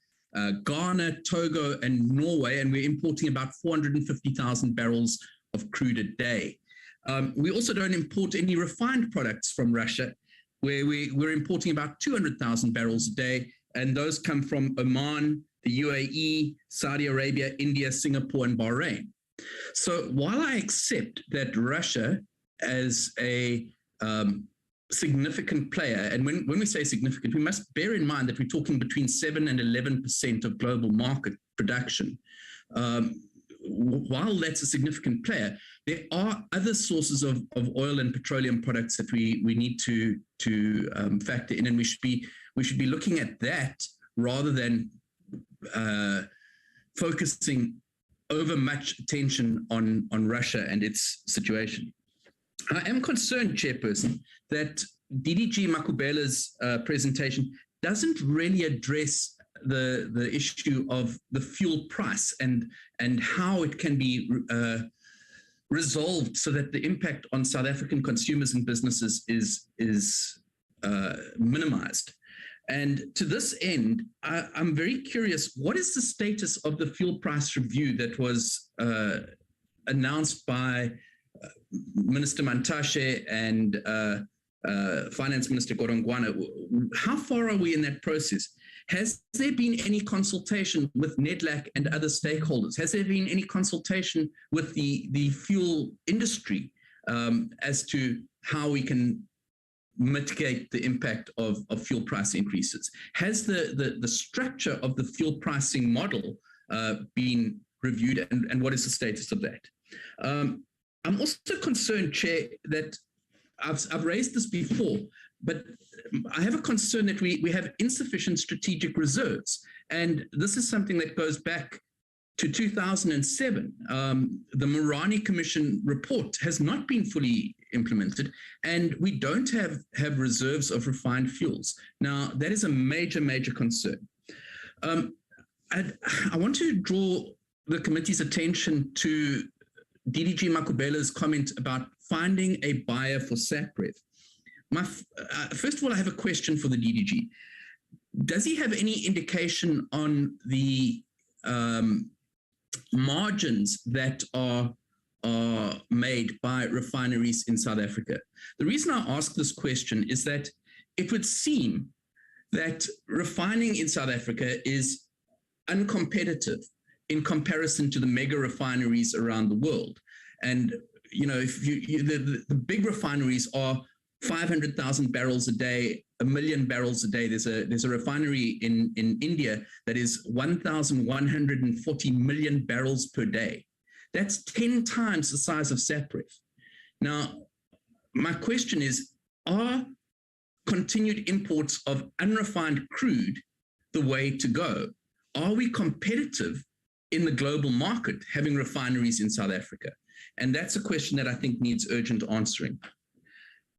Ghana, Togo, and Norway, and we're importing about 450,000 barrels of crude a day. We also don't import any refined products from Russia, where we're importing about 200,000 barrels a day, and those come from Oman, the UAE, Saudi Arabia, India, Singapore, and Bahrain. So while I accept that Russia as a significant player, and when we say significant, we must bear in mind that we're talking between 7 and 11% of global market production. While that's a significant player, there are other sources of oil and petroleum products that we need to factor in, and we should be looking at that rather than focusing over much attention on Russia and its situation. I am concerned, Chairperson, that DDG Makubela's presentation doesn't really address the issue of the fuel price and how it can be resolved so that the impact on South African consumers and businesses is minimized. And to this end, I'm very curious, what is the status of the fuel price review that was announced by Minister Mantashe and Finance Minister Godongwana? How far are we in that process? Has there been any consultation with NEDLAC and other stakeholders? Has there been any consultation with the fuel industry as to how we can mitigate the impact of fuel price increases? Has the structure of the fuel pricing model been reviewed, and what is the status of that? I'm also concerned, Chair, that I've raised this before, but I have a concern that we have insufficient strategic reserves. And this is something that goes back to 2007. The Morani Commission report has not been fully implemented, and we don't have reserves of refined fuels. Now, that is a major, major concern. I want to draw the committee's attention to DDG Makubela's comment about finding a buyer for SAPREV. First of all, I have a question for the DDG. Does he have any indication on the margins that are made by refineries in South Africa? The reason I ask this question is that it would seem that refining in South Africa is uncompetitive in comparison to the mega refineries around the world. And, if the big refineries are 500,000 barrels a day, 1 million barrels a day. There's a refinery in India that is 1,140 million barrels per day. That's 10 times the size of Sapref. Now, my question is, are continued imports of unrefined crude the way to go? Are we competitive in the global market having refineries in South Africa? And that's a question that I think needs urgent answering.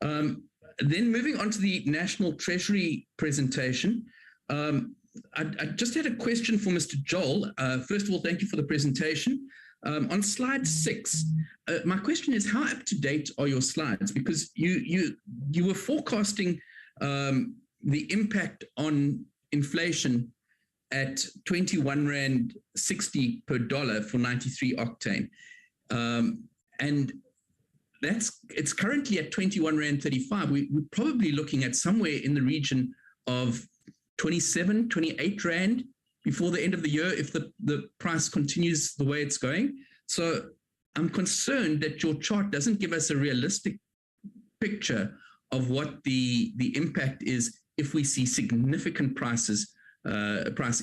Then moving on to the National Treasury presentation, I just had a question for Mr. Joel. First of all, thank you for the presentation. On slide 6, my question is, how up to date are your slides? Because you were forecasting the impact on inflation at 21 Rand 60 per dollar for 93 octane. And it's currently at 21 Rand 35. We're probably looking at somewhere in the region of 27, 28 Rand before the end of the year if the price continues the way it's going. So I'm concerned that your chart doesn't give us a realistic picture of what the impact is if we see significant price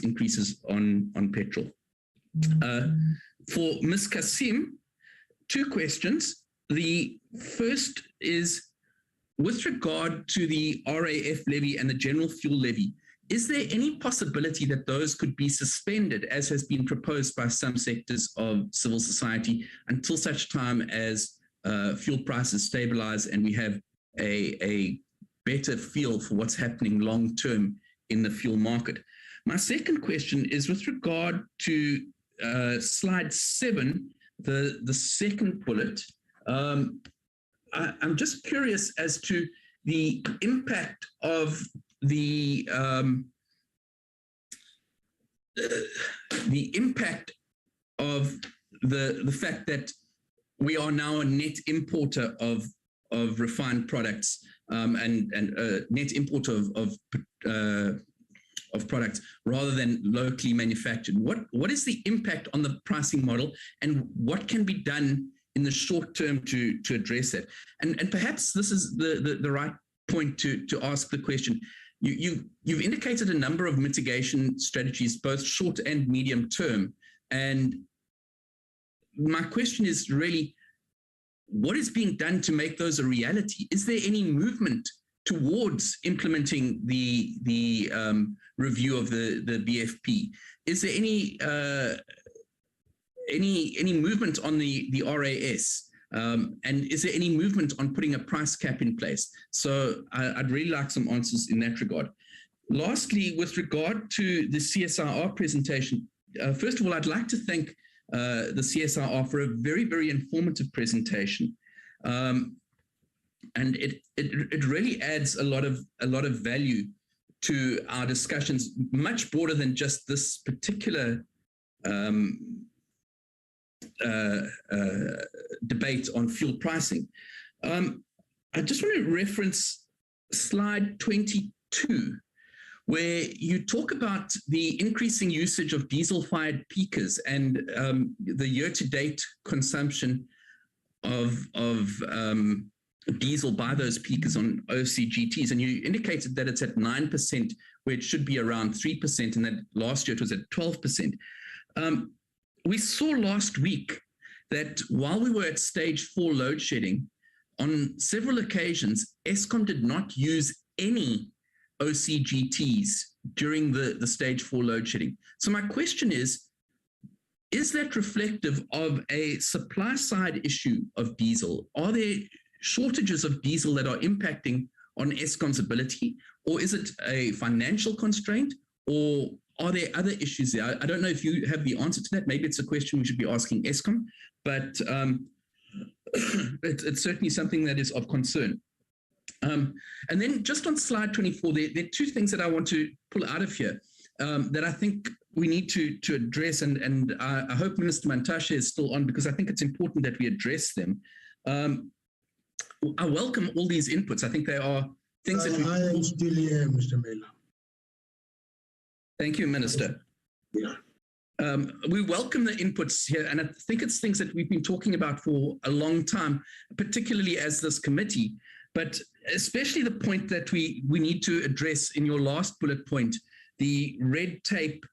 increases on petrol. For Ms. Kasim, 2 questions. The first is, with regard to the RAF levy and the general fuel levy, is there any possibility that those could be suspended, as has been proposed by some sectors of civil society, until such time as fuel prices stabilize and we have a better feel for what's happening long term in the fuel market? My second question is with regard to slide 7, the second bullet. I'm just curious as to the impact of the fact that we are now a net importer of refined products and net importer of products rather than locally manufactured. What is the impact on the pricing model, and what can be done in the short term to address that? And perhaps this is the right point to ask the question. You've indicated a number of mitigation strategies, both short and medium term. And my question is really, what is being done to make those a reality? Is there any movement towards implementing the review of the BFP? Is there any movement on the RAS? And is there any movement on putting a price cap in place? So I'd really like some answers in that regard. Lastly, with regard to the CSIR presentation, first of all, I'd like to thank the CSIR for a very, very informative presentation. And it really adds a lot of value to our discussions, much broader than just this particular debate on fuel pricing. I just want to reference slide 22, where you talk about the increasing usage of diesel-fired peakers and the year-to-date consumption of diesel by those peakers on OCGTs. And you indicated that it's at 9%, where it should be around 3%, and that last year it was at 12%. We saw last week that while we were at stage 4 load shedding, on several occasions, Eskom did not use any OCGTs during the stage 4 load shedding. So my question is that reflective of a supply side issue of diesel? Are there shortages of diesel that are impacting on Eskom's ability, or is it a financial constraint, or are there other issues there? I don't know if you have the answer to that. Maybe it's a question we should be asking Eskom, but it's certainly something that is of concern. And then just on slide 24, there are 2 things that I want to pull out of here that I think we need to address, and I hope Minister Mantashe is still on, because I think it's important that we address them. I welcome all these inputs. I think they are things that I am still here, Mr. Mela. Thank you, Minister. Yeah. We welcome the inputs here, and I think it's things that we've been talking about for a long time, particularly as this committee, but especially the point that we need to address in your last bullet point, the red tape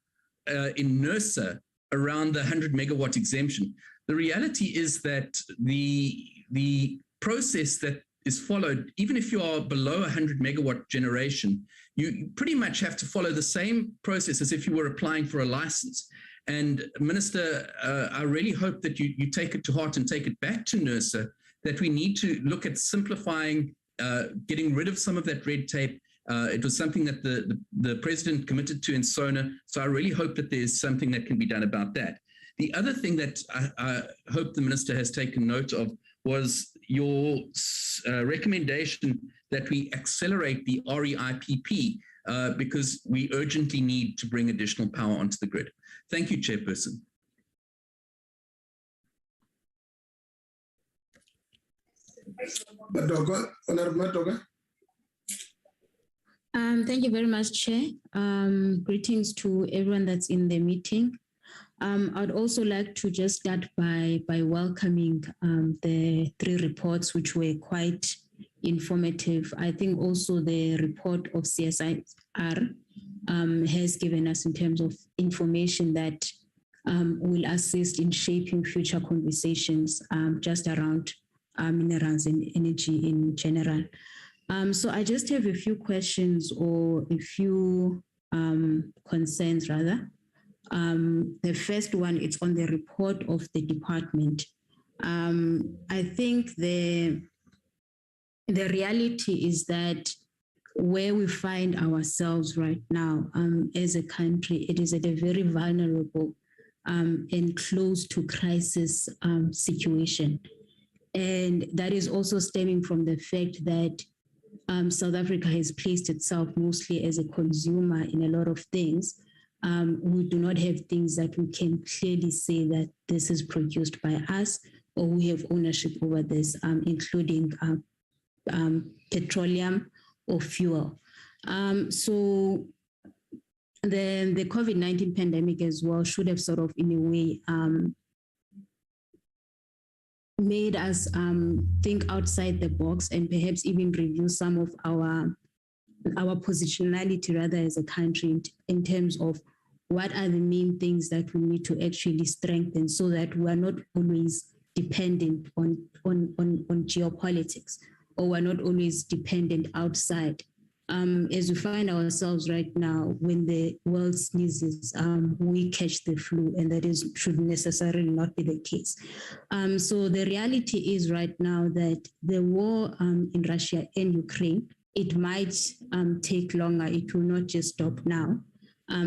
in NERSA around the 100 megawatt exemption. The reality is that the process that is followed, even if you are below 100 megawatt generation, you pretty much have to follow the same process as if you were applying for a license. And Minister, I really hope that you take it to heart and take it back to NERSA, that we need to look at simplifying, getting rid of some of that red tape. It was something that the President committed to in SONA, so I really hope that there's something that can be done about that. The other thing that I hope the Minister has taken note of was your recommendation that we accelerate the REIPP because we urgently need to bring additional power onto the grid. Thank you, Chairperson. Thank you very much, Chair. Greetings to everyone that's in the meeting. I'd also like to just start by welcoming the 3 reports, which were quite informative. I think also the report of CSIR has given us in terms of information that will assist in shaping future conversations just around minerals and energy in general. So I just have a few questions or a few concerns rather. The first one is on the report of the department. I think the reality is that where we find ourselves right now as a country, it is at a very vulnerable and close to crisis situation. And that is also stemming from the fact that South Africa has placed itself mostly as a consumer in a lot of things. We do not have things that we can clearly say that this is produced by us or we have ownership over this, including petroleum or fuel. So the COVID-19 pandemic as well should have sort of in a way made us think outside the box and perhaps even review some of our positionality rather as a country in terms of what are the main things that we need to actually strengthen so that we are not always dependent on geopolitics, or we're not always dependent outside. As we find ourselves right now, when the world sneezes, we catch the flu, and that should necessarily not be the case. So the reality is right now that the war in Russia and Ukraine, it might take longer. It will not just stop now.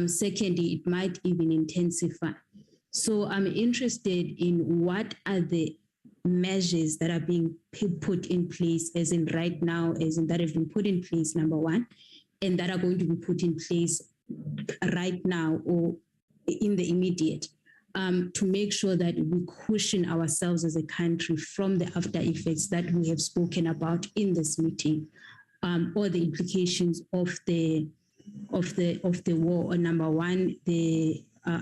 Secondly, it might even intensify. So I'm interested in what are the measures that are being put in place, as in right now, as in that have been put in place, number one, and that are going to be put in place right now or in the immediate, to make sure that we cushion ourselves as a country from the after effects that we have spoken about in this meeting, or the implications of the war on, number one,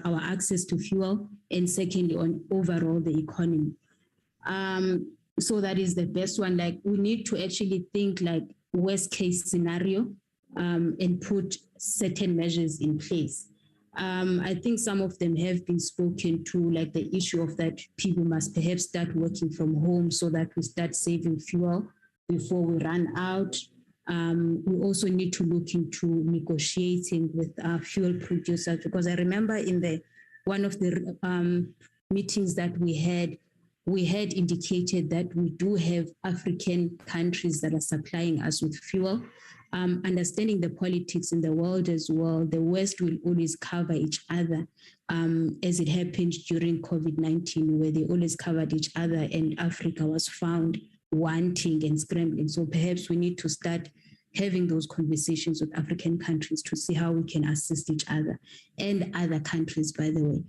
our access to fuel, and secondly, on overall the economy. So that is the best one. Like, we need to actually think like worst case scenario and put certain measures in place. I think some of them have been spoken to, like the issue of that people must perhaps start working from home so that we start saving fuel before we run out. We also need to look into negotiating with fuel producers, because I remember in one of the meetings that we had indicated that we do have African countries that are supplying us with fuel. Understanding the politics in the world as well, the West will always cover each other, as it happened during COVID-19, where they always covered each other and Africa was found wanting and scrambling. So perhaps we need to start having those conversations with African countries to see how we can assist each other, and other countries, by the way.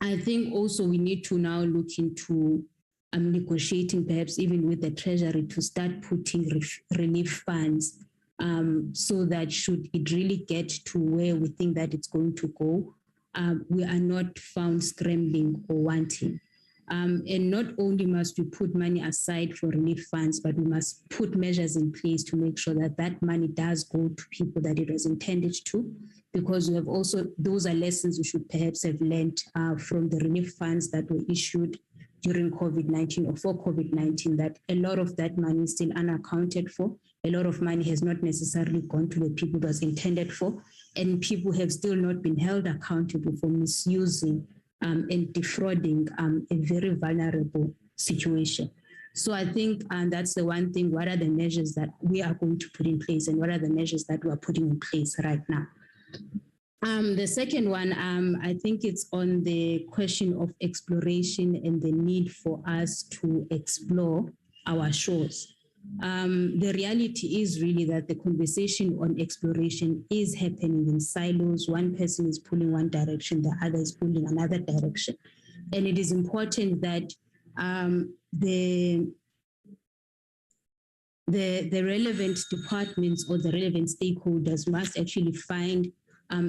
I think also we need to now look into negotiating, perhaps even with the Treasury, to start putting relief funds, so that should it really get to where we think that it's going to go, we are not found scrambling or wanting. And not only must we put money aside for relief funds, but we must put measures in place to make sure that that money does go to people that it was intended to, because we have also, those are lessons we should perhaps have learned from the relief funds that were issued during COVID-19 or for COVID-19, that a lot of that money is still unaccounted for. A lot of money has not necessarily gone to the people it was intended for, and people have still not been held accountable for misusing and defrauding a very vulnerable situation. So I think that's the one thing. What are the measures that we are going to put in place, and what are the measures that we are putting in place right now? The second one, I think it's on the question of exploration and the need for us to explore our shores. The reality is really that the conversation on exploration is happening in silos. One person is pulling one direction, the other is pulling another direction. And it is important that the relevant departments or the relevant stakeholders must actually find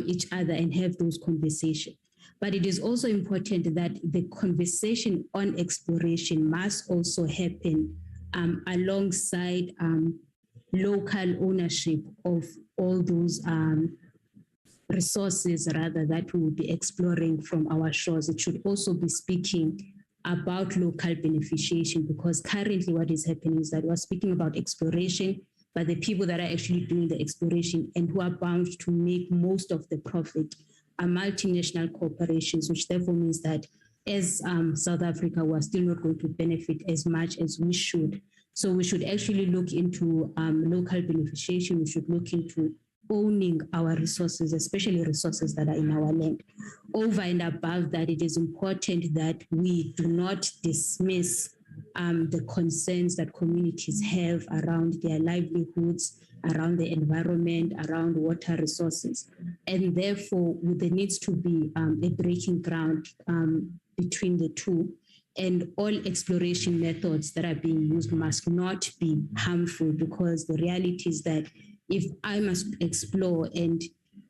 each other and have those conversations. But it is also important that the conversation on exploration must also happen alongside local ownership of all those resources, rather, that we will be exploring from our shores. It should also be speaking about local beneficiation, because currently what is happening is that we're speaking about exploration, but the people that are actually doing the exploration and who are bound to make most of the profit are multinational corporations, which therefore means that as South Africa, we're still not going to benefit as much as we should. So we should actually look into local beneficiation. We should look into owning our resources, especially resources that are in our land. Over and above that, it is important that we do not dismiss the concerns that communities have around their livelihoods, around the environment, around water resources. And therefore, there needs to be a breaking ground between the two. And all exploration methods that are being used must not be harmful, because the reality is that if I must explore and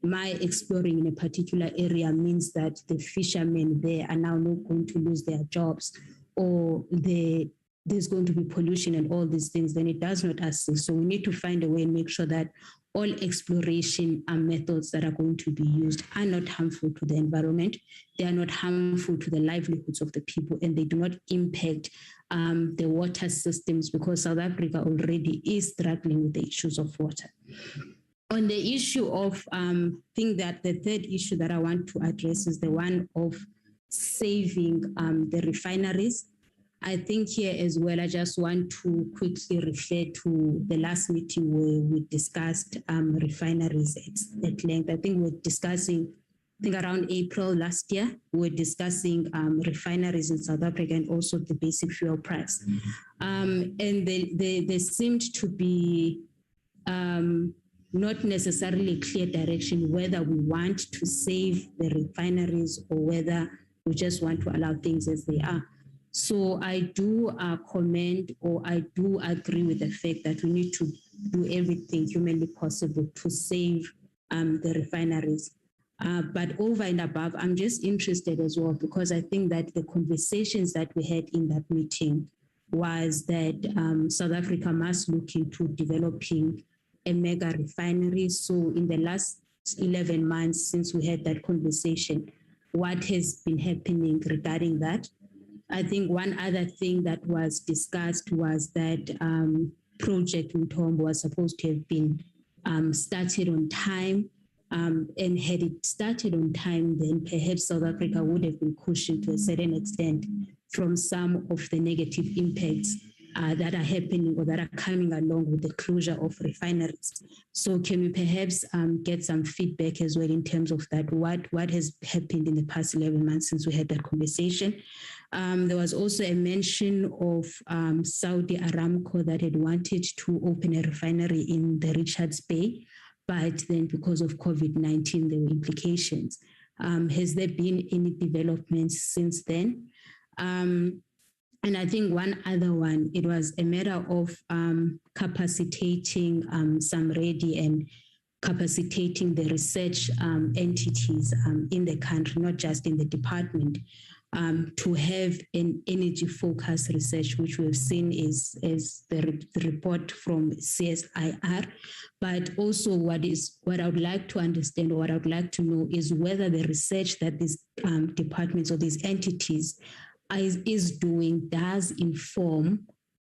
my exploring in a particular area means that the fishermen there are now not going to lose their jobs, or there's going to be pollution and all these things, then it does not assist. So we need to find a way and make sure that all exploration methods that are going to be used are not harmful to the environment, they are not harmful to the livelihoods of the people, and they do not impact the water systems, because South Africa already is struggling with the issues of water. On the issue of, I think that the third issue that I want to address is the one of saving the refineries. I think here as well, I just want to quickly refer to the last meeting where we discussed refineries at length. I think we're discussing, around April last year, we're discussing refineries in South Africa and also the basic fuel price. And there seemed to be not necessarily a clear direction whether we want to save the refineries or whether we just want to allow things as they are. So I do commend, or I do agree with the fact that we need to do everything humanly possible to save the refineries. But over and above, I'm just interested as well, because I think that the conversations that we had in that meeting was that South Africa must look into developing a mega refinery. So in the last 11 months since we had that conversation, what has been happening regarding that? I think one other thing that was discussed was that Project Mthombo was supposed to have been started on time. And had it started on time, then perhaps South Africa would have been cushioned to a certain extent from some of the negative impacts that are happening or that are coming along with the closure of refineries. So can we perhaps get some feedback as well in terms of that, what has happened in the past 11 months since we had that conversation? There was also a mention of Saudi Aramco that had wanted to open a refinery in the Richards Bay, but then because of COVID-19, there were implications. Has there been any developments since then? And I think one other one, it was a matter of capacitating some ready and capacitating the research entities in the country, not just in the department, to have an energy-focused research, which we've seen is the report from CSIR. But also what I would like to understand, or what I would like to know, is whether the research that these departments or these entities is doing does inform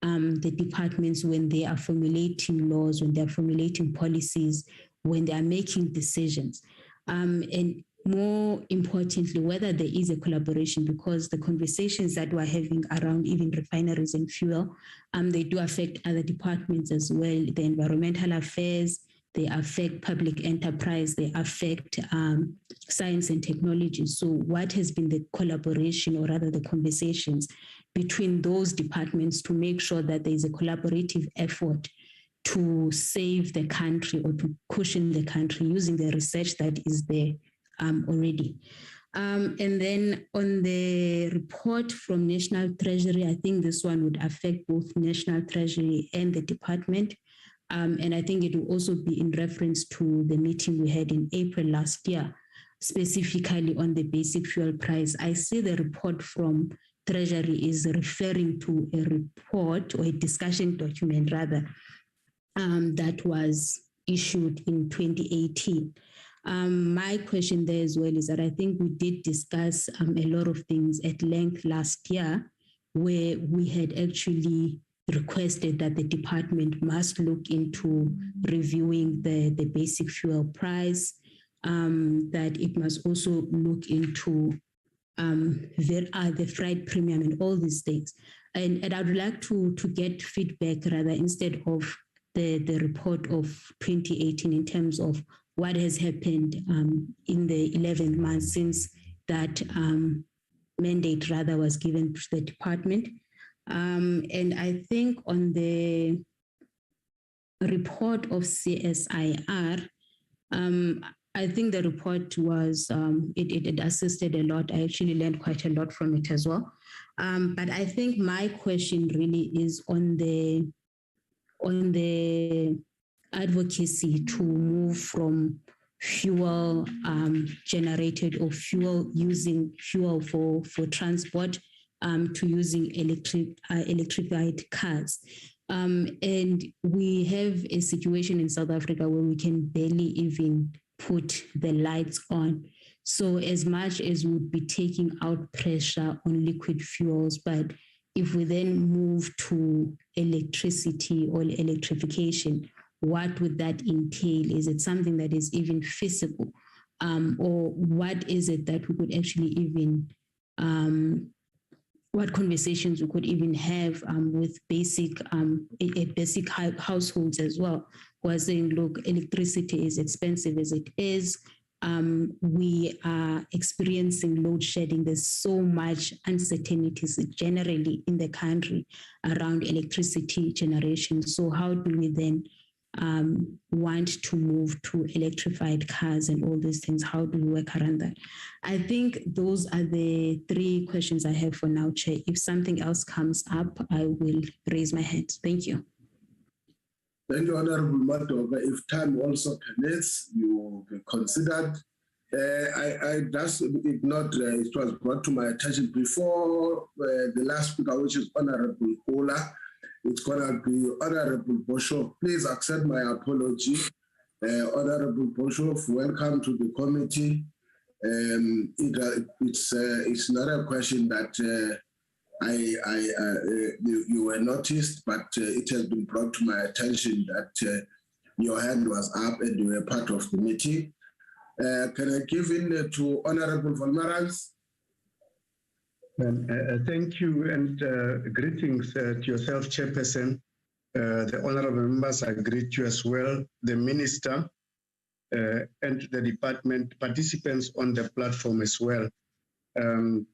the departments when they are formulating laws, when they're formulating policies, when they are making decisions. And more importantly, whether there is a collaboration, because the conversations that we're having around even refineries and fuel, they do affect other departments as well. The environmental affairs, they affect public enterprise, they affect science and technology. So what has been the collaboration, or rather the conversations between those departments to make sure that there is a collaborative effort to save the country or to cushion the country using the research that is there already? And then on the report from National Treasury, I think this one would affect both National Treasury and the department. And I think it will also be in reference to the meeting we had in April last year, specifically on the basic fuel price. I see the report from Treasury is referring to a report, or a discussion document rather, that was issued in 2018. My question there as well is that I think we did discuss a lot of things at length last year, where we had actually requested that the department must look into reviewing the basic fuel price, that it must also look into the freight premium and all these things. And I would like to get feedback rather, instead of the report of 2018, in terms of what has happened in the 11 months since that mandate rather was given to the department. And I think on the report of CSIR, I think the report was, it assisted a lot. I actually learned quite a lot from it as well. But I think my question really is on the advocacy to move from fuel generated, or using fuel for transport, to using electrified cars. And we have a situation in South Africa where we can barely even put the lights on. So as much as we would be taking out pressure on liquid fuels, but if we then move to electricity or electrification, what would that entail? Is it something that is even feasible? Or what is it that we could actually even, what conversations we could even have with basic households as well, who are saying, look, electricity is expensive as it is. We are experiencing load shedding. There's so much uncertainties generally in the country around electricity generation. So how do we then want to move to electrified cars and all these things? How do we work around that? I think those are the three questions I have for now, Chair. If something else comes up, I will raise my hand. Thank you. Thank you, Honorable Madoka. If time also permits, you be considered. I just ignored, it was brought to my attention before the last speaker, which is Honorable Ola. It's going to be Honorable Boshoff. Please accept my apology. Honorable Boshoff, welcome to the committee. It's not a question that you were noticed, but it has been brought to my attention that your hand was up and you were part of the meeting. Can I give in to Honorable Volmarans? Thank you, and greetings to yourself, Chairperson. The honorable members, I greet you as well, the Minister, and the department participants on the platform as well.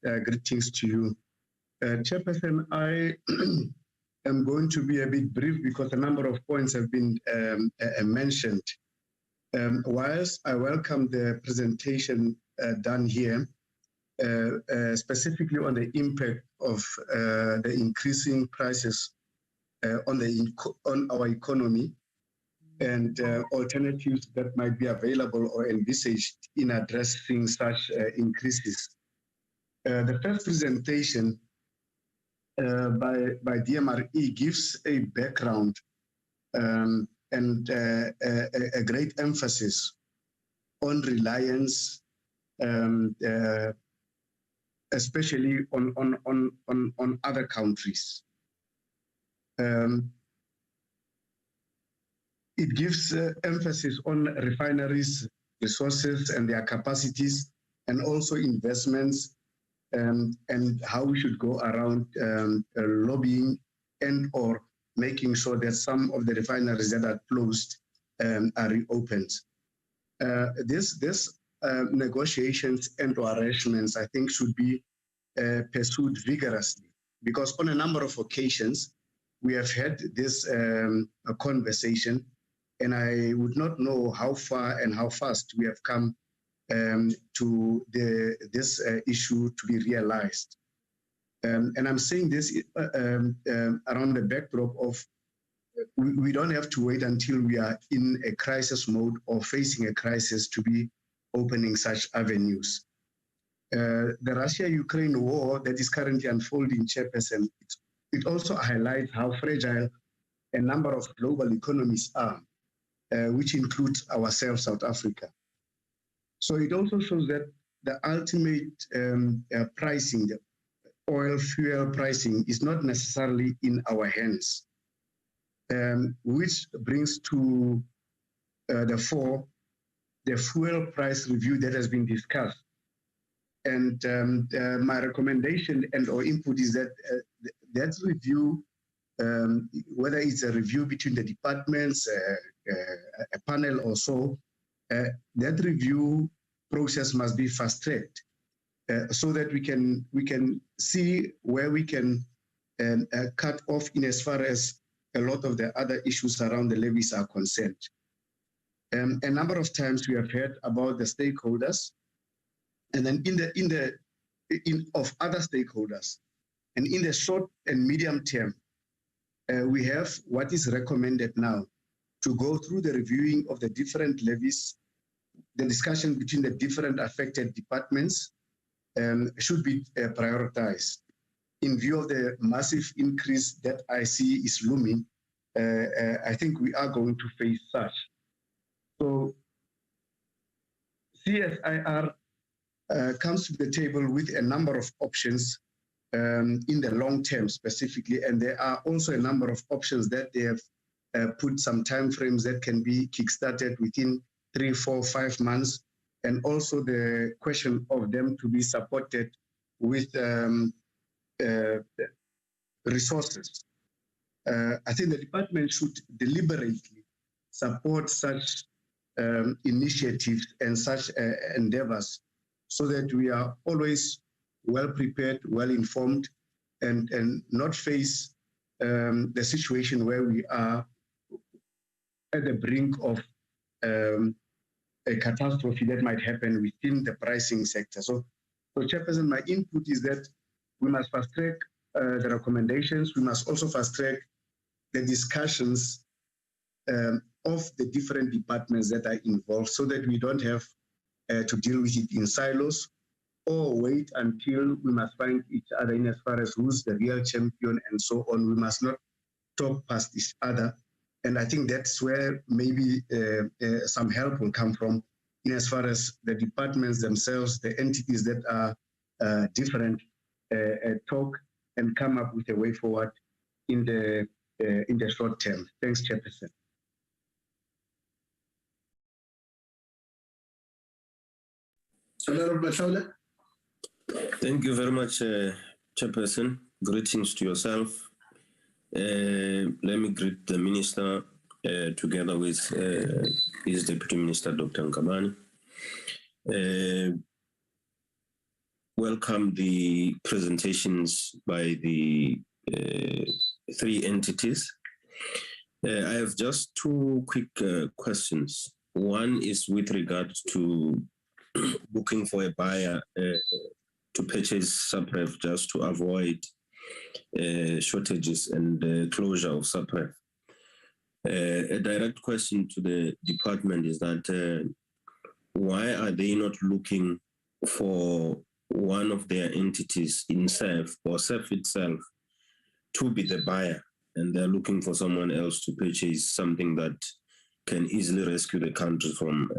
Greetings to you. Chairperson, I am going to be a bit brief because a number of points have been mentioned. Whilst I welcome the presentation done here, specifically on the impact of the increasing prices on our economy, and alternatives that might be available or envisaged in addressing such increases. The first presentation by DMRE gives a background and a great emphasis on reliance, especially on other countries. It gives emphasis on refineries, resources and their capacities, and also investments, and how we should go around lobbying and or making sure that some of the refineries that are closed are reopened. This negotiations and or arrangements, I think, should be pursued vigorously, because on a number of occasions we have had this conversation, and I would not know how far and how fast we have come to this issue to be realized. And I'm saying this around the backdrop of we don't have to wait until we are in a crisis mode or facing a crisis to be opening such avenues. The Russia-Ukraine war that is currently unfolding, Chairperson, it also highlights how fragile a number of global economies are, which includes ourselves, South Africa. So it also shows that the ultimate pricing, the oil fuel pricing, is not necessarily in our hands, which brings to the fore the fuel price review that has been discussed. And my recommendation and or input is that that review, whether it's a review between the departments, a panel or so, that review process must be fast-tracked so that we can see where we can cut off in as far as a lot of the other issues around the levies are concerned. A number of times we have heard about the stakeholders, and then of other stakeholders, and in the short and medium term, we have what is recommended now to go through the reviewing of the different levies. The discussion between the different affected departments should be prioritized. In view of the massive increase that I see is looming, I think we are going to face such. So CSIR comes to the table with a number of options in the long term specifically, and there are also a number of options that they have put some timeframes that can be kickstarted within 3, 4, 5 months, and also the question of them to be supported with resources. I think the department should deliberately support such initiatives and such endeavors so that we are always well prepared, well informed, and not face the situation where we are at the brink of a catastrophe that might happen within the pricing sector. So Chairperson, my input is that we must fast track the recommendations. We must also fast track the discussions of the different departments that are involved so that we don't have to deal with it in silos or wait until we must find each other in as far as who's the real champion and so on. We must not talk past each other. And I think that's where maybe some help will come from in as far as the departments themselves, the entities that are different, talk and come up with a way forward in the short term. Thanks, Chairperson. Thank you very much, Chairperson. Greetings to yourself. Let me greet the Minister together with his Deputy Minister, Dr. Nkabani. Welcome the presentations by the 3 entities. I have just 2 quick questions. One is with regard to booking for a buyer to purchase SAPREF just to avoid shortages and closure of SAPREF. A direct question to the department is that why are they not looking for one of their entities in SEF or SEF itself to be the buyer, and they're looking for someone else to purchase something that can easily rescue the country from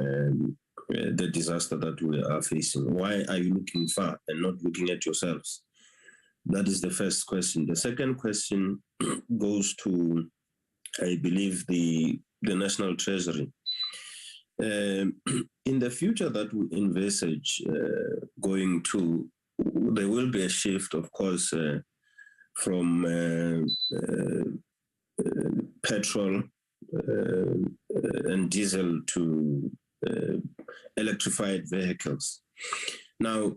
the disaster that we are facing? Why are you looking far and not looking at yourselves? That is the first question. The second question goes to, I believe, the National Treasury. In the future that we envisage going to, there will be a shift, of course, from petrol and diesel to electrified vehicles. Now,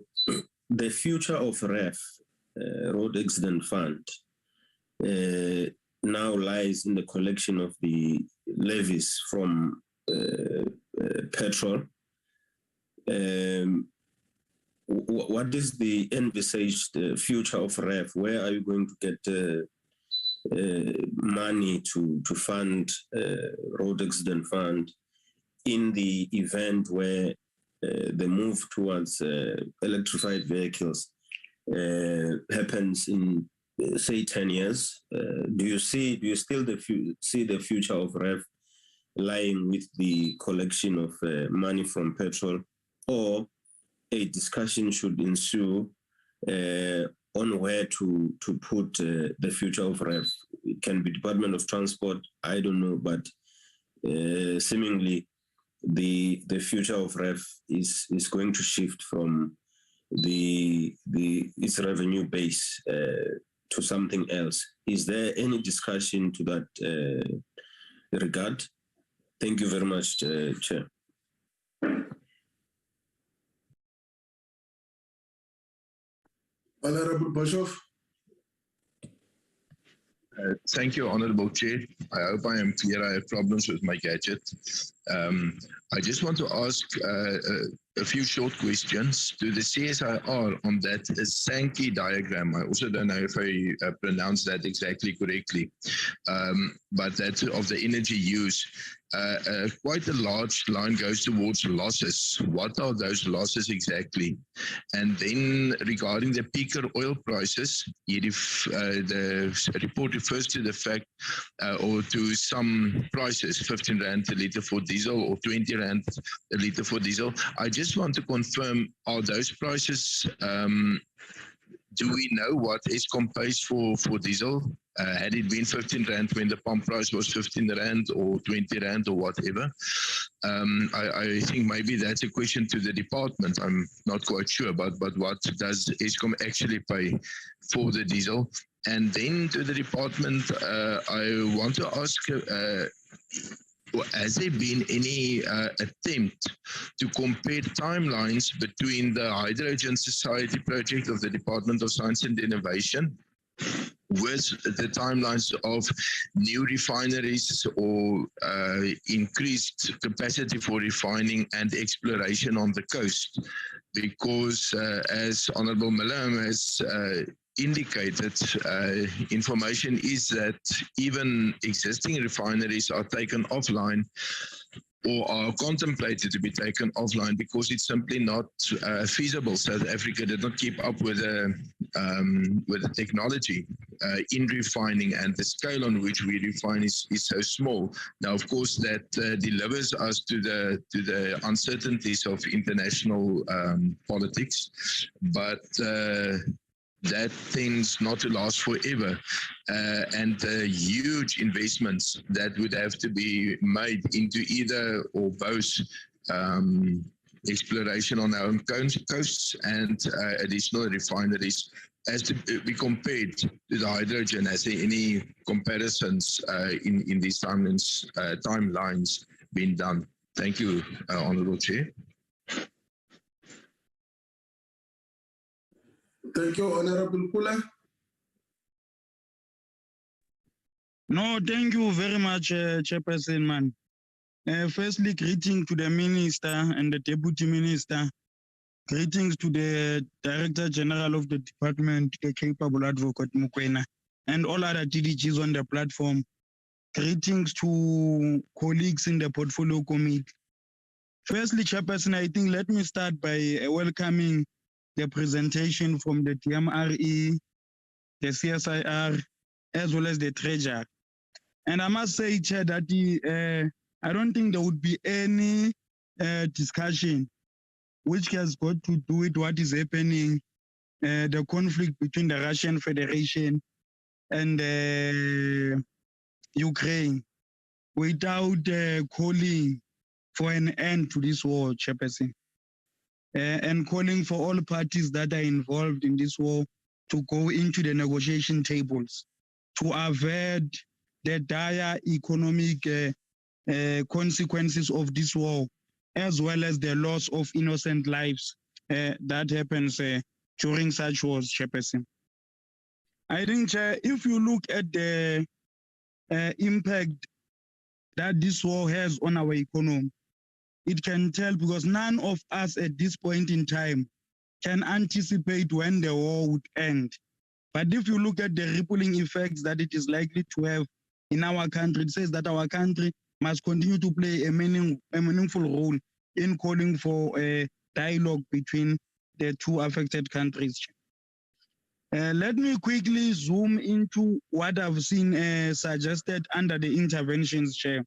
the future of RAF, Road Accident Fund, now lies in the collection of the levies from petrol. What is the envisaged future of RAF? Where are you going to get money to fund Road Accident Fund in the event where the move towards electrified vehicles happens in, say, 10 years? Do you still see the future of RAF lying with the collection of money from petrol, or a discussion should ensue on where to put the future of RAF? It can be Department of Transport, I don't know, but seemingly the future of RAF is going to shift from its revenue base to something else. Is there any discussion to that regard? Thank you very much, Chair. Honorable Boshoff. Thank you, Honorable Chair. I hope I am clear. I have problems with my gadget. I just want to ask a few short questions to the CSIR on that Sankey diagram. I also don't know if I pronounced that exactly correctly, but that's of the energy use. Quite a large line goes towards losses. What are those losses exactly? And then regarding the peaker oil prices, if the report refers to the fact or to some prices, 15 Rand a litre for diesel or 20 Rand a litre for diesel. I just want to confirm, are those prices, do we know what Eskom pays for diesel? Had it been 15 Rand when the pump price was 15 Rand or 20 Rand or whatever? I think maybe that's a question to the department. I'm not quite sure, but what does Eskom actually pay for the diesel? And then to the department, I want to ask, has there been any attempt to compare timelines between the Hydrogen Society project of the Department of Science and Innovation with the timelines of new refineries or increased capacity for refining and exploration on the coast? Because as Honorable Mallam has indicated, information is that even existing refineries are taken offline or are contemplated to be taken offline because it's simply not feasible. South Africa did not keep up with the technology in refining, and the scale on which we refine is so small. Now, of course, that delivers us to the uncertainties of international politics, but that tends not to last forever, and the huge investments that would have to be made into either or both exploration on our own coasts and additional refineries as to be compared to the hydrogen. Has there any comparisons in these timelines been done? Thank you, Honourable Chair. Thank you, Honorable Kula. No, thank you very much, Chairperson, man. Firstly, greeting to the Minister and the Deputy Minister. Greetings to the Director General of the Department, the Capable Advocate Mukwena, and all other DDGs on the platform. Greetings to colleagues in the Portfolio Committee. Firstly, Chairperson, I think let me start by welcoming the presentation from the DMRE, the CSIR, as well as the Treasury. And I must say, Chair, that I don't think there would be any discussion which has got to do with what is happening, the conflict between the Russian Federation and Ukraine, without calling for an end to this war, Chairperson, and calling for all parties that are involved in this war to go into the negotiation tables to avert the dire economic consequences of this war, as well as the loss of innocent lives that happens during such wars, Chairperson. I think, Chair, if you look at the impact that this war has on our economy, it can tell, because none of us at this point in time can anticipate when the war would end. But if you look at the rippling effects that it is likely to have in our country, it says that our country must continue to play a meaningful role in calling for a dialogue between the two affected countries. Let me quickly zoom into what I've seen suggested under the interventions, Chair.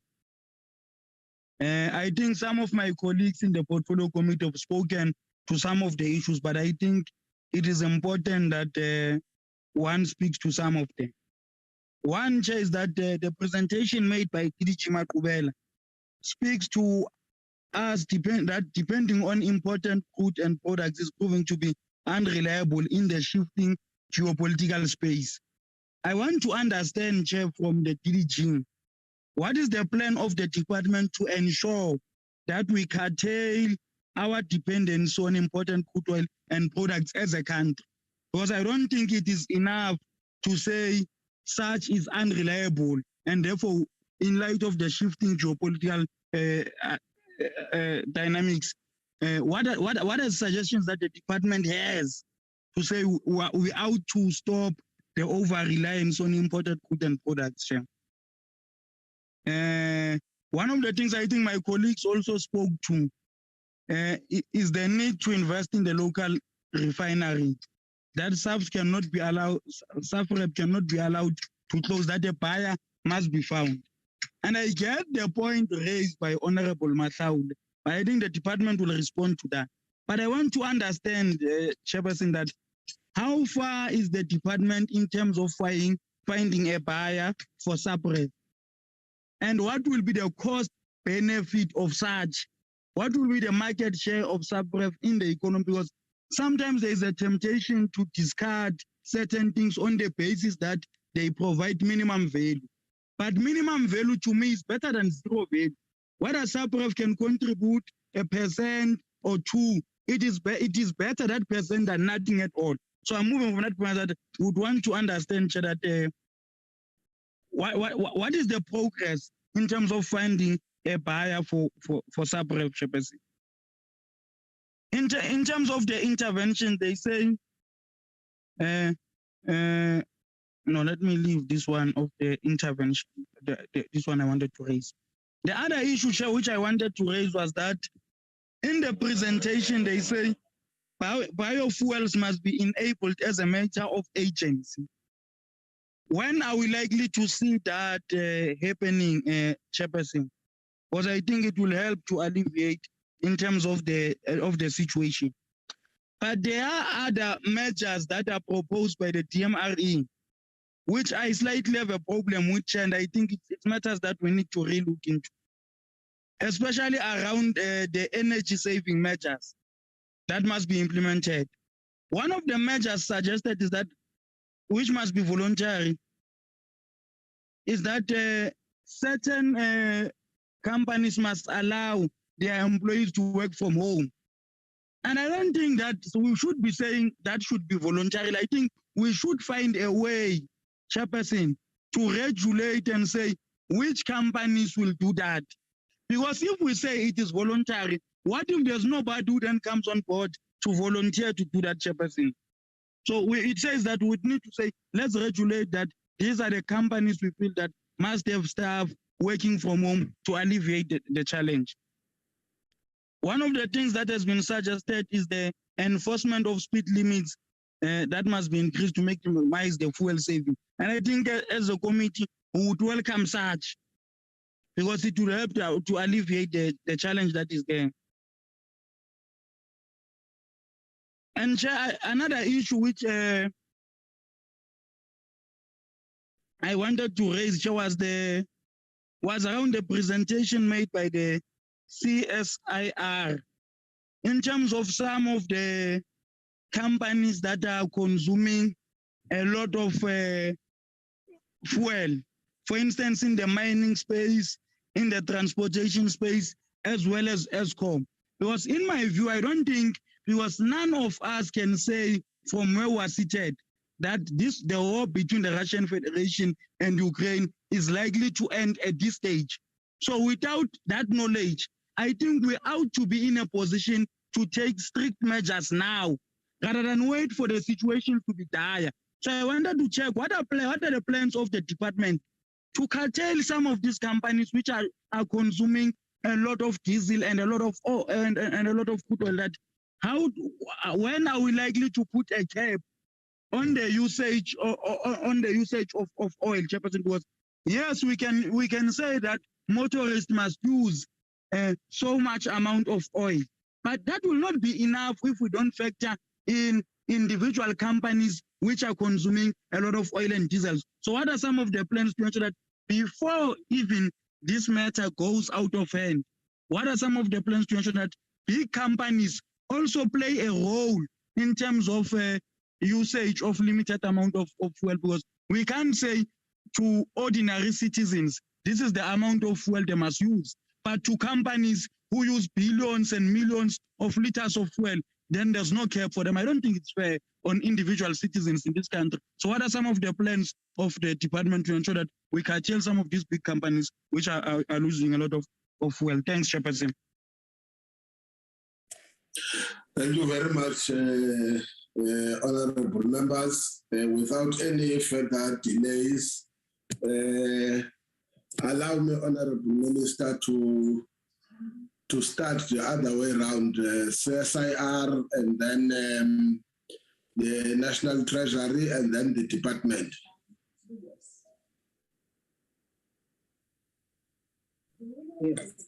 I think some of my colleagues in the Portfolio Committee have spoken to some of the issues, but I think it is important that one speaks to some of them. One, Chair, is that the presentation made by TDG Makubela speaks to us that depending on important crude and products is proving to be unreliable in the shifting geopolitical space. I want to understand, Chair, from the TDG, what is the plan of the department to ensure that we curtail our dependence on important crude oil and products as a country? Because I don't think it is enough to say such is unreliable, and therefore, in light of the shifting geopolitical dynamics, what are suggestions that the department has to say we ought to stop the over-reliance on imported crude and products? One of the things I think my colleagues also spoke to is the need to invest in the local refinery. That SAFREP cannot be allowed to close, that a buyer must be found. And I get the point raised by Honorable Mahlaud, but I think the department will respond to that. But I want to understand, Chairperson, that how far is the department in terms of finding a buyer for SAFREP? And what will be the cost benefit of such? What will be the market share of SAFREP in the economy? Because sometimes there is a temptation to discard certain things on the basis that they provide minimum value. But minimum value to me is better than zero value. Whether SAFREP can contribute 1% or 2%, it is better that percent than nothing at all. So I'm moving from that point that we would want to understand that what is the progress in terms of finding a buyer for SAFREP, Chairperson? In terms of the intervention, they say, no, let me leave this one of the intervention, this one I wanted to raise. The other issue, Chair, which I wanted to raise was that in the presentation, they say biofuels must be enabled as a matter of agency. When are we likely to see that happening, Chairperson? Because I think it will help to alleviate in terms of the situation. But there are other measures that are proposed by the DMRE, which I slightly have a problem with, and I think it matters that we need to relook into, especially around the energy-saving measures that must be implemented. One of the measures suggested is that, which must be voluntary, is that certain companies must allow their employees to work from home. And I don't think that we should be saying that should be voluntary. I think we should find a way, Chairperson, to regulate and say which companies will do that. Because if we say it is voluntary, what if there's nobody who then comes on board to volunteer to do that, Chairperson? So it says that we need to say, let's regulate that these are the companies we feel that must have staff working from home to alleviate the challenge. One of the things that has been suggested is the enforcement of speed limits that must be increased to maximize the fuel saving. And I think as a committee, we would welcome such, because it will help to alleviate the challenge that is there. And another issue which I wanted to raise was around the presentation made by the CSIR in terms of some of the companies that are consuming a lot of fuel, for instance, in the mining space, in the transportation space, as well as ESCOM. Because in my view, I don't think, because none of us can say from where we're seated that the war between the Russian Federation and Ukraine is likely to end at this stage. So without that knowledge, I think we ought to be in a position to take strict measures now, rather than wait for the situation to be dire. So I wanted to check what are the plans of the department to curtail some of these companies which are consuming a lot of diesel and a lot of oil and a lot of crude oil. When are we likely to put a cap on the usage of oil, Chairperson? Because yes, we can say that motorists must use so much amount of oil, but that will not be enough if we don't factor in individual companies which are consuming a lot of oil and diesel. So what are some of the plans to ensure that before even this matter goes out of hand, what are some of the plans to ensure that big companies also play a role in terms of usage of limited amount of fuel? Because we can't say to ordinary citizens, this is the amount of fuel they must use. But to companies who use billions and millions of liters of fuel, then there's no cap for them. I don't think it's fair on individual citizens in this country. So what are some of the plans of the department to ensure that we curtail some of these big companies which are losing a lot of fuel? Thanks, Chairperson. Thank you very much, honorable members. Without any further delays, allow me, honorable minister, to start the other way around, CSIR and then the National Treasury and then the department.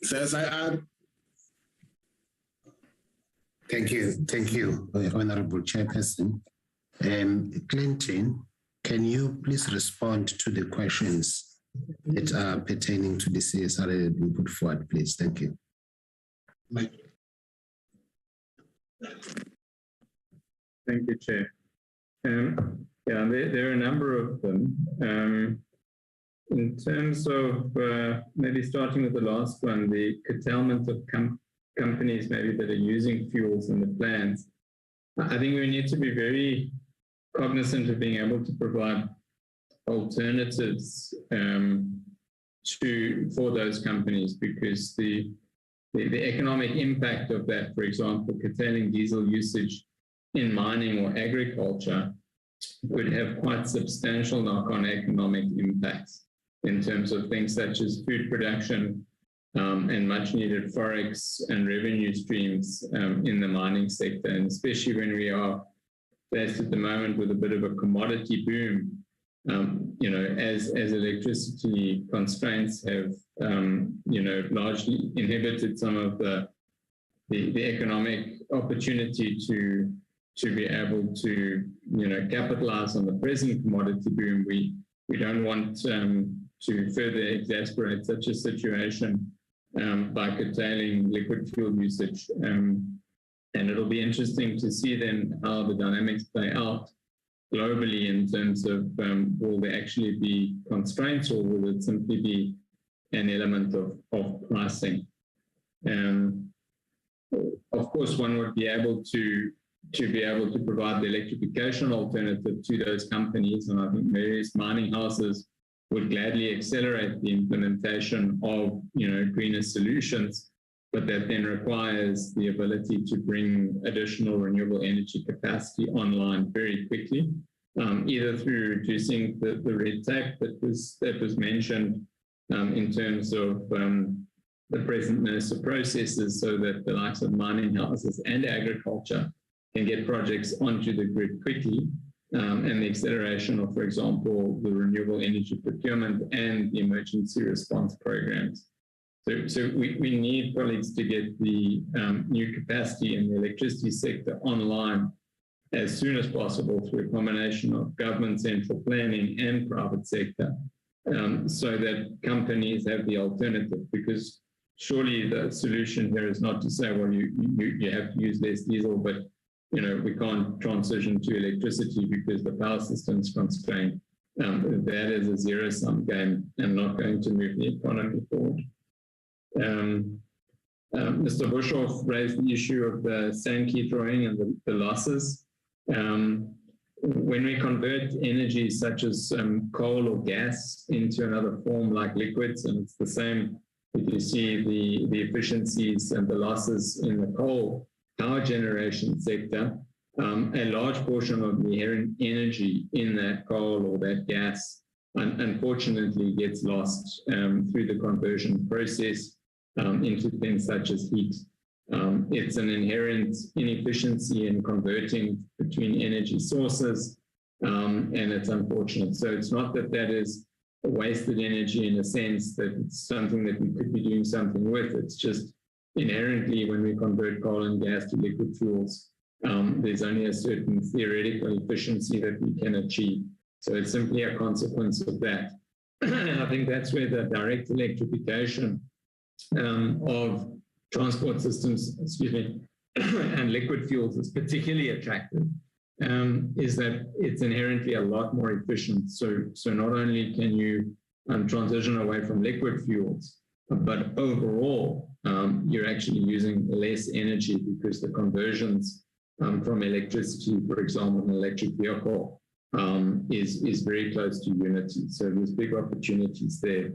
CSIR. Thank you, Honorable Chairperson. Clinton, can you please respond to the questions that are pertaining to the CSR that we put forward, please? Thank you. Thank you, Chair. There are a number of them. In terms of maybe starting with the last one, the curtailment of companies maybe that are using fuels in the plants, I think we need to be very cognizant of being able to provide alternatives for those companies, because the economic impact of that, for example, curtailing diesel usage in mining or agriculture, would have quite substantial knock-on economic impacts in terms of things such as food production and much needed forex and revenue streams in the mining sector. And especially when we are faced at the moment with a bit of a commodity boom, as electricity constraints have, largely inhibited some of the economic opportunity to be able to, capitalize on the present commodity boom. We don't want to further exacerbate such a situation by curtailing liquid fuel usage. And it'll be interesting to see then how the dynamics play out globally in terms of will there actually be constraints, or will it simply be an element of pricing? Of course, one would be able to provide the electrification alternative to those companies, and I think various mining houses would gladly accelerate the implementation of greener solutions, but that then requires the ability to bring additional renewable energy capacity online very quickly. either through reducing the red tape that was mentioned in terms of the presentness of processes, so that the likes of mining houses and agriculture can get projects onto the grid quickly, and the acceleration of, for example, the renewable energy procurement and the emergency response programs. So we need colleagues to get the new capacity in the electricity sector online as soon as possible through a combination of government central planning and private sector, so that companies have the alternative. Because surely the solution here is not to say, well, you have to use less diesel, but we can't transition to electricity because the power system is constrained. That is a zero-sum game and not going to move the economy forward. Mr. Bushhoff raised the issue of the Sankey drawing and the losses. When we convert energy such as coal or gas into another form like liquids, and it's the same if you see the efficiencies and the losses in the coal power generation sector, a large portion of the inherent energy in that coal or that gas unfortunately gets lost through the conversion process into things such as heat. It's an inherent inefficiency in converting between energy sources, and it's unfortunate. So it's not that that is wasted energy in a sense that it's something that we could be doing something with. It's just inherently when we convert coal and gas to liquid fuels, there's only a certain theoretical efficiency that we can achieve. So it's simply a consequence of that. I think that's where the direct electrification of transport systems, and liquid fuels is particularly attractive, is that it's inherently a lot more efficient. So not only can you transition away from liquid fuels, but overall, you're actually using less energy because the conversions from electricity, for example, an electric vehicle, is very close to unity. So there's big opportunities there.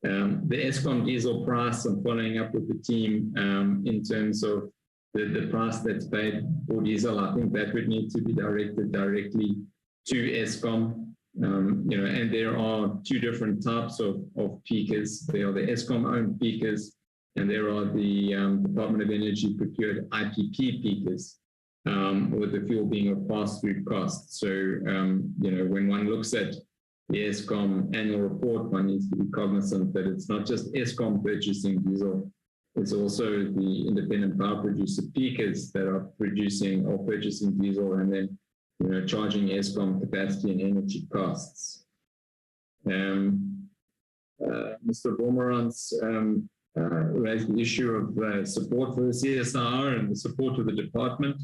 The Eskom diesel price, I'm following up with the team in terms of the price that's paid for diesel. I think that would need to be directed directly to Eskom. And there are two different types of peakers. There are the Eskom-owned peakers, and there are the Department of Energy procured IPP peakers, with the fuel being a pass-through cost. So, when one looks at the Eskom annual report, one needs to be cognizant that it's not just Eskom purchasing diesel, it's also the independent power producer peakers that are producing or purchasing diesel and then, charging Eskom capacity and energy costs. Mr. Vormerans raised the issue of support for the CSIR and the support of the department.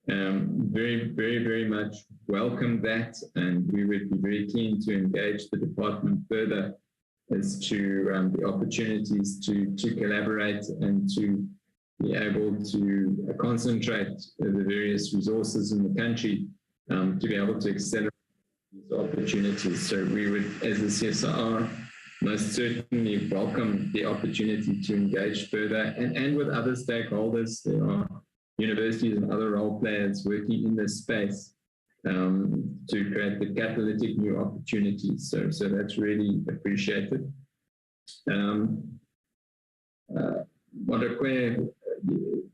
Very, very, very much welcome that, and we would be very keen to engage the department further as to the opportunities to collaborate and to be able to concentrate the various resources in the country to be able to accelerate these opportunities. So we would, as the CSIR, most certainly welcome the opportunity to engage further and with other stakeholders. There are universities and other role players working in this space to create the catalytic new opportunities. So that's really appreciated.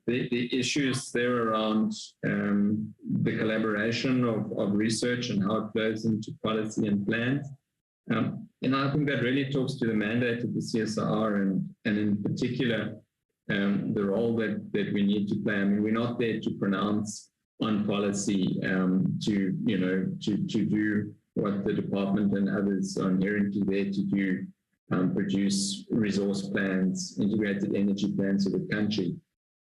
The issues there around the collaboration of research and how it flows into policy and plans. And I think that really talks to the mandate of the CSIR and in particular, the role that we need to play. I mean, we're not there to pronounce on policy, to do what the department and others are inherently there to do, produce resource plans, integrated energy plans for the country.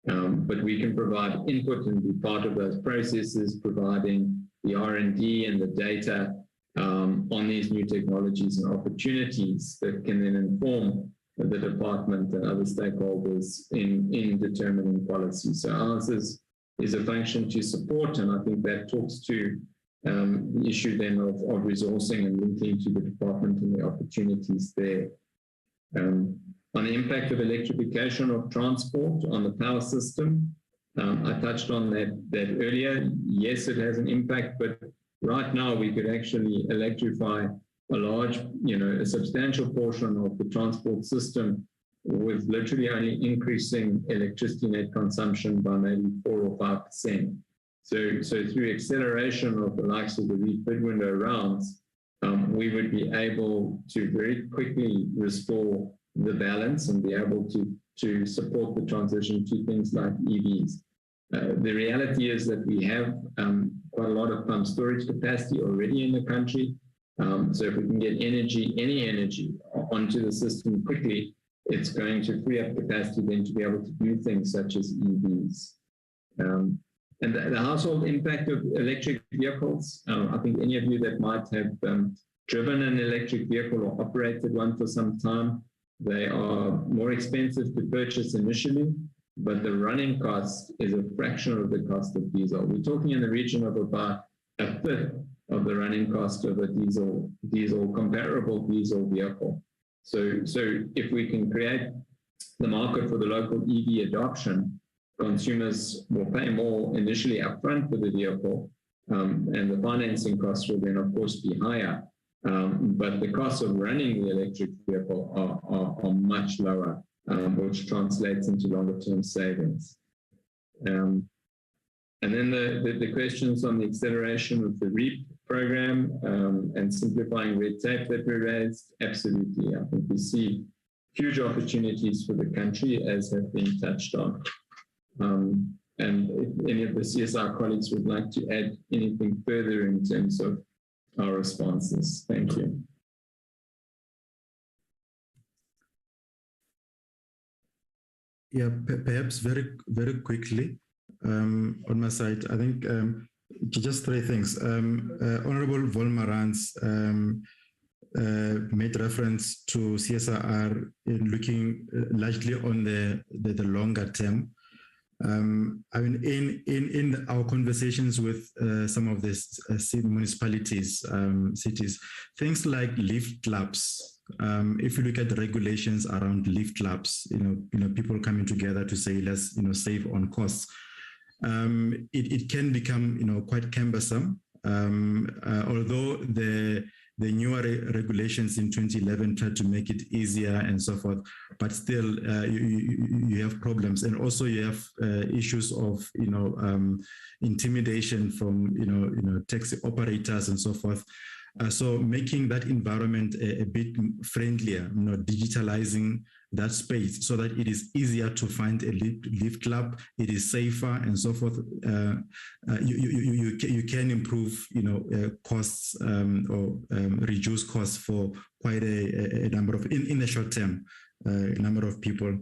But we can provide input and be part of those processes, providing the R&D and the data on these new technologies and opportunities that can then inform the department and other stakeholders in determining policy. So ours is a function to support, and I think that talks to the issue then of resourcing and linking to the department and the opportunities there. On the impact of electrification of transport on the power system, I touched on that earlier. Yes, it has an impact, but right now we could actually electrify a large, a substantial portion of the transport system with literally only increasing electricity net consumption by maybe 4 or 5%. So through acceleration of the likes of the bid window rounds, we would be able to very quickly restore the balance and be able to support the transition to things like EVs. The reality is that we have quite a lot of pump storage capacity already in the country. So if we can get any energy onto the system quickly, it's going to free up capacity then to be able to do things such as EVs. And the household impact of electric vehicles, I think any of you that might have driven an electric vehicle or operated one for some time, they are more expensive to purchase initially, but the running cost is a fraction of the cost of diesel. We're talking in the region of about a fifth of the running cost of a comparable diesel vehicle. So if we can create the market for the local EV adoption, consumers will pay more initially upfront for the vehicle, and the financing costs will then, of course, be higher. But the costs of running the electric vehicle are much lower, which translates into longer-term savings. And then the questions on the acceleration of the REAP program and simplifying red tape that we raised, absolutely. I think we see huge opportunities for the country, as have been touched on. And if any of the CSIR colleagues would like to add anything further in terms of our responses. Thank you. Yeah, perhaps very quickly on my side, I think just three things. Honorable Volmarans made reference to CSIR in looking largely on the longer term. I mean, in our conversations with some of the municipalities, cities, things like lift clubs. If you look at the regulations around lift clubs, people coming together to say let's save on costs. It can become quite cumbersome. Although the newer regulations in 2011 tried to make it easier and so forth, but still you have problems, and also you have issues of intimidation from taxi operators and so forth. So making that environment a bit friendlier, digitalizing that space so that it is easier to find a lift club, it is safer and so forth. You can improve, costs or reduce costs for quite a number of, in the short term, a number of people.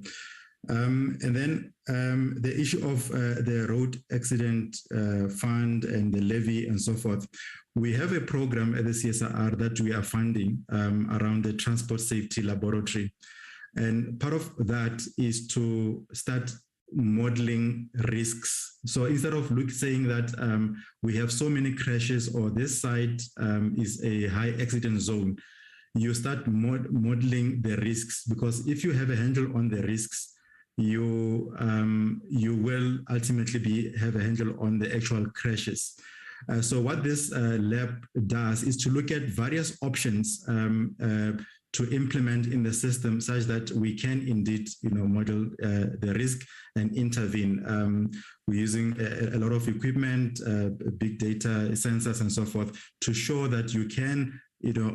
And then the issue of the road accident fund and the levy and so forth. We have a program at the CSIR that we are funding around the transport safety laboratory. And part of that is to start modeling risks. So instead of saying that we have so many crashes or this site is a high accident zone, you start modeling the risks, because if you have a handle on the risks, you will ultimately have a handle on the actual crashes. So what this lab does is to look at various options to implement in the system such that we can indeed, model the risk and intervene. We're using a lot of equipment, big data, sensors and so forth to show that you can,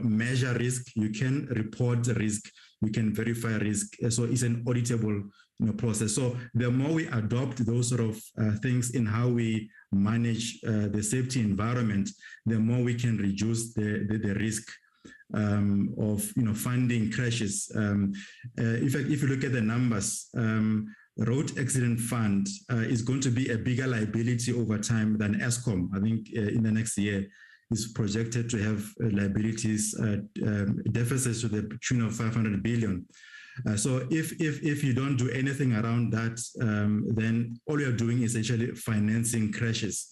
measure risk, you can report the risk, you can verify risk. So it's an auditable process. So the more we adopt those sort of things in how we manage the safety environment, the more we can reduce the risk of finding crashes. In fact, if you look at the numbers, road accident fund is going to be a bigger liability over time than ESCOM. I think in the next year is projected to have liabilities deficits to the tune of 500 billion. So if you don't do anything around that, then all you're doing is actually financing crashes.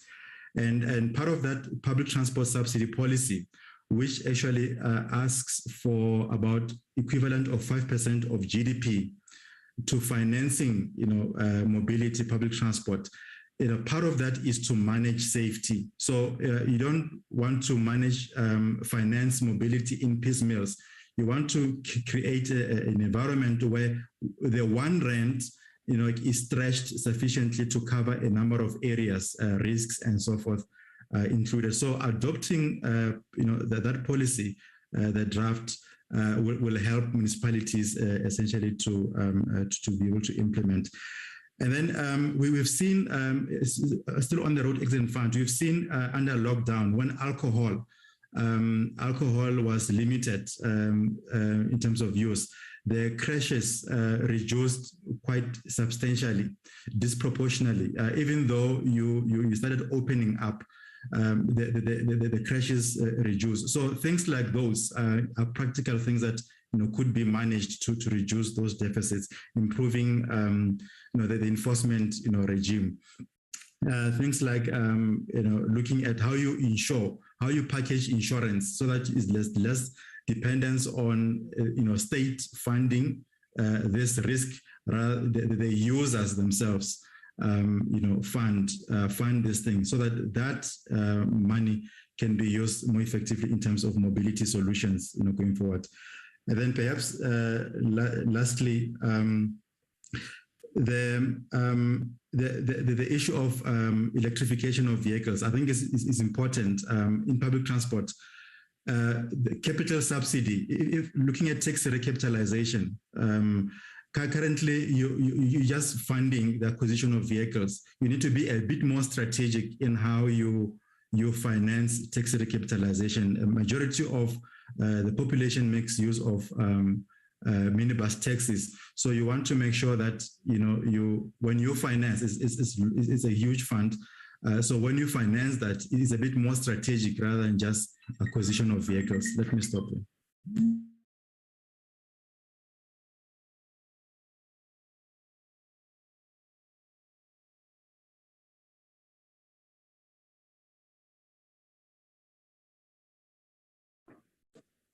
And part of that public transport subsidy policy, which actually asks for about equivalent of 5% of GDP to financing, mobility, public transport, part of that is to manage safety. So you don't want to manage finance mobility in piecemeals. You want to create an environment where the one rand, is stretched sufficiently to cover a number of areas, risks and so forth included. So adopting, that policy, the draft, will help municipalities essentially to be able to implement. And then we've seen, still on the road accident front, we've seen under lockdown when alcohol was limited in terms of use, the crashes reduced quite substantially, disproportionately. Even though you started opening up, the crashes reduced. So things like those are practical things that could be managed to reduce those deficits, improving the enforcement regime. Things like looking at how you insure, how you package insurance so that it's less dependence on state funding this risk, rather the users themselves fund this thing so that money can be used more effectively in terms of mobility solutions going forward. And then perhaps lastly, the issue of electrification of vehicles, I think is important in public transport. The capital subsidy, if looking at tax recapitalization, currently you're just funding the acquisition of vehicles. You need to be a bit more strategic in how you finance tax recapitalization. A majority of the population makes use of minibus taxis. So you want to make sure that when you finance, it's a huge fund. So when you finance that, it is a bit more strategic rather than just acquisition of vehicles. Let me stop there.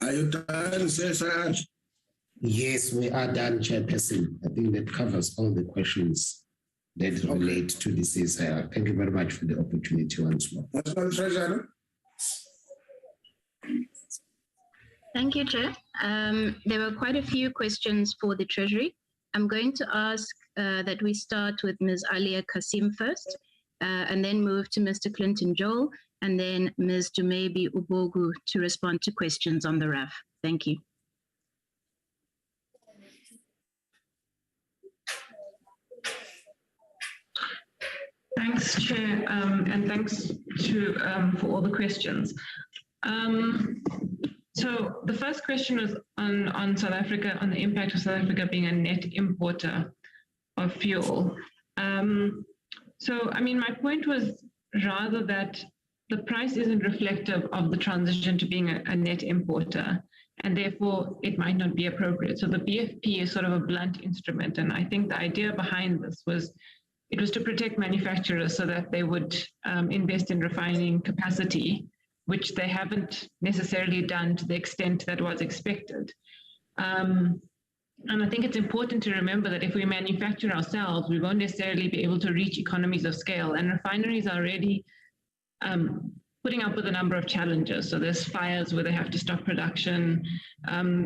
Are you done, CSIR? Yes, we are done, Chairperson. I think that covers all the questions that relate to the CSIR. Thank you very much for the opportunity once more. National Treasurer. Thank you, Chair. There were quite a few questions for the Treasury. I'm going to ask that we start with Ms. Alia Kasim first, and then move to Mr. Clinton Joel, and then Ms. Dumebi Ubogu to respond to questions on the RAF. Thank you. Thanks, Chair, and thanks to for all the questions. So the first question was on South Africa, on the impact of South Africa being a net importer of fuel. So, I mean, my point was rather that the price isn't reflective of the transition to being a net importer, and therefore it might not be appropriate. So the BFP is sort of a blunt instrument, and I think the idea behind this was it was to protect manufacturers so that they would invest in refining capacity, which they haven't necessarily done to the extent that was expected. And I think it's important to remember that if we manufacture ourselves, we won't necessarily be able to reach economies of scale. And refineries are already putting up with a number of challenges. So there's fires where they have to stop production.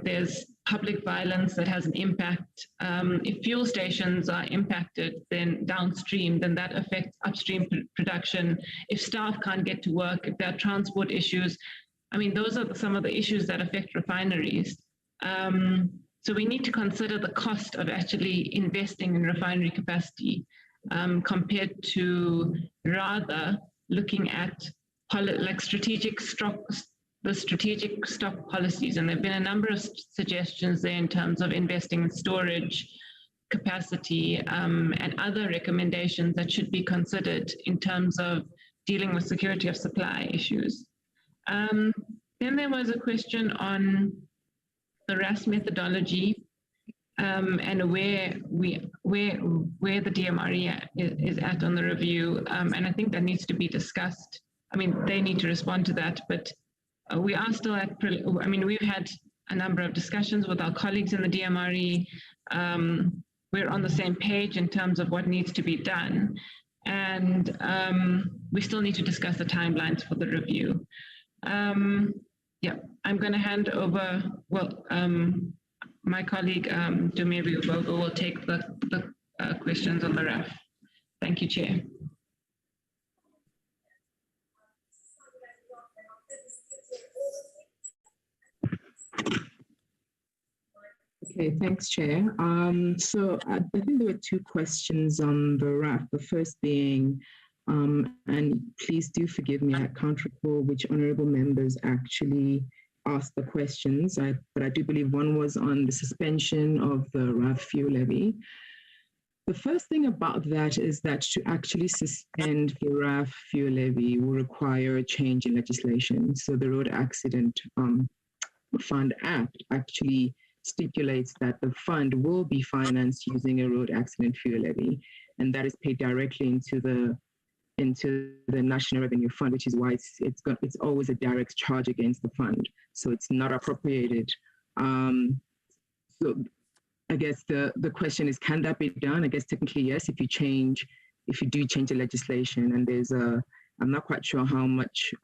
There's public violence that has an impact. If fuel stations are impacted, then downstream, then that affects upstream production. If staff can't get to work, if there are transport issues, I mean, those are some of the issues that affect refineries. So we need to consider the cost of actually investing in refinery capacity compared to rather looking at like strategic stock policies. And there have been a number of suggestions there in terms of investing in storage capacity and other recommendations that should be considered in terms of dealing with security of supply issues. Then there was a question on the RAS methodology and where the DMRE is at on the review. And I think that needs to be discussed. I mean, they need to respond to that, but we are still at, I mean, we've had a number of discussions with our colleagues in the DMRE. We're on the same page in terms of what needs to be done. and we still need to discuss the timelines for the review. Yeah, I'm going to hand over, my colleague Dumeri Ubogo will take the questions on the RAF. Thank you, Chair. Okay, thanks, Chair. So I think there were two questions on the RAF. The first being, and please do forgive me, I can't recall which honourable members actually asked the questions, but I do believe one was on the suspension of the RAF fuel levy. The first thing about that is that to actually suspend the RAF fuel levy will require a change in legislation. So the Road Accident Fund Act actually stipulates that the fund will be financed using a road accident fuel levy, and that is paid directly into the National Revenue Fund, which is why it's always a direct charge against the fund. So it's not appropriated. So I guess the question is, can that be done? I guess technically yes, if you do change the legislation, and there's I'm not quite sure how much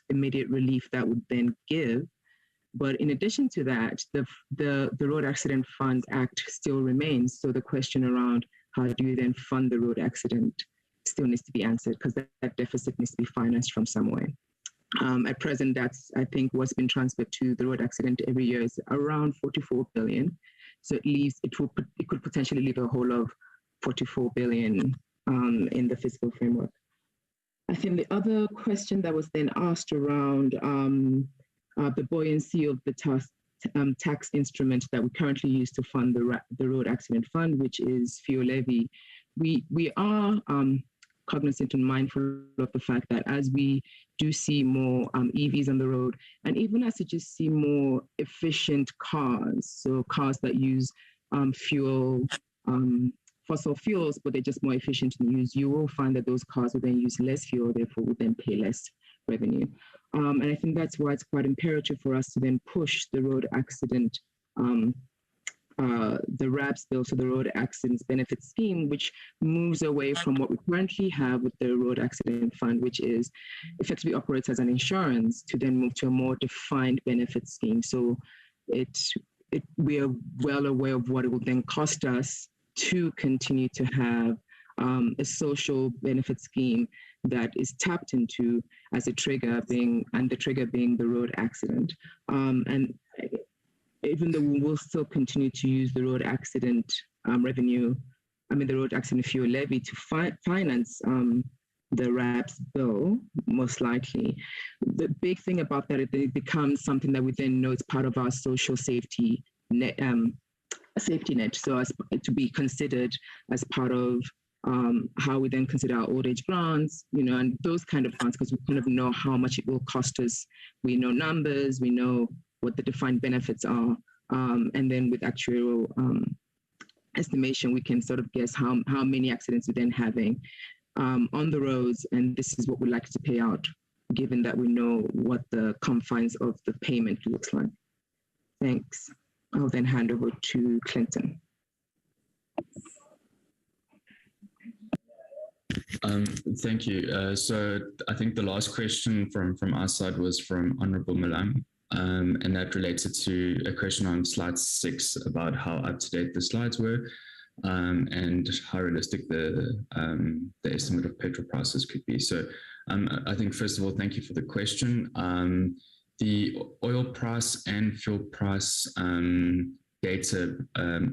immediate relief that would then give. But in addition to that, the Road Accident Fund Act still remains. So the question around how do you then fund the road accident still needs to be answered, because that deficit needs to be financed from somewhere. At present, that's, I think, what's been transferred to the road accident every year is around 44 billion. So it could potentially leave a whole of 44 billion in the fiscal framework. I think the other question that was then asked around the buoyancy of the tax instrument that we currently use to fund the road accident fund, which is fuel levy. We are cognizant and mindful of the fact that as we do see more EVs on the road, and even as we just see more efficient cars, so cars that use fossil fuels, but they're just more efficient in use, you will find that those cars will then use less fuel, therefore will then pay less revenue. And I think that's why it's quite imperative for us to then push the road accident, the RABS bill, so the Road Accidents Benefit Scheme, which moves away from what we currently have with the Road Accident Fund, which is effectively operates as an insurance, to then move to a more defined benefit scheme. So we are well aware of what it will then cost us to continue to have a social benefit scheme that is tapped into as a trigger being the road accident. And even though we will still continue to use the road accident the road accident fuel levy to finance the RABS bill, most likely. The big thing about that is that it becomes something that we then know is part of our social safety net, so as to be considered as part of how we then consider our old age grants, and those kind of funds, because we kind of know how much it will cost us. We know numbers, we know what the defined benefits are, and then with actual estimation, we can sort of guess how many accidents we're then having on the roads, and this is what we'd like to pay out, given that we know what the confines of the payment looks like. Thanks. I'll then hand over to Clinton. Thank you. So I think the last question from our side was from Honourable Malam, and that related to a question on slide 6 about how up-to-date the slides were, and how realistic the estimate of petrol prices could be. So I think, first of all, thank you for the question. The oil price and fuel price data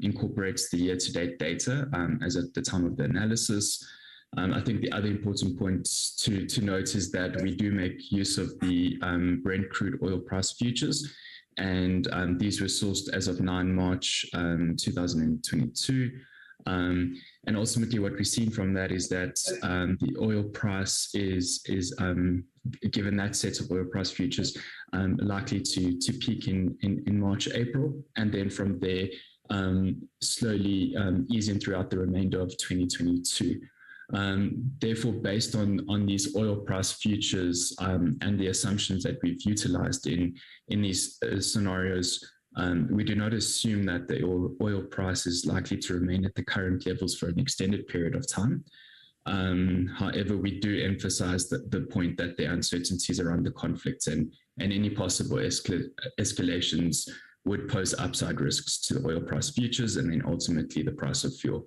incorporates the year-to-date data as at the time of the analysis. I think the other important point to note is that we do make use of the Brent crude oil price futures, and these were sourced as of 9 March 2022. And ultimately what we've seen from that is that the oil price is given that set of oil price futures, likely to peak in March, April, and then from there slowly easing throughout the remainder of 2022. Therefore, based on these oil price futures and the assumptions that we've utilized in these scenarios, we do not assume that the oil price is likely to remain at the current levels for an extended period of time. However, we do emphasize the point that the uncertainties around the conflicts and any possible escalations would pose upside risks to the oil price futures and then ultimately the price of fuel.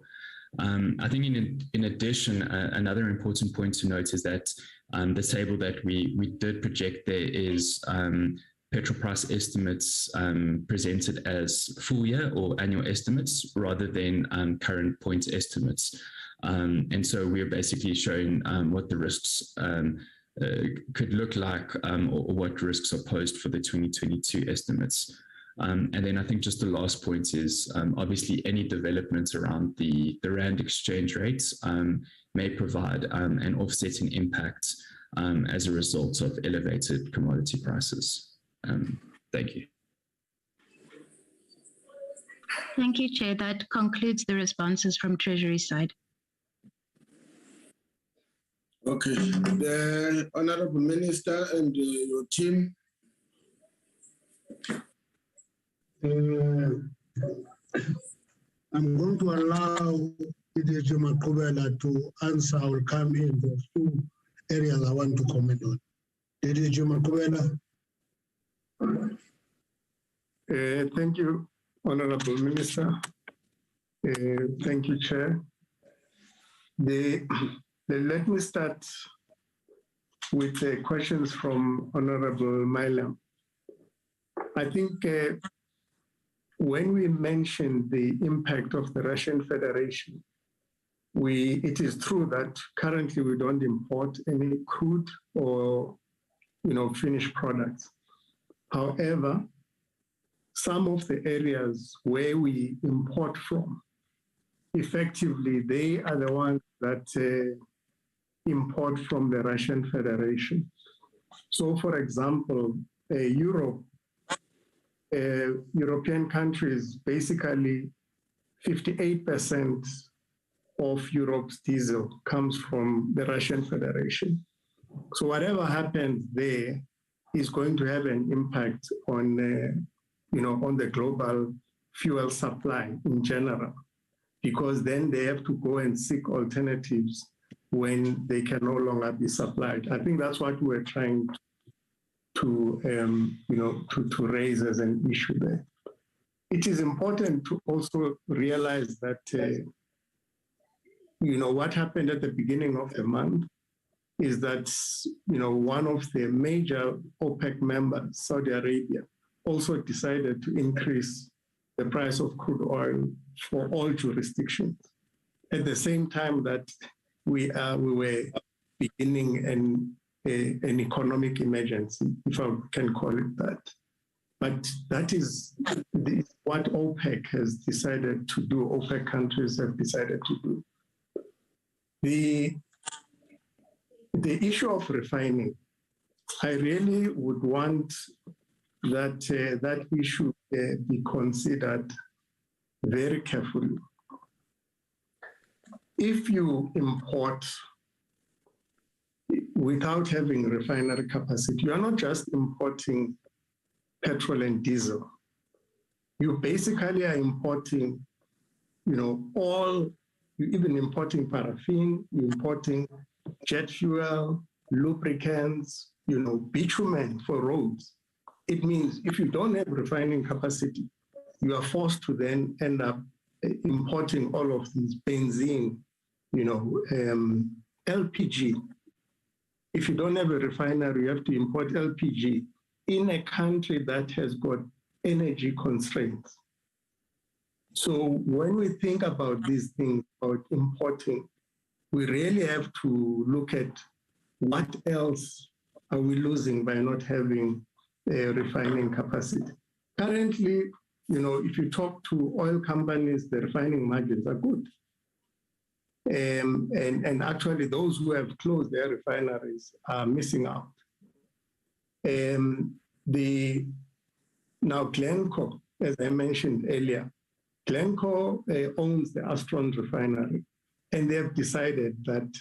I think in addition, another important point to note is that the table that we did project there is petrol price estimates presented as full year or annual estimates rather than current point estimates. And so we're basically showing what the risks could look like or what risks are posed for the 2022 estimates. And then I think just the last point is obviously any developments around the Rand exchange rates may provide an offsetting impact as a result of elevated commodity prices. Thank you. Thank you, Chair. That concludes the responses from Treasury side. Okay, the Honorable Minister and your team. I'm going to allow DDG Makubela to answer. I will come in. There's two areas I want to comment on. DDG Makubela. Thank you, Honorable Minister. Thank you, Chair. Let me start with the questions from Honorable Mailam. I think when we mentioned the impact of the Russian Federation, it is true that currently we don't import any crude or finished products. However, some of the areas where we import from, effectively, they are the ones that import from the Russian Federation. So, for example, European countries, basically 58% of Europe's diesel comes from the Russian Federation. So whatever happens there is going to have an impact on the global fuel supply in general, because then they have to go and seek alternatives when they can no longer be supplied. I think that's what we're trying to raise as an issue there. It is important to also realize that what happened at the beginning of the month is that one of the major OPEC members, Saudi Arabia, also decided to increase the price of crude oil for all jurisdictions. At the same time that we were beginning an economic emergency, if I can call it that. But that is what OPEC has decided to do, OPEC countries have decided to do. The issue of refining, I really would want that issue be considered very carefully. If you import without having refinery capacity, you are not just importing petrol and diesel. You basically are importing, you're even importing paraffin, you're importing jet fuel, lubricants, bitumen for roads. It means if you don't have refining capacity, you are forced to then end up importing all of these benzene, LPG. If you don't have a refinery, you have to import LPG in a country that has got energy constraints. So when we think about these things, about importing, we really have to look at what else are we losing by not having a refining capacity. Currently, if you talk to oil companies, the refining margins are good. And actually, those who have closed their refineries are missing out. Now, Glencore, as I mentioned earlier, Glencore owns the Astron refinery, and they have decided that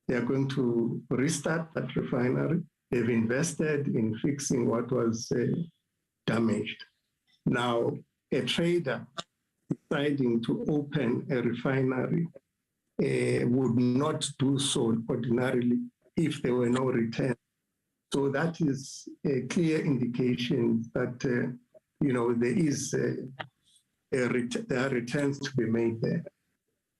they are going to restart that refinery. They've invested in fixing what was damaged. Now, a trader deciding to open a refinery would not do so ordinarily if there were no return. So that is a clear indication that there are returns to be made there.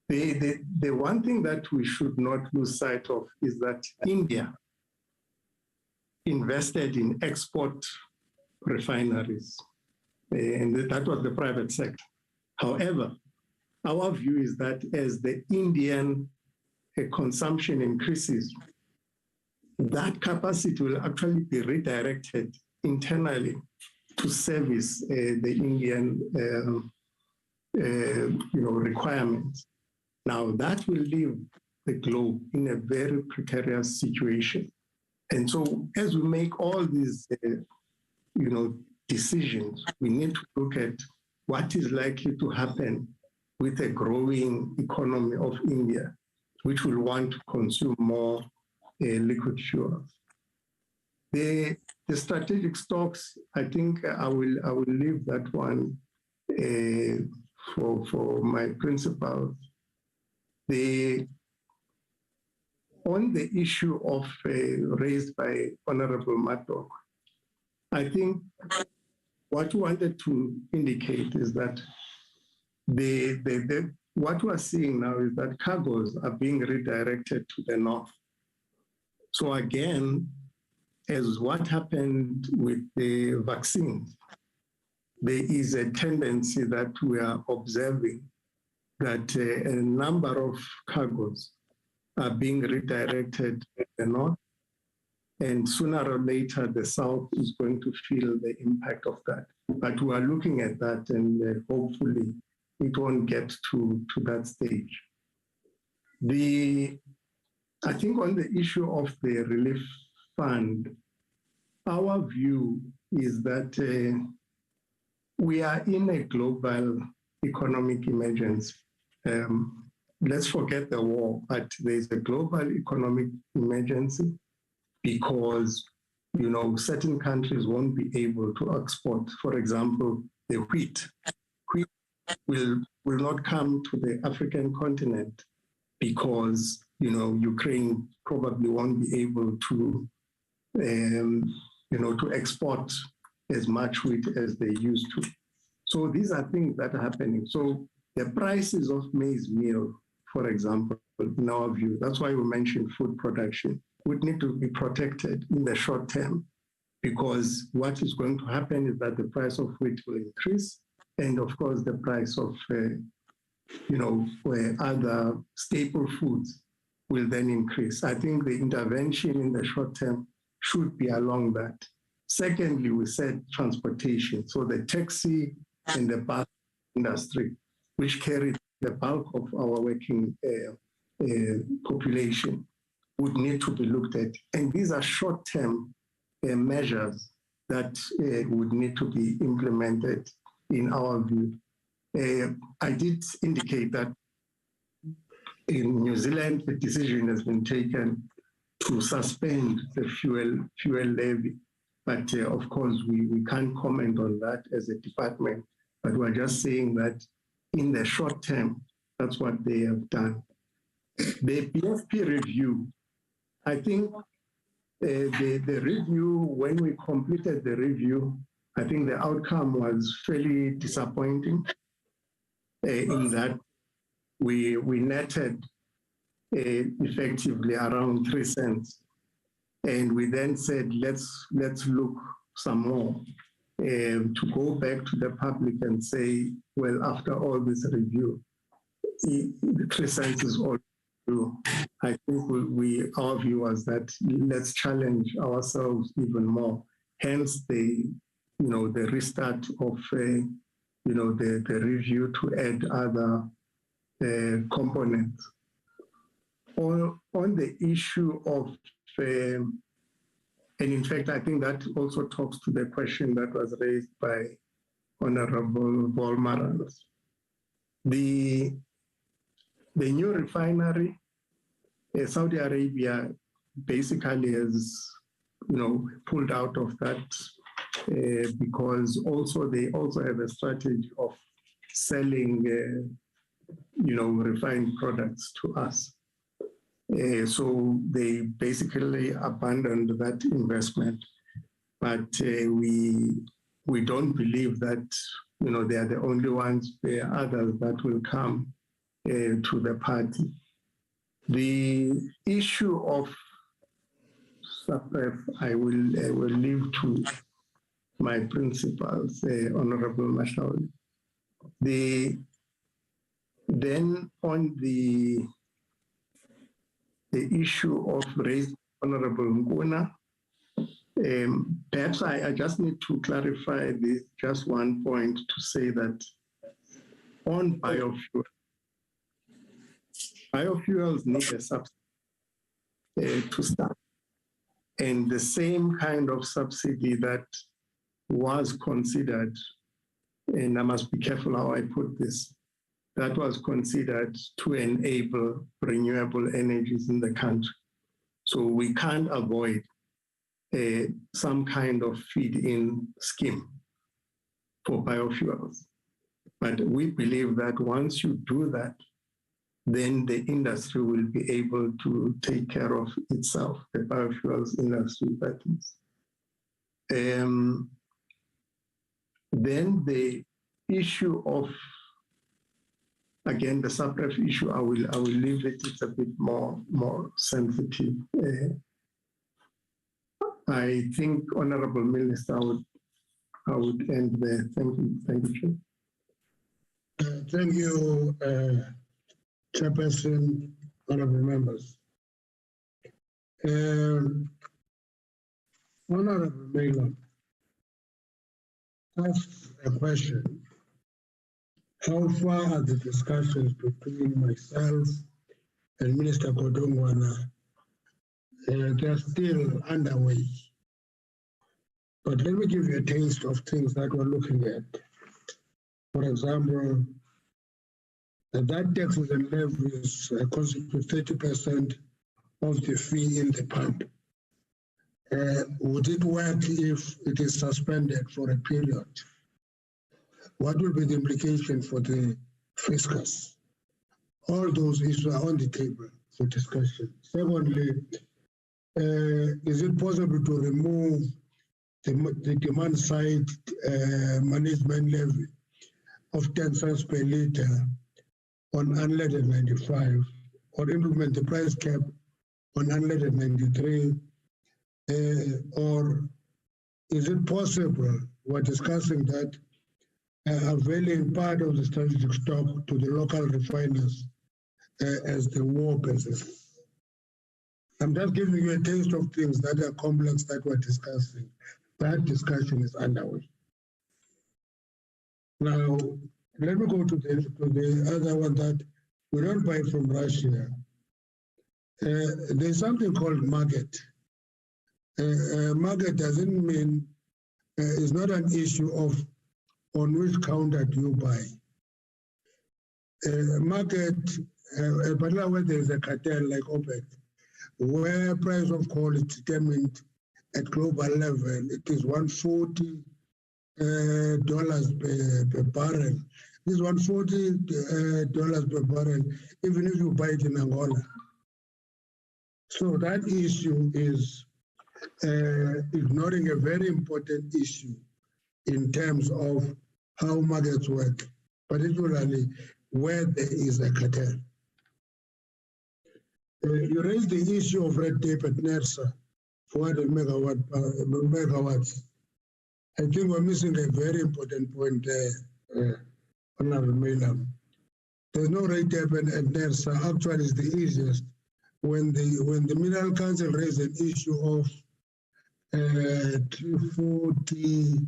The one thing that we should not lose sight of is that India invested in export refineries, and that was the private sector. However, our view is that as the Indian consumption increases, that capacity will actually be redirected internally to service the Indian requirements. Now that will leave the globe in a very precarious situation. And so as we make all these decisions, we need to look at what is likely to happen with a growing economy of India, which will want to consume more liquid fuels. The strategic stocks, I think I will leave that one for my principals. On the issue of raised by Honorable Maddock, I think what we wanted to indicate is that what we're seeing now is that cargoes are being redirected to the north. So again, as what happened with the vaccines, there is a tendency that we are observing that a number of cargoes are being redirected to the north, and sooner or later the south is going to feel the impact of that. But we are looking at that, and hopefully it won't get to that stage. I think on the issue of the relief fund, our view is that we are in a global economic emergency. Let's forget the war, but there's a global economic emergency because, certain countries won't be able to export. For example, the wheat. Wheat will not come to the African continent because, Ukraine probably won't be able to, to export as much wheat as they used to. So these are things that are happening. So the prices of maize meal, for example, in our view, that's why we mentioned food production, would need to be protected in the short term, because what is going to happen is that the price of wheat will increase, and of course the price of other staple foods will then increase. I think the intervention in the short term should be along that. Secondly, we said transportation. So the taxi and the bus industry, which carry the bulk of our working population, would need to be looked at. And these are short-term measures that would need to be implemented in our view. I did indicate that in New Zealand, the decision has been taken to suspend the fuel levy. But of course, we can't comment on that as a department, but we're just saying that in the short term, that's what they have done. The BFP review, I think the review, when we completed the review, I think the outcome was fairly disappointing in that we netted effectively around 3 cents. And we then said, let's look some more to go back to the public and say, well, after all this review, the 3 cents is all true. I think our view was that let's challenge ourselves even more. Hence the restart of the review to add other components. On the issue of and in fact, I think that also talks to the question that was raised by Honorable Volmarans. The new refinery, Saudi Arabia basically has, pulled out of that because they also have a strategy of selling refined products to us. So they basically abandoned that investment, but we don't believe that they are the only ones. There are others that will come to the party. The issue of SAPREF, I will leave to my principals, Honorable Mashauli. Then on the issue of raised Honorable Nguna, perhaps I just need to clarify this, just one point to say that on biofuels need a subsidy to start. And the same kind of subsidy that was considered, and I must be careful how I put this, that was considered to enable renewable energies in the country. So we can't avoid some kind of feed-in scheme for biofuels. But we believe that once you do that, then the industry will be able to take care of itself, the biofuels industry, that is. Then the issue of, again, the SAPREF issue, I will leave it, it's a bit more sensitive. I think, Honorable Minister, I would end there. Thank you. Thank you. Thank you, Chairperson, honorable members. Honorable Mayor asked a question. How far are the discussions between myself and Minister Kodongwana? They're still underway. But let me give you a taste of things that we're looking at. For example, that taxes and levies constitute 30% of the fee in the pump. Would it work if it is suspended for a period? What will be the implication for the fiscus? All those issues are on the table for discussion. Secondly, is it possible to remove the demand side management levy of 10 cents per litre on unleaded 95, or implement the price cap on unleaded 93, or is it possible, we're discussing that, availing part of the strategic stock to the local refiners as the war basis? I'm just giving you a taste of things that are complex that we're discussing. That discussion is underway. Now, let me go to the other one, that we don't buy from Russia. There's something called market. Market doesn't mean, it's not an issue of on which counter do you buy. Market, particularly when there's a cartel like OPEC, where price of coal is determined at global level, it is $140 per barrel. This is $140 per barrel, even if you buy it in Angola. So that issue is ignoring a very important issue in terms of how markets work, particularly where there is a cartel. You raised the issue of red tape at NERSA, 400 megawatts. I think we're missing a very important point there, Honorable Mayor. There's no red tape at NERSA. Actually, it's the easiest. When the Mineral Council raised an issue of 240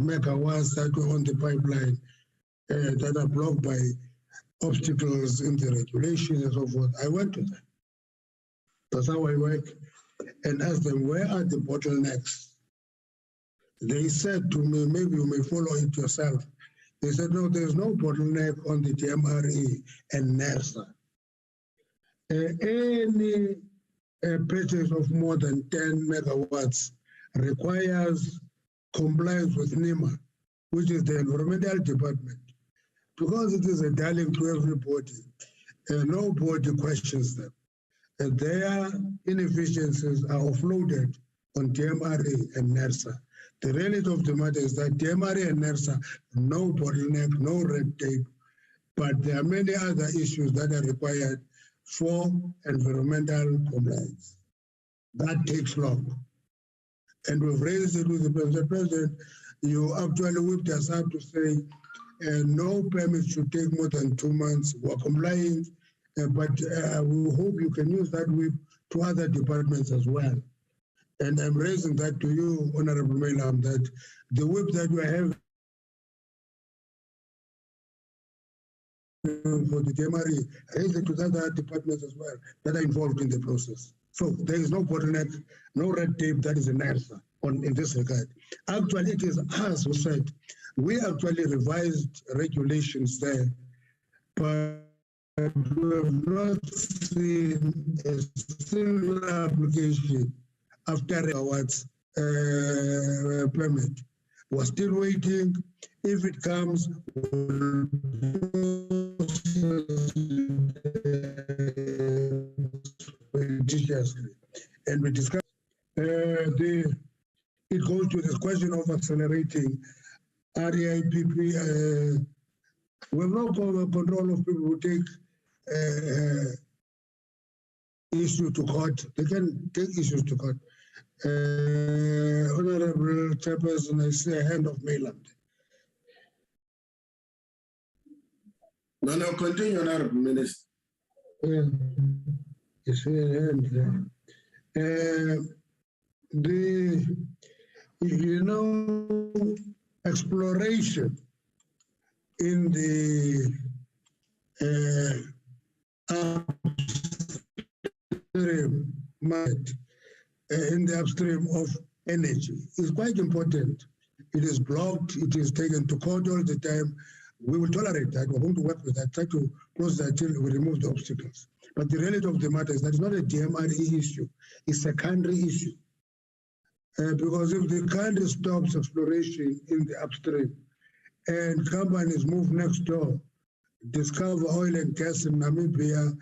megawatts that were on the pipeline that are blocked by obstacles in the regulations and so forth, I went to them. That's how I work, and asked them, where are the bottlenecks? They said to me, maybe you may follow it yourself. They said, no, there's no bottleneck on the DMRE and NERSA. Any purchase of more than 10 megawatts requires compliance with NEMA, which is the environmental department. because it is a darling to everybody, nobody questions them. Their inefficiencies are offloaded on DMRE and NERSA. The reality of the matter is that DMRE and NERSA, no bottleneck, no red tape, but there are many other issues that are required for environmental compliance. That takes long. And we've raised it with the President. President, you actually whipped us up to say no permit should take more than 2 months. We're complying, but we hope you can use that whip to other departments as well. And I'm raising that to you, Honorable Melam, that the whip that we have for the DMRE, raise it to the other departments as well that are involved in the process. So there is no bottleneck, no red tape that is an answer in this regard. Actually, it is us who said we actually revised regulations there, but we have not seen a single application after awards permit. We're still waiting. If it comes, we'll and we discuss it goes to the question of accelerating REIPP. We have no control of people who take issue to court. They can take issues to court. Honorable Chairperson, I see a hand of Mayland. No, continue, Honorable Minister. You see a hand there. Exploration in the upstream market, in the upstream of energy is quite important. It is blocked, it is taken to court all the time. We will tolerate that, we're going to work with that, try to close that till we remove the obstacles. But the reality of the matter is that it's not a DMRE issue, it's a country issue. Because if the country stops exploration in the upstream and companies move next door, discover oil and gas in Namibia,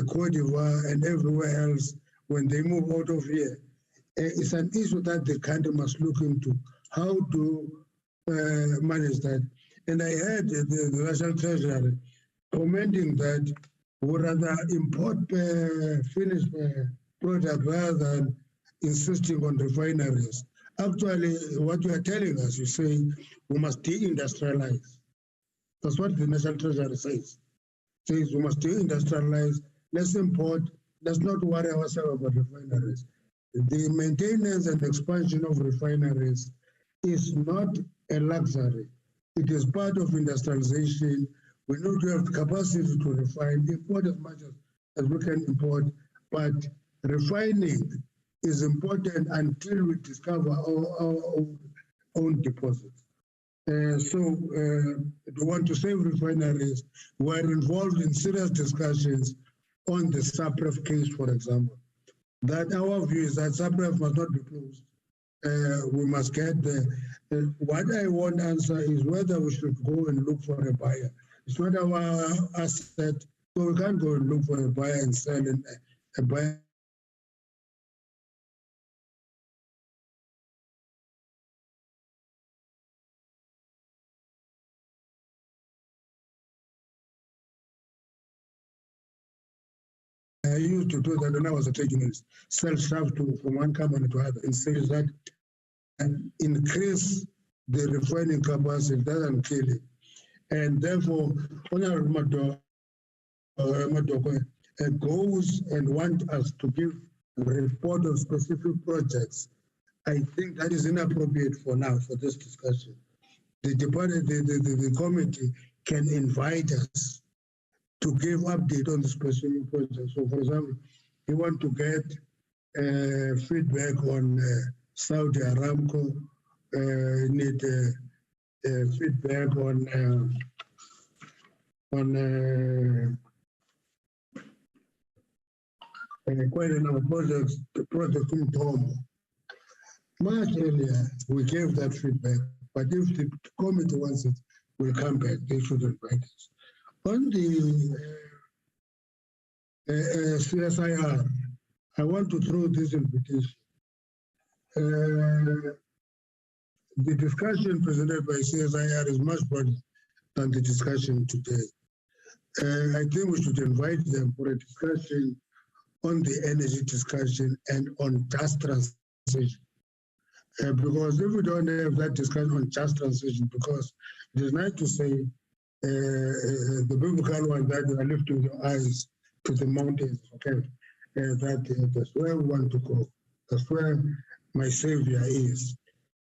Cote d'Ivoire, and everywhere else, when they move out of here, it's an issue that the country must look into, how to manage that. And I heard the National Treasury commenting that we rather import finished product rather than insisting on refineries. Actually, what you are telling us, you say we must de-industrialize. That's what the National Treasury says. It says we must de-industrialize, let's import, let's not worry ourselves about refineries. The maintenance and expansion of refineries is not a luxury. It is part of industrialization. We need to have the capacity to refine, import as much as we can import, but refining is important until we discover our own deposits. So we want to save refineries. We're involved in serious discussions on the SAPREF case, for example. That our view is that SAPREF must not be closed. We must get the, what I want answer is whether we should go and look for a buyer. It's not our asset, so we can't go and look for a buyer and sell a buyer. I used to do that when I was a trade unionist, sell stuff from one company to another, and say that and increase the refining capacity, doesn't kill it. And therefore, Honorable Madoko goes and wants us to give a report on specific projects. I think that is inappropriate for now, for this discussion. The committee can invite us to give update on the specific projects. So, for example, you want to get feedback on Saudi Aramco, need feedback on quite a number of projects, the project in Tomo. Much earlier, we gave that feedback, but if the committee wants it, will come back. They should invite us. On the CSIR, I want to throw this invitation. The discussion presented by CSIR is much broader than the discussion today. I think we should invite them for a discussion on the energy discussion and on just transition. Because if we don't have that discussion on just transition, because it is nice to say the biblical one that you are lifting your eyes to the mountains, okay? That's where we want to go. That's where my Savior is.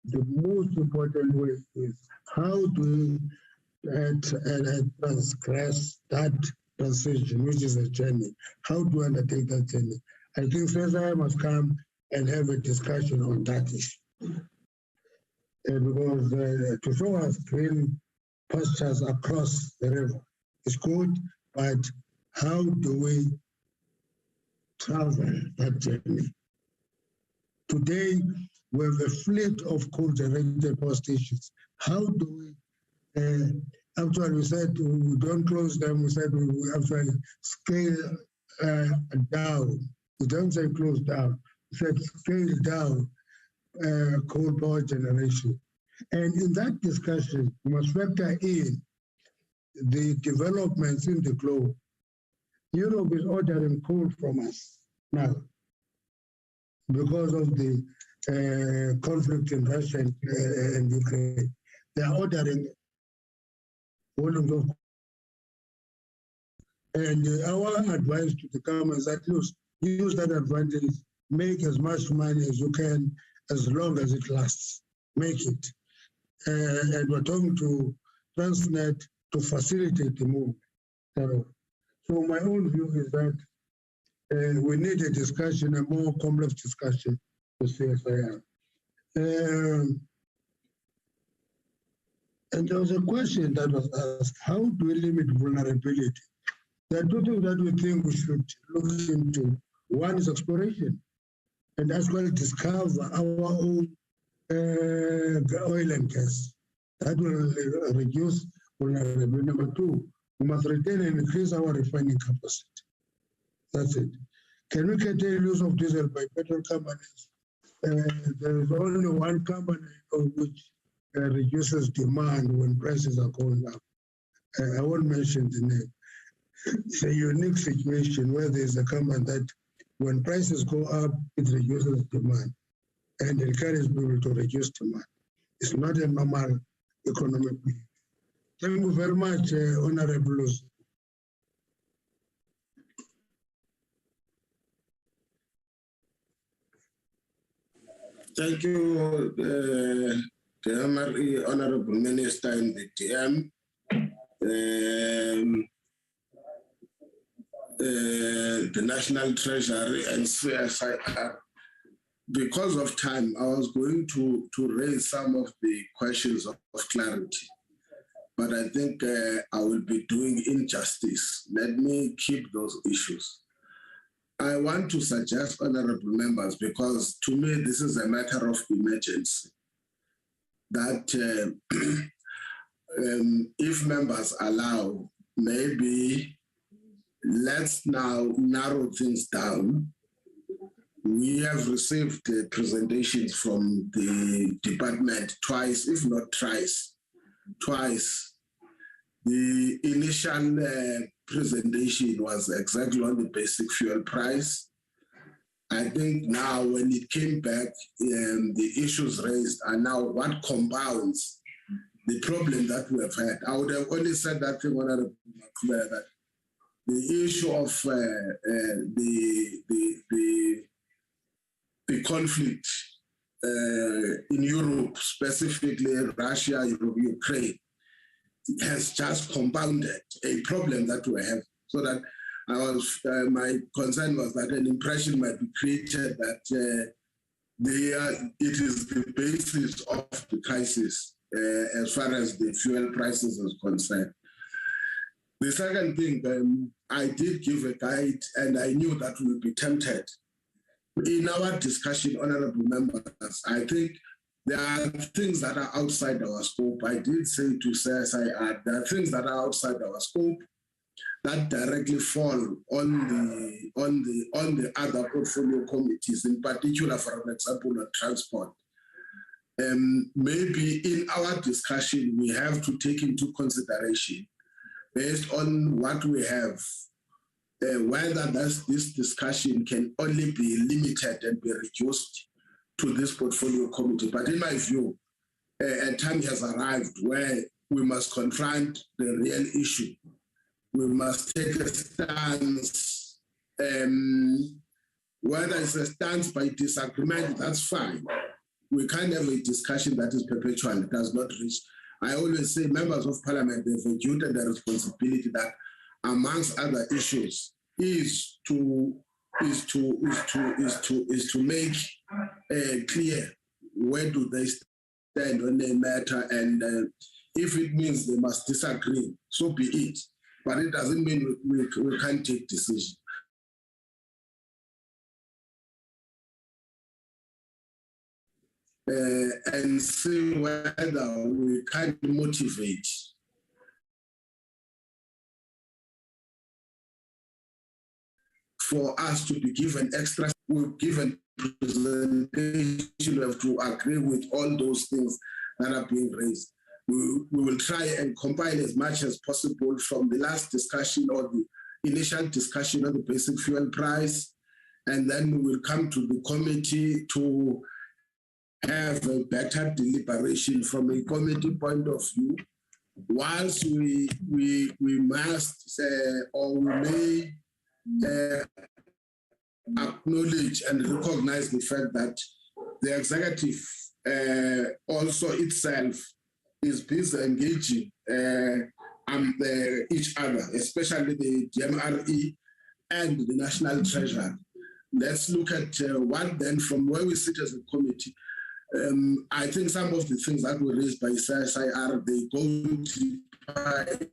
The most important way is how do we transgress that transition, which is a journey? How do we undertake that journey? I think CSIR must come and have a discussion on that issue. Because to show us green pastures across the river is good, but how do we travel that journey? Today, we have a fleet of coal-generated power stations. How do we, actually we said we don't close them, we said we actually scale down. We don't say close down, we said scale down coal power generation. And in that discussion, we must factor in the developments in the globe. Europe is ordering coal from us now because of the conflict in Russia and Ukraine. They are ordering volumes of coal. And our advice to the government is that use that advantage, make as much money as you can, as long as it lasts. Make it. And we're talking to Transnet to facilitate the move. So my own view is that we need a discussion, a more complex discussion with CSIR. And there was a question that was asked, how do we limit vulnerability? There are two things that we think we should look into. One is exploration, and as well discover our own oil and gas. That will reduce vulnerability. Number two, we must retain and increase our refining capacity. That's it. Can we curtail use of diesel by petrol companies? There is only one company which reduces demand when prices are going up. I won't mention the name. It's a unique situation where there's a company that when prices go up, it reduces demand and encourages people to reduce demand. It's not a normal economic behavior. Thank you very much, Honorable Lucy. Thank you, the Honorable Minister in the DM. The National Treasury and CSIR. Because of time, I was going to raise some of the questions of clarity, but I think I will be doing injustice. Let me keep those issues. I want to suggest, honorable members, because to me this is a matter of emergency, that if members allow, maybe let's now narrow things down. We have received presentations from the department twice, if not thrice, twice. The initial presentation was exactly on the basic fuel price. I think now when it came back, the issues raised are now what compounds the problem that we have had. I would have only said that thing when I clear that the issue of the conflict in Europe, specifically Russia, Ukraine, has just compounded a problem that we have. So that my concern was that an impression might be created that it is the basis of the crisis as far as the fuel prices is concerned. The second thing, I did give a guide, and I knew that we would be tempted. In our discussion, honorable members, I think There are things that are outside our scope. I did say to CSIR, there are things that are outside our scope that directly fall on the other portfolio committees, in particular, for example, on transport. Maybe in our discussion, we have to take into consideration, based on what we have, whether this discussion can only be limited and be reduced to this portfolio committee. But in my view, a time has arrived where we must confront the real issue. We must take a stance, whether it's a stance by disagreement, that's fine. We can't have a discussion that is perpetual, it does not reach. I always say members of parliament, they've executed the responsibility that, amongst other issues, is to make clear where do they stand on the matter, and if it means they must disagree, so be it. But it doesn't mean we can't take decisions. And see whether we can motivate for us to be given extra, we've given presentation, we have to agree with all those things that are being raised. We will try and compile as much as possible from the last discussion or the initial discussion on the basic fuel price, and then we will come to the committee to have a better deliberation from a committee point of view. Whilst we must or we may acknowledge and recognize the fact that the executive also itself is busy engaging each other, especially the DMRE and the National Treasury. Let's look at what then, from where we sit as a committee. I think some of the things that were raised by CSIR, they go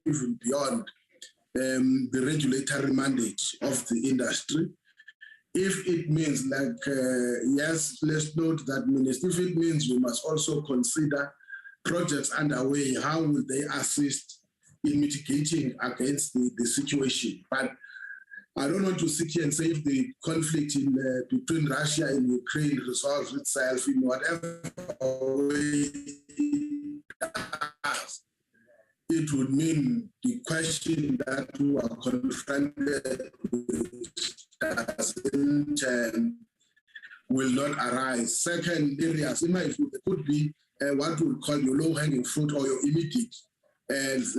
even beyond the regulatory mandate of the industry. If it means, like, yes, let's note that, Minister, if it means we must also consider projects underway, how will they assist in mitigating against the situation? But I don't want to sit here and say if the conflict between Russia and Ukraine resolves itself in whatever way it does, it would mean the question that we are confronted with will not arise. Second areas, in my view, there could be what we call your low-hanging fruit or your immediate areas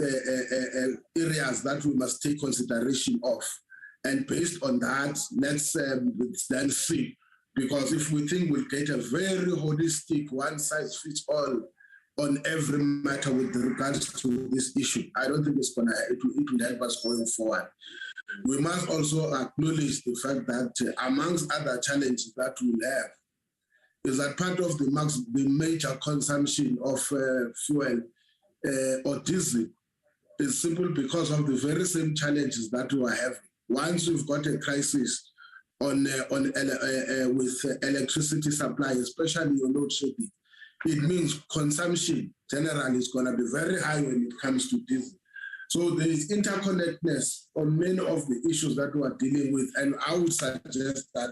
that we must take consideration of. And based on that, let's then see. Because if we think we'll get a very holistic, one-size-fits-all on every matter with regards to this issue, I don't think it will help us going forward. We must also acknowledge the fact that amongst other challenges that we'll have is that part of the major consumption of fuel or diesel is simply because of the very same challenges that we are having. Once we've got a crisis with electricity supply, especially your load shedding, it means consumption generally is going to be very high when it comes to diesel. So there is interconnectedness on many of the issues that we are dealing with, and I would suggest that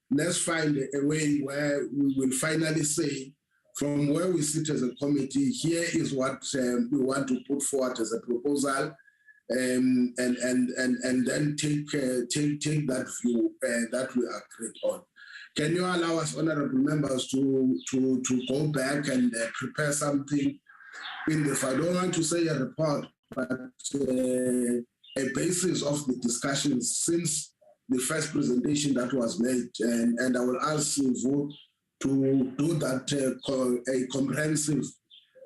let's find a way where we will finally say, from where we sit as a committee, here is what we want to put forward as a proposal, and then take that view that we agreed on. Can you allow us, honourable members, to go back and prepare something in the, I don't want to say a report, but a basis of the discussions since the first presentation that was made, and I will ask you to do that a comprehensive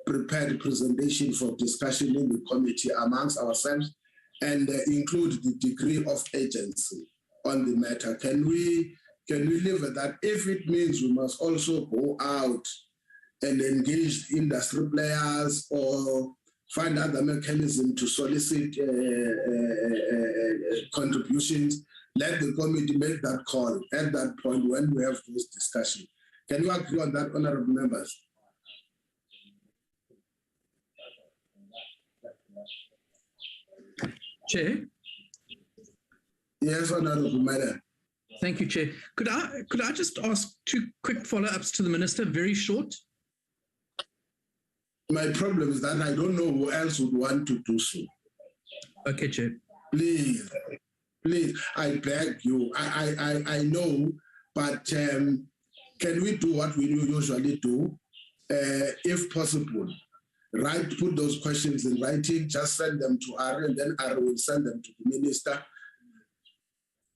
prepared presentation for discussion in the committee amongst ourselves, and include the degree of agency on the matter. Can we leave it that if it means we must also go out and engage industry players or find other mechanism to solicit contributions, let the committee make that call at that point when we have those discussions. Can you agree on that, honorable members? Chair? Yes, Honorable Madam. Thank you, Chair. Could I just ask two quick follow-ups to the Minister, very short? My problem is that I don't know who else would want to do so. Okay, Chair. Please, I beg you. I know, but can we do what we usually do? If possible, put those questions in writing, just send them to Ari, and then Ari will send them to the Minister.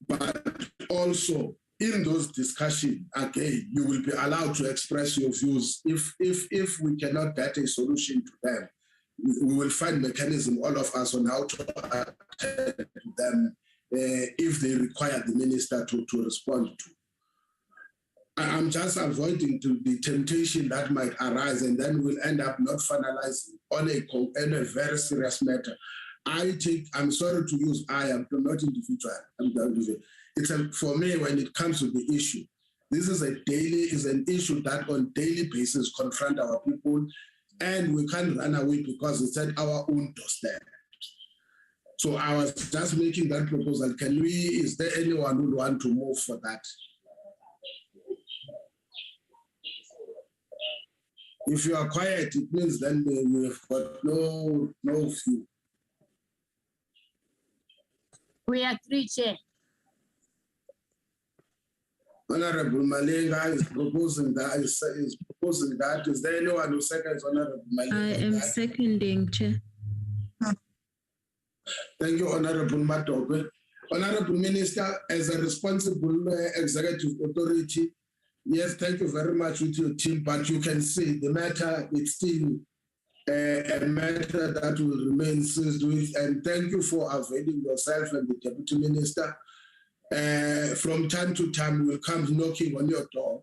But also, in those discussions, again, you will be allowed to express your views. If we cannot get a solution to them, we will find mechanism, all of us, on how to attend to them if they require the minister to respond to. I'm just avoiding the temptation that might arise, and then we'll end up not finalizing on a very serious matter. I'm sorry to use I'm not individual. For me, when it comes to the issue, this is an issue that on daily basis confront our people, and we can't run away because it's at our own doorstep. So I was just making that proposal. Is there anyone who would want to move for that? If you are quiet, it means then we've got no view. We are three, Chair. Honorable Malenga is proposing that. Is there anyone who seconds Honorable Malenga? I am seconding, Chair. Thank you, Honorable Matope. Honorable Minister, as a responsible executive authority, yes, thank you very much with your team, but you can see the matter is still a matter that will remain seized with, and thank you for availing yourself and the Deputy Minister. From time to time, we'll come knocking on your door.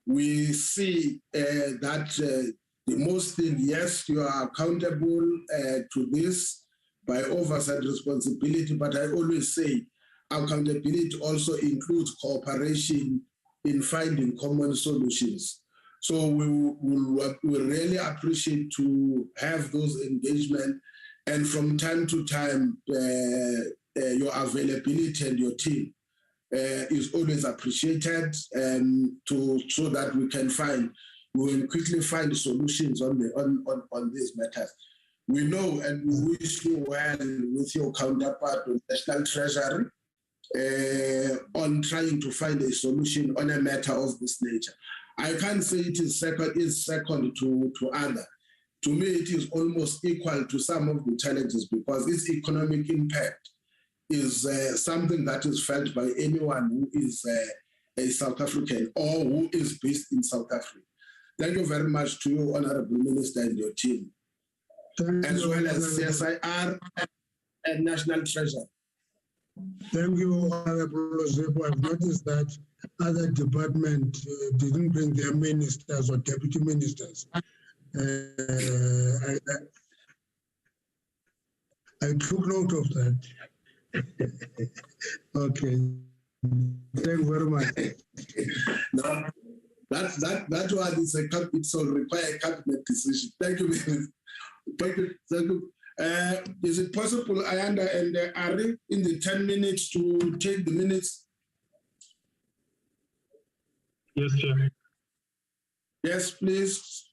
We see that the most thing, yes, you are accountable to this by oversight responsibility, but I always say accountability also includes cooperation in finding common solutions. So we really appreciate to have those engagement, and from time to time, your availability and your team is always appreciated, so that we will quickly find solutions on these matters. We know and we wish you well with your counterpart on National Treasury on trying to find a solution on a matter of this nature. I can't say it is second to other. To me, it is almost equal to some of the challenges because its economic impact is something that is felt by anyone who is a South African or who is based in South Africa. Thank you very much to you, Honorable Minister, and your team, as well as CSIR and National Treasury. Thank you, Honorable Ozepo. I've noticed that other departments didn't bring their ministers or deputy ministers. I took note of that. Okay. Thank you very much. No, that one is it's all require a cabinet decision. Thank you. Thank you. Is it possible, Ayanda and Ari, in the 10 minutes to take the minutes? Yes, Chair. Yes, please.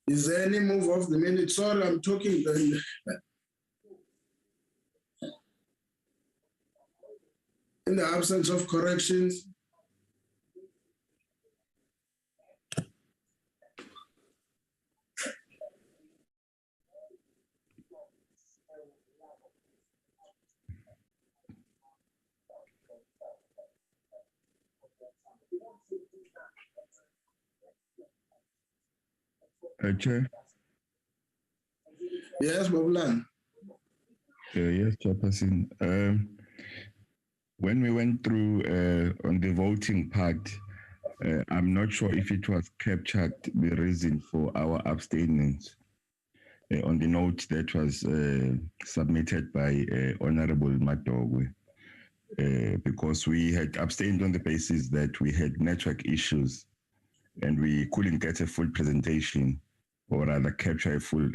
Is there any move of the minute? Sorry, I'm talking. In the absence of corrections. Chair? Yes, Bobulan. Yes, Chairperson. When we went through on the voting part, I'm not sure if it was captured the reason for our abstentions on the note that was submitted by Honorable Madogwe, because we had abstained on the basis that we had network issues and we couldn't get a full presentation, or rather capture a full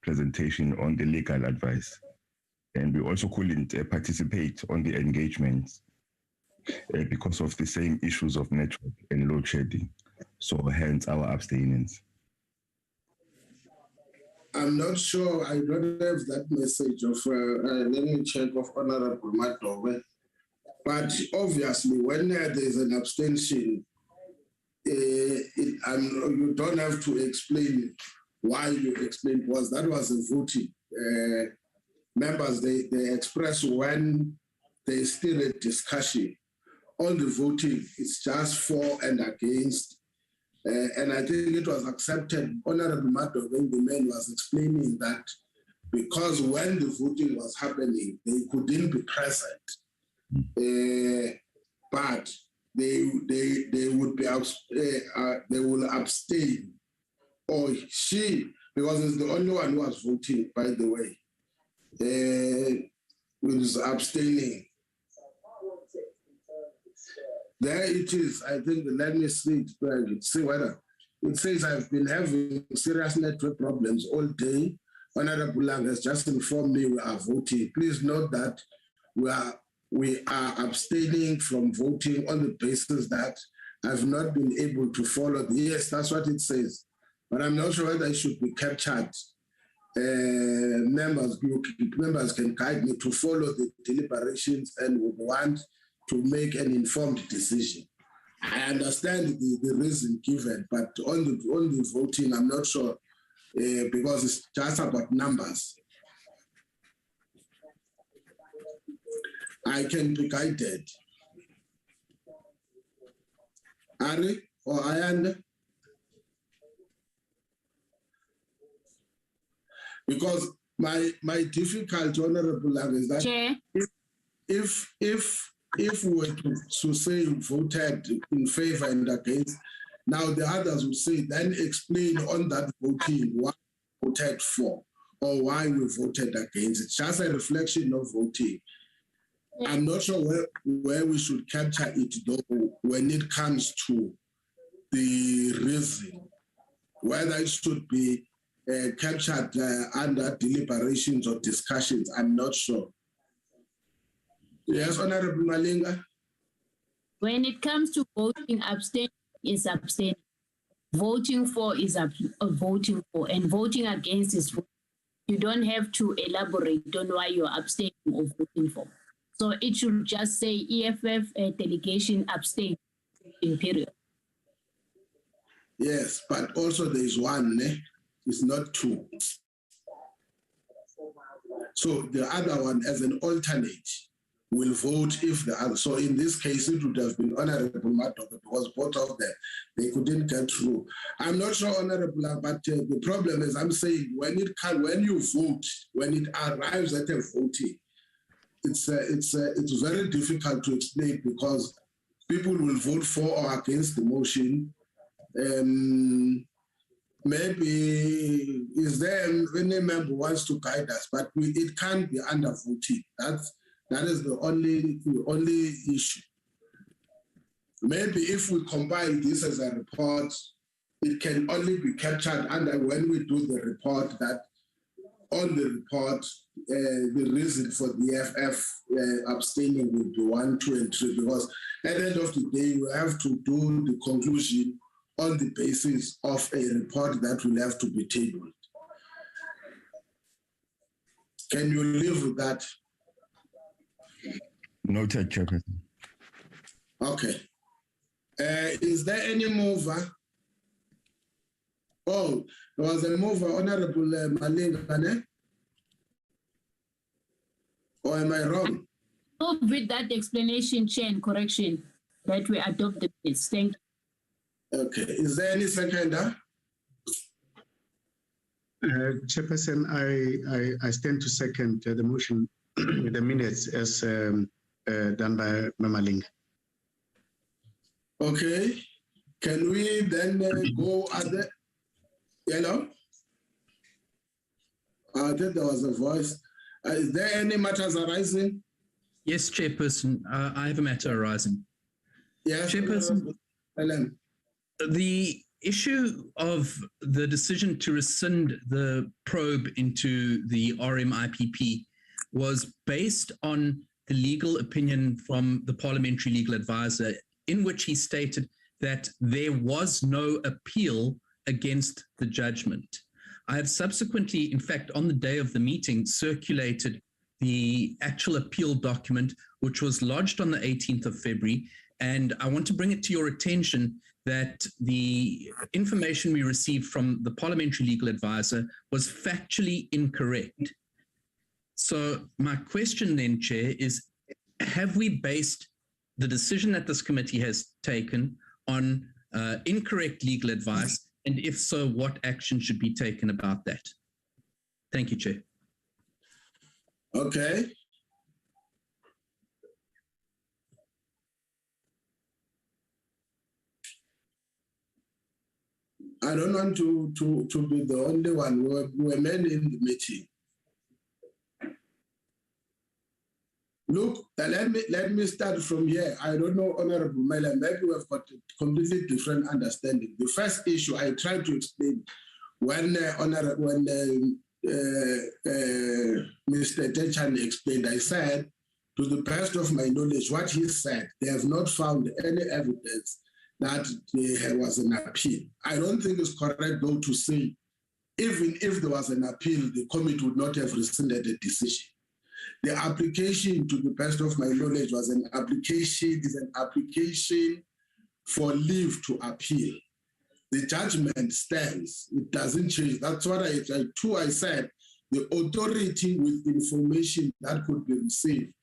presentation on the legal advice. And we also couldn't participate on the engagements because of the same issues of network and load shedding. So hence our abstinence. I'm not sure, I don't have that message of, let me check of Honorable Madogwe. But obviously when there's an abstention, you don't have to explain why you explained, because that was a voting. Members, they express when there's still a discussion. On the voting, it's just for and against. And I think it was accepted. Honorable Madogwe, the man, was explaining that because when the voting was happening, they couldn't be present. But they would be they will abstain, or she, because it's the only one who was voting, by the way, was abstaining. There it is. I think, let me see whether it says I've been having serious network problems all day. Honorable Lang has just informed me we are voting. Please note that we are abstaining from voting on the basis that I've not been able to follow. Yes, that's what it says. But I'm not sure whether it should be captured. Members can guide me to follow the deliberations and would want to make an informed decision. I understand the reason given, but on the voting, I'm not sure because it's just about numbers. I can be guided. Ari or Ayanda? Because my difficulty, Honorable Lang, is that Chair. if we were to say voted in favor and against, now the others would say, then explain on that voting why we voted for or why we voted against. It's just a reflection of voting. I'm not sure where we should capture it though when it comes to the reason, whether it should be captured under deliberations or discussions. I'm not sure. Yes, Honorable Malinga. When it comes to voting, abstaining is abstaining. Voting for is voting for, and voting against is voting. You don't have to elaborate on why you're abstaining or voting for. So it should just say EFF delegation abstain, in period. Yes, but also there is one, it's not two. So the other one as an alternate will vote if the other. So in this case, it would have been Honorable Madogwe because both of them, they couldn't get through. I'm not sure, Honorable, but the problem is, I'm saying when you vote, when it arrives at a voting, it's very difficult to explain because people will vote for or against the motion. Maybe is there any member wants to guide us, but it can't be under voting. That is the only issue. Maybe if we combine this as a report, it can only be captured under when we do the report that on the report, the reason for the FF abstaining will be 1, 2, and 3, because at the end of the day, we have to do the conclusion on the basis of a report that will have to be tabled. Can you live with that? Noted, Chairperson. Okay. Is there any mover? Oh, there was a mover, Honorable Malinga, or am I wrong? With that explanation, Chair, and correction that we adopt the minutes. Thank you. Okay. Is there any seconder? Chairperson, I stand to second the motion, the minutes as done by Mamaling. Okay. Can we then go at the yellow? I think there was a voice. Is there any matters arising? Yes, Chairperson. I have a matter arising. Yes, Chairperson. Ellen. The issue of the decision to rescind the probe into the RMIPP was based on the legal opinion from the parliamentary legal advisor, in which he stated that there was no appeal against the judgment. I have subsequently, in fact, on the day of the meeting, circulated the actual appeal document, which was lodged on the 18th of February. And I want to bring it to your attention that the information we received from the parliamentary legal advisor was factually incorrect. So my question then, Chair, is have we based the decision that this committee has taken on incorrect legal advice? And if so, what action should be taken about that? Thank you, Chair. Okay. I don't want to be the only one. We were many in the meeting. Look, let me start from here. I don't know, Honorable Mela, maybe we've got a completely different understanding. The first issue I tried to explain when Mr. Techan explained, I said, to the best of my knowledge, what he said, they have not found any evidence that there was an appeal. I don't think it's correct, though, to say even if there was an appeal, the committee would not have rescinded the decision. The application, to the best of my knowledge, was an application for leave to appeal. The judgment stands. It doesn't change. That's what I said. The authority with information that could be received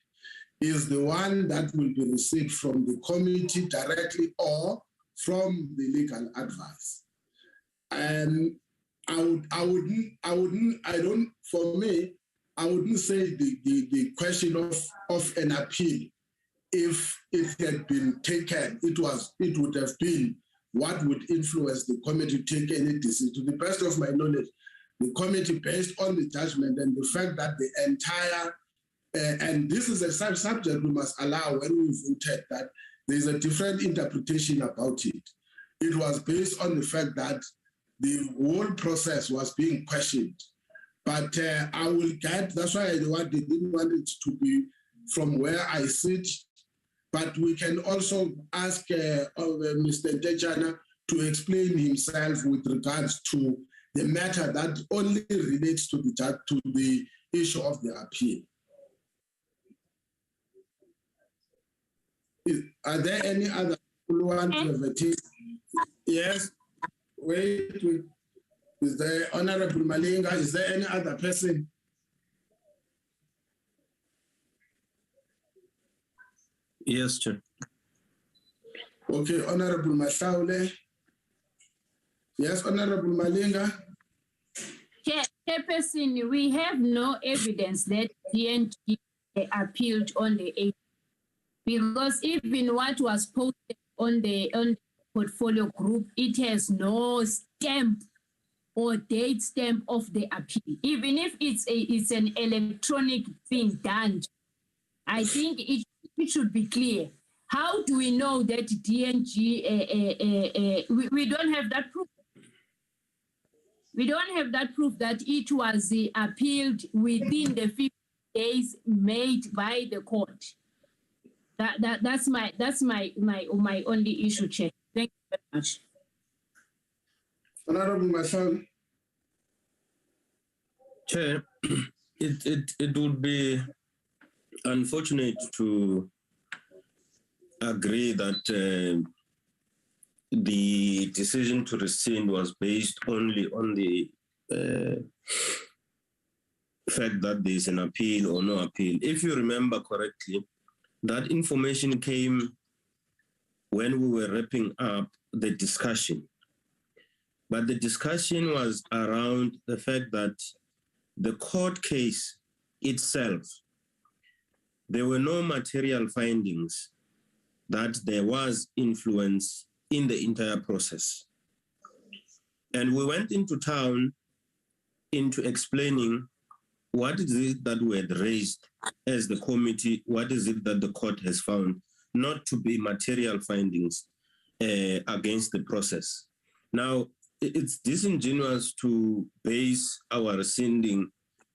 is the one that will be received from the committee directly or from the legal advice. And I wouldn't say the question of an appeal, if it had been taken, it would have been what would influence the committee to take any decision. To the best of my knowledge, the committee, based on the judgment and the fact that the entire, and this is a subject we must allow when we voted, that there's a different interpretation about it. It was based on the fact that the whole process was being questioned. But I will get, that's why I didn't want it to be from where I sit. But we can also ask Mr. Dejana to explain himself with regards to the matter that only relates to the issue of the appeal. Are there any other who want to have a take? Yes. Wait. Is there Honorable Malinga? Is there any other person? Yes, Chair. Okay, Honorable Masaule. Yes, Honorable Malinga. Chairperson, we have no evidence that DNG appealed on the 8th, because even what was posted on the portfolio group, it has no stamp or date stamp of the appeal. Even if it's an electronic thing done, I think it should be clear. How do we know that DNG, we don't have that proof. We don't have that proof that it was appealed within the 50 days made by the court. That's my only issue, Chair. Thank you very much. Honorable Mashan. Chair, it would be unfortunate to agree that the decision to rescind was based only on the fact that there is an appeal or no appeal. If you remember correctly, that information came when we were wrapping up the discussion. But the discussion was around the fact that the court case itself, there were no material findings that there was influence in the entire process. And we went into town into explaining what is it that we had raised as the committee, what is it that the court has found not to be material findings against the process. Now, it's disingenuous to base our rescinding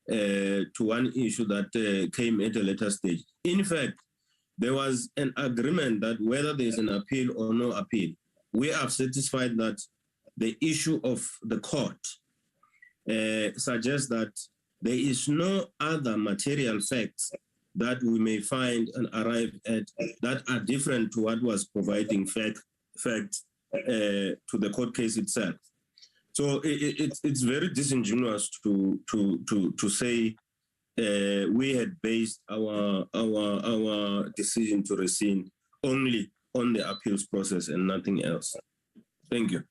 to one issue that came at a later stage. In fact, there was an agreement that whether there's an appeal or no appeal, we are satisfied that the issue of the court suggests that there is no other material facts that we may find and arrive at that are different to what was providing facts to the court case itself. So it's very disingenuous to say we had based our decision to rescind only on the appeals process and nothing else. Thank you.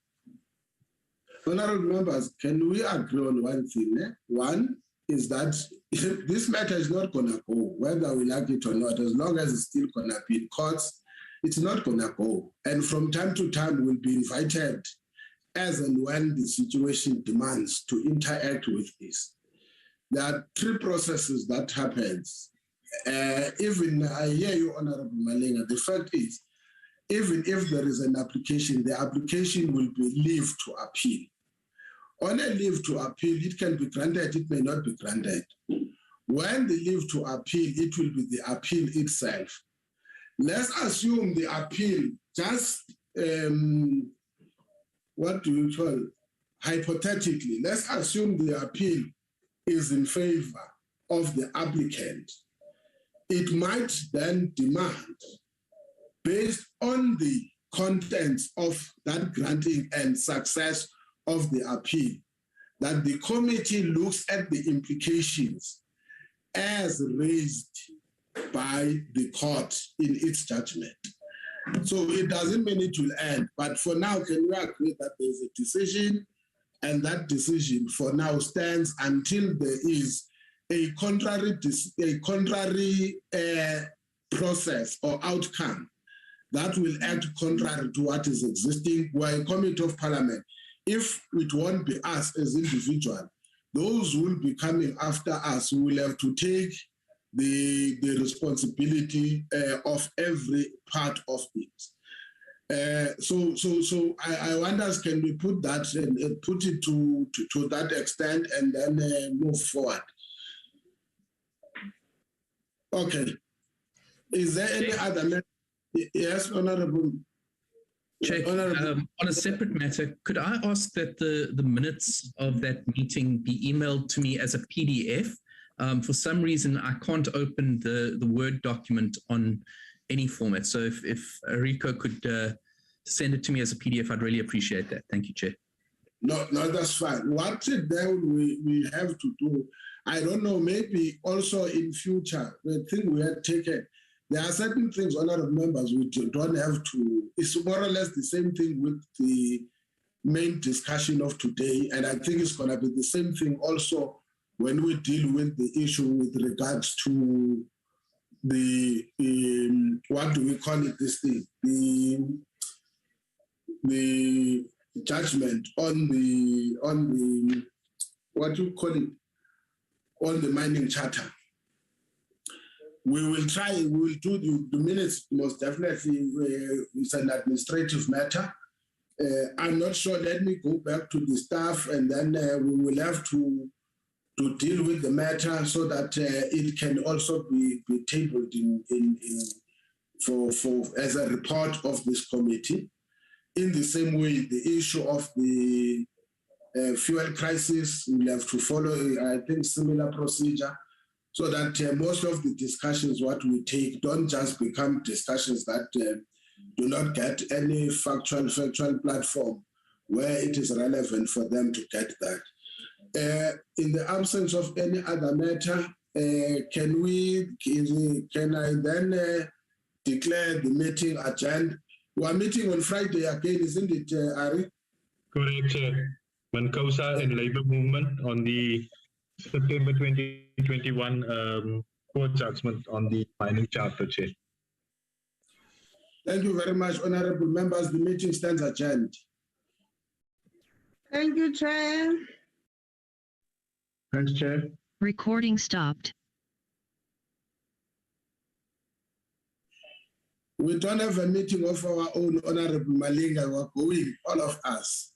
Honorable members, can we agree on one thing? One is that this matter is not going to go, whether we like it or not, as long as it's still going to be in courts, it's not going to go. And from time to time, we'll be invited as and when the situation demands to interact with this. There are three processes that happens. Even I hear you, Honorable Malinga, the fact is, even if there is an application, the application will be leave to appeal. On a leave to appeal, it can be granted, it may not be granted. When the leave to appeal, it will be the appeal itself. Let's assume the appeal just, what do you call, hypothetically, let's assume the appeal is in favor of the applicant. It might then demand, based on the contents of that granting and success of the appeal, that the committee looks at the implications as raised by the court in its judgment. So it doesn't mean it will end, but for now, can we agree that there's a decision, and that decision for now stands until there is a contrary process or outcome that will act contrary to what is existing? We're a committee of parliament. If it won't be us as individuals, those who will be coming after us will have to take the responsibility of every part of it. So I wonder, can we put that and put it to that extent and then move forward? Okay. Is there any other? Yes, Honorable. Chair, on a separate matter, could I ask that the minutes of that meeting be emailed to me as a PDF? For some reason, I can't open the Word document on any format. So if Rico could send it to me as a PDF, I'd really appreciate that. Thank you, Chair. No, that's fine. What then we have to do, I don't know, maybe also in future, the thing we had taken, there are certain things, honorable members, we don't have to, it's more or less the same thing with the main discussion of today. And I think it's going to be the same thing also when we deal with the issue with regards to the, what do we call it, this thing, the judgment on the, what do you call it, on the mining charter. We will try, we will do the minutes most definitely. It's an administrative matter. I'm not sure, let me go back to the staff and then we will have to deal with the matter so that it can also be tabled for as a report of this committee. In the same way, the issue of the fuel crisis, we'll have to follow, I think, similar procedure, so that most of the discussions what we take don't just become discussions that do not get any factual platform where it is relevant for them to get that. In the absence of any other matter, can I then declare the meeting adjourned? We are meeting on Friday again, isn't it, Ari? Correct, Chair. Mankausa and Labour Movement on the September 2021 court judgment on the mining charter, Chair. Thank you very much, honorable members. The meeting stands adjourned. Thank you, Chair. Thanks, Chair. Recording stopped. We don't have a meeting of our own, Honorable Malinga. We're going, all of us.